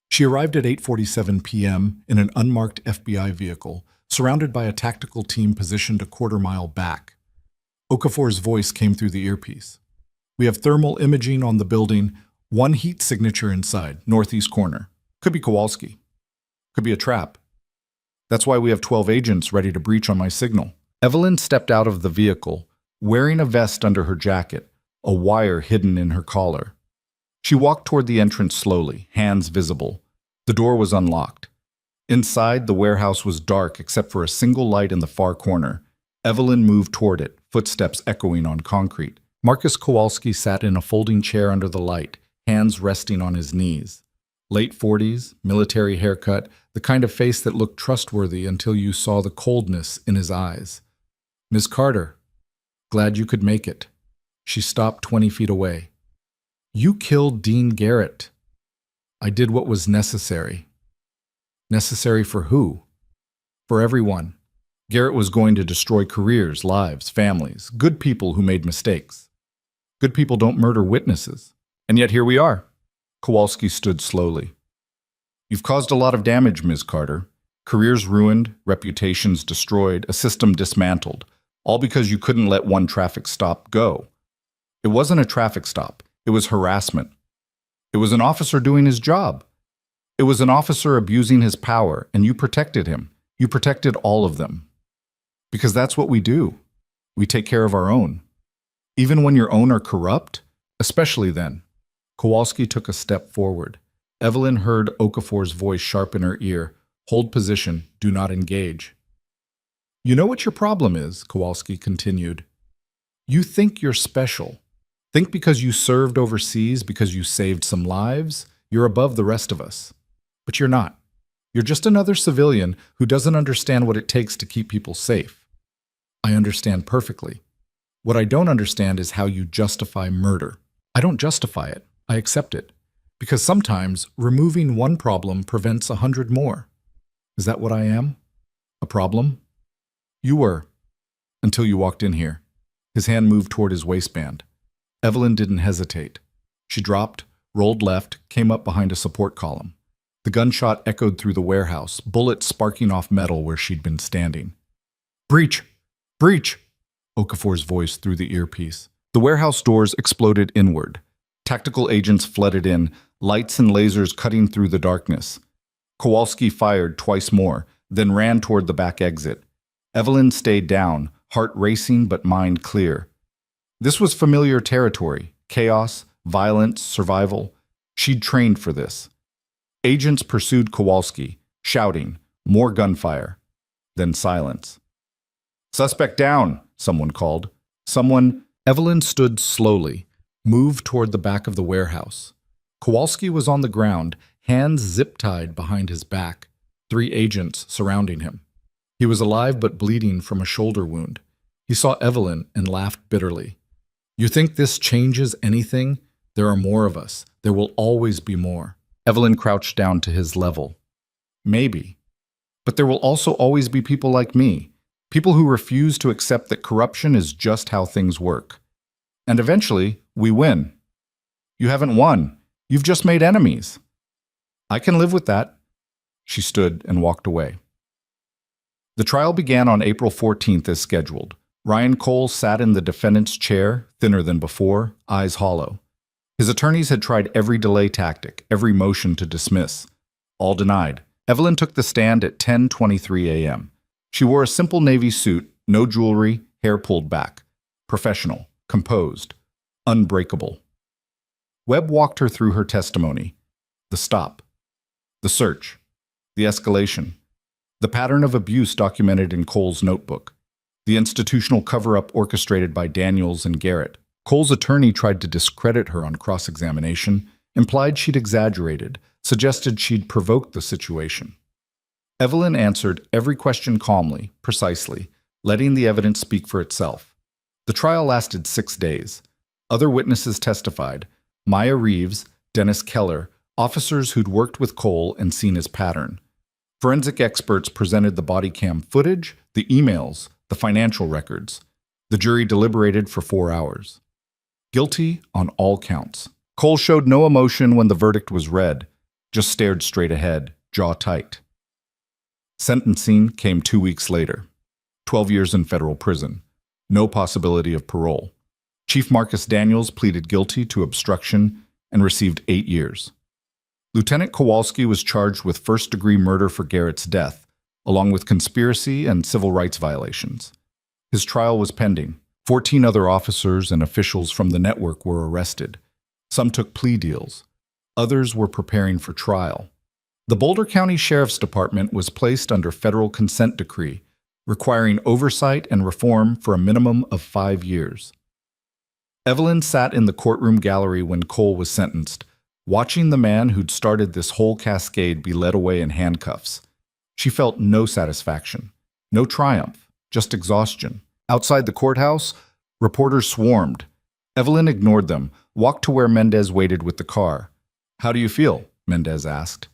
She arrived at 8:47 p.m. in an unmarked FBI vehicle, surrounded by a tactical team positioned a quarter-mile back. Okafor's voice came through the earpiece. We have thermal imaging on the building, one heat signature inside, northeast corner. Could be Kowalski. Could be a trap. That's why we have 12 agents ready to breach on my signal. Evelyn stepped out of the vehicle, wearing a vest under her jacket, a wire hidden in her collar. She walked toward the entrance slowly, hands visible. The door was unlocked. Inside, the warehouse was dark except for a single light in the far corner. Evelyn moved toward it, footsteps echoing on concrete. Marcus Kowalski sat in a folding chair under the light, hands resting on his knees. Late 40s, military haircut, the kind of face that looked trustworthy until you saw the coldness in his eyes. Ms. Carter, glad you could make it. She stopped 20 feet away. You killed Dean Garrett. I did what was necessary. Necessary for who? For everyone. Garrett was going to destroy careers, lives, families, good people who made mistakes. Good people don't murder witnesses. And yet here we are. Kowalski stood slowly. You've caused a lot of damage, Ms. Carter. Careers ruined, reputations destroyed, a system dismantled. All because you couldn't let one traffic stop go. It wasn't a traffic stop. It was harassment. It was an officer doing his job. It was an officer abusing his power, and you protected him. You protected all of them. Because that's what we do. We take care of our own. Even when your own are corrupt, especially then. Kowalski took a step forward. Evelyn heard Okafor's voice sharp in her ear. Hold position. Do not engage. You know what your problem is, Kowalski continued. You think you're special. Think because you served overseas, because you saved some lives, you're above the rest of us. But you're not. You're just another civilian who doesn't understand what it takes to keep people safe. I understand perfectly. What I don't understand is how you justify murder. I don't justify it. I accept it. Because sometimes removing one problem prevents 100 more. Is that what I am? A problem? You were. Until you walked in here. His hand moved toward his waistband. Evelyn didn't hesitate. She dropped, rolled left, came up behind a support column. The gunshot echoed through the warehouse, bullets sparking off metal where she'd been standing. Breach! Breach! Okafor's voice through the earpiece. The warehouse doors exploded inward. Tactical agents flooded in, lights and lasers cutting through the darkness. Kowalski fired twice more, then ran toward the back exit. Evelyn stayed down, heart racing but mind clear. This was familiar territory. Chaos, violence, survival. She'd trained for this. Agents pursued Kowalski, shouting, more gunfire. Then silence. Suspect down, someone called. Evelyn stood slowly, moved toward the back of the warehouse. Kowalski was on the ground, hands zip-tied behind his back, 3 agents surrounding him. He was alive but bleeding from a shoulder wound. He saw Evelyn and laughed bitterly. You think this changes anything? There are more of us. There will always be more. Evelyn crouched down to his level. Maybe. But there will also always be people like me. People who refuse to accept that corruption is just how things work. And eventually, we win. You haven't won. You've just made enemies. I can live with that. She stood and walked away. The trial began on April 14th as scheduled. Ryan Cole sat in the defendant's chair, thinner than before, eyes hollow. His attorneys had tried every delay tactic, every motion to dismiss. All denied. Evelyn took the stand at 10:23 a.m. She wore a simple navy suit, no jewelry, hair pulled back. Professional, composed, unbreakable. Webb walked her through her testimony. The stop, the search, the escalation, the pattern of abuse documented in Cole's notebook, the institutional cover-up orchestrated by Daniels and Garrett. Cole's attorney tried to discredit her on cross-examination, implied she'd exaggerated, suggested she'd provoked the situation. Evelyn answered every question calmly, precisely, letting the evidence speak for itself. The trial lasted 6 days. Other witnesses testified: Maya Reeves, Dennis Keller, officers who'd worked with Cole and seen his pattern. Forensic experts presented the body cam footage, the emails, the financial records. The jury deliberated for 4 hours. Guilty on all counts. Cole showed no emotion when the verdict was read, just stared straight ahead, jaw tight. Sentencing came 2 weeks later. 12 years in federal prison. No possibility of parole. Chief Marcus Daniels pleaded guilty to obstruction and received 8 years. Lieutenant Kowalski was charged with first-degree murder for Garrett's death, along with conspiracy and civil rights violations. His trial was pending. 14 other officers and officials from the network were arrested. Some took plea deals. Others were preparing for trial. The Boulder County Sheriff's Department was placed under federal consent decree, requiring oversight and reform for a minimum of 5 years. Evelyn sat in the courtroom gallery when Cole was sentenced, watching the man who'd started this whole cascade be led away in handcuffs. She felt no satisfaction, no triumph, just exhaustion. Outside the courthouse, reporters swarmed. Evelyn ignored them, walked to where Mendez waited with the car. "How do you feel?" Mendez asked.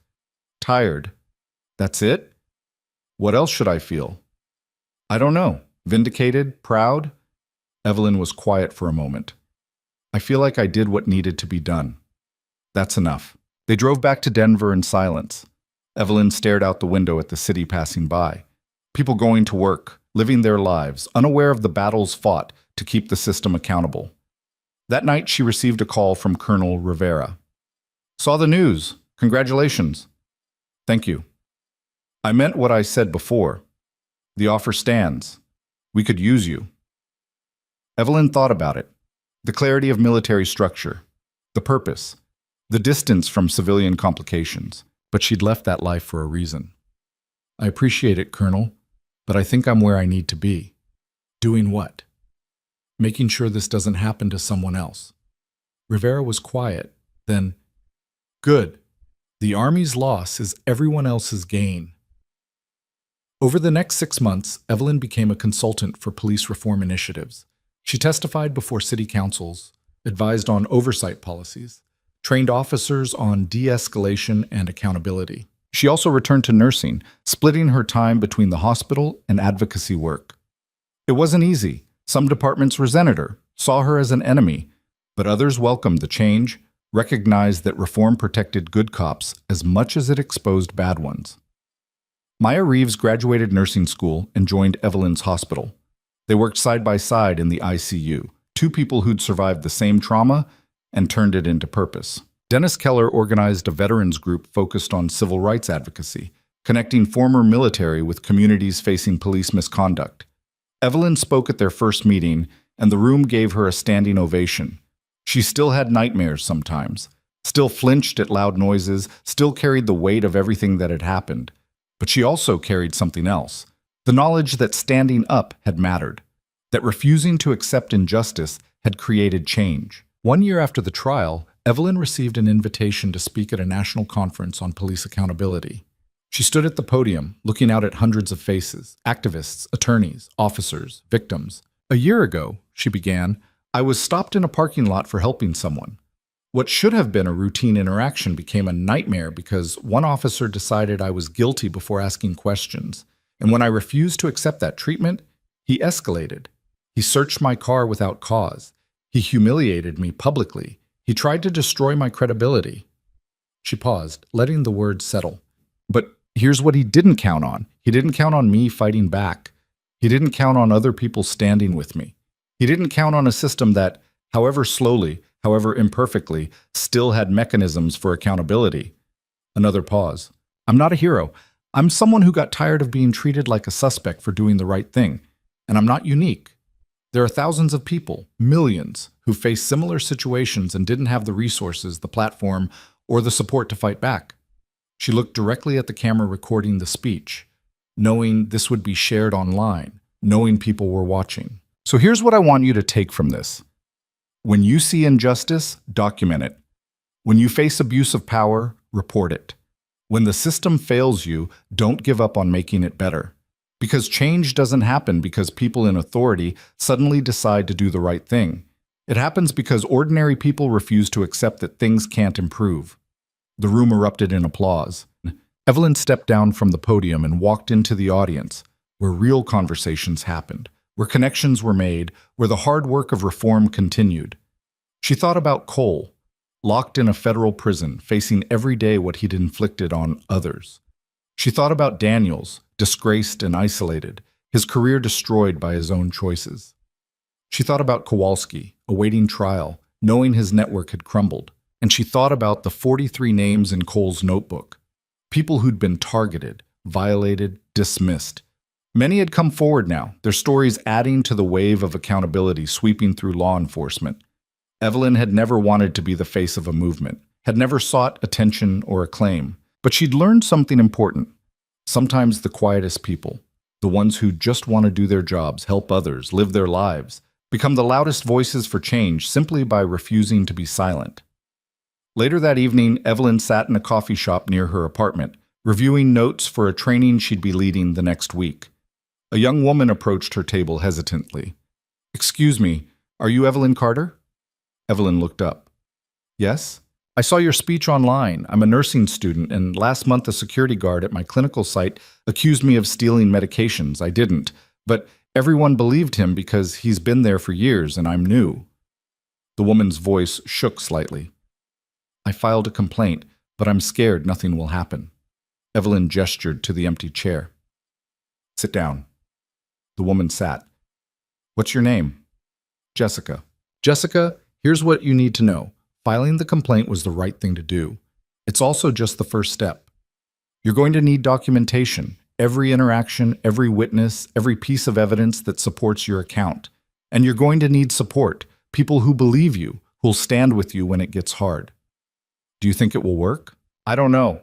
"Tired." "That's it?" "What else should I feel?" "I don't know. Vindicated? Proud?" Evelyn was quiet for a moment. "I feel like I did what needed to be done." "That's enough." They drove back to Denver in silence. Evelyn stared out the window at the city passing by. People going to work, living their lives, unaware of the battles fought to keep the system accountable. That night she received a call from Colonel Rivera. "Saw the news. Congratulations." "Thank you." "I meant what I said before. The offer stands. We could use you." Evelyn thought about it. The clarity of military structure, the purpose, the distance from civilian complications. But she'd left that life for a reason. "I appreciate it, Colonel, but I think I'm where I need to be." "Doing what?" "Making sure this doesn't happen to someone else." Rivera was quiet. Then, "Good. The Army's loss is everyone else's gain." Over the next 6 months, Evelyn became a consultant for police reform initiatives. She testified before city councils, advised on oversight policies, trained officers on de-escalation and accountability. She also returned to nursing, splitting her time between the hospital and advocacy work. It wasn't easy. Some departments resented her, saw her as an enemy, but others welcomed the change, recognized that reform protected good cops as much as it exposed bad ones. Maya Reeves graduated nursing school and joined Evelyn's hospital. They worked side by side in the ICU, two people who'd survived the same trauma and turned it into purpose. Dennis Keller organized a veterans group focused on civil rights advocacy, connecting former military with communities facing police misconduct. Evelyn spoke at their first meeting, and the room gave her a standing ovation. She still had nightmares sometimes, still flinched at loud noises, still carried the weight of everything that had happened. But she also carried something else, the knowledge that standing up had mattered, that refusing to accept injustice had created change. 1 year after the trial, Evelyn received an invitation to speak at a national conference on police accountability. She stood at the podium, looking out at hundreds of faces, activists, attorneys, officers, victims. "A year ago," she began, "I was stopped in a parking lot for helping someone. What should have been a routine interaction became a nightmare because one officer decided I was guilty before asking questions. And when I refused to accept that treatment, he escalated. He searched my car without cause. He humiliated me publicly. He tried to destroy my credibility." She paused, letting the words settle. "But here's what he didn't count on. He didn't count on me fighting back. He didn't count on other people standing with me. He didn't count on a system that, however slowly, however imperfectly, still had mechanisms for accountability." Another pause. "I'm not a hero. I'm someone who got tired of being treated like a suspect for doing the right thing. And I'm not unique." There are thousands of people, millions, who face similar situations and didn't have the resources, the platform, or the support to fight back. She looked directly at the camera recording the speech, knowing this would be shared online, knowing people were watching. So here's what I want you to take from this. When you see injustice, document it. When you face abuse of power, report it. When the system fails you, don't give up on making it better. Because change doesn't happen because people in authority suddenly decide to do the right thing. It happens because ordinary people refuse to accept that things can't improve. The room erupted in applause. Evelyn stepped down from the podium and walked into the audience, where real conversations happened, where connections were made, where the hard work of reform continued. She thought about Cole, locked in a federal prison, facing every day what he'd inflicted on others. She thought about Daniels, disgraced and isolated, his career destroyed by his own choices. She thought about Kowalski, awaiting trial, knowing his network had crumbled. And she thought about the 43 names in Cole's notebook, people who'd been targeted, violated, dismissed. Many had come forward now, their stories adding to the wave of accountability sweeping through law enforcement. Evelyn had never wanted to be the face of a movement, had never sought attention or acclaim, but she'd learned something important. Sometimes the quietest people, the ones who just want to do their jobs, help others, live their lives, become the loudest voices for change simply by refusing to be silent. Later that evening, Evelyn sat in a coffee shop near her apartment, reviewing notes for a training she'd be leading the next week. A young woman approached her table hesitantly. "Excuse me, are you Evelyn Carter?" Evelyn looked up. "Yes? I saw your speech online. I'm a nursing student, and last month a security guard at my clinical site accused me of stealing medications. I didn't, but everyone believed him because he's been there for years and I'm new." The woman's voice shook slightly. "I filed a complaint, but I'm scared nothing will happen." Evelyn gestured to the empty chair. "Sit down." The woman sat. "What's your name?" "Jessica." "Jessica, here's what you need to know. Filing the complaint was the right thing to do. It's also just the first step. You're going to need documentation, every interaction, every witness, every piece of evidence that supports your account. And you're going to need support, people who believe you, who'll stand with you when it gets hard. Do you think it will work? I don't know.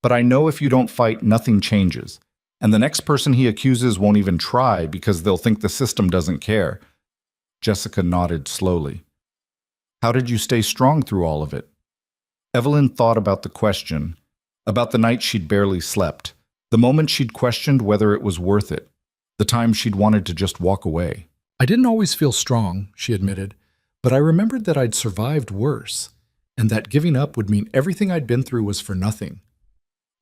But I know if you don't fight, nothing changes. And the next person he accuses won't even try because they'll think the system doesn't care." Jessica nodded slowly. "How did you stay strong through all of it?" Evelyn thought about the question, about the night she'd barely slept, the moment she'd questioned whether it was worth it, the time she'd wanted to just walk away. "I didn't always feel strong," she admitted, "but I remembered that I'd survived worse, and that giving up would mean everything I'd been through was for nothing.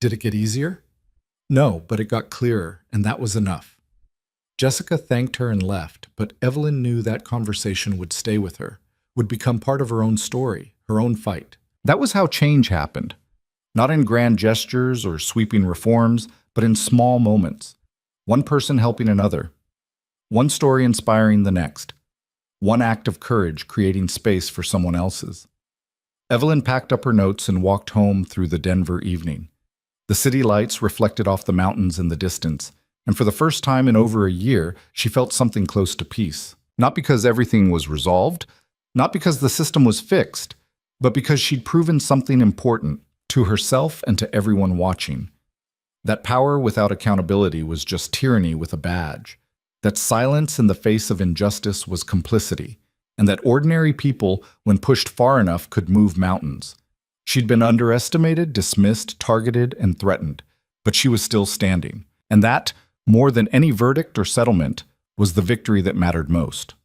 Did it get easier? No, but it got clearer, and that was enough." Jessica thanked her and left, but Evelyn knew that conversation would stay with her, would become part of her own story, her own fight. That was how change happened. Not in grand gestures or sweeping reforms, but in small moments. One person helping another. One story inspiring the next. One act of courage creating space for someone else's. Evelyn packed up her notes and walked home through the Denver evening. The city lights reflected off the mountains in the distance, and for the first time in over a year, she felt something close to peace. Not because everything was resolved, not because the system was fixed, but because she'd proven something important to herself and to everyone watching. That power without accountability was just tyranny with a badge. That silence in the face of injustice was complicity, and that ordinary people, when pushed far enough, could move mountains. She'd been underestimated, dismissed, targeted, and threatened, but she was still standing. And that, more than any verdict or settlement, was the victory that mattered most.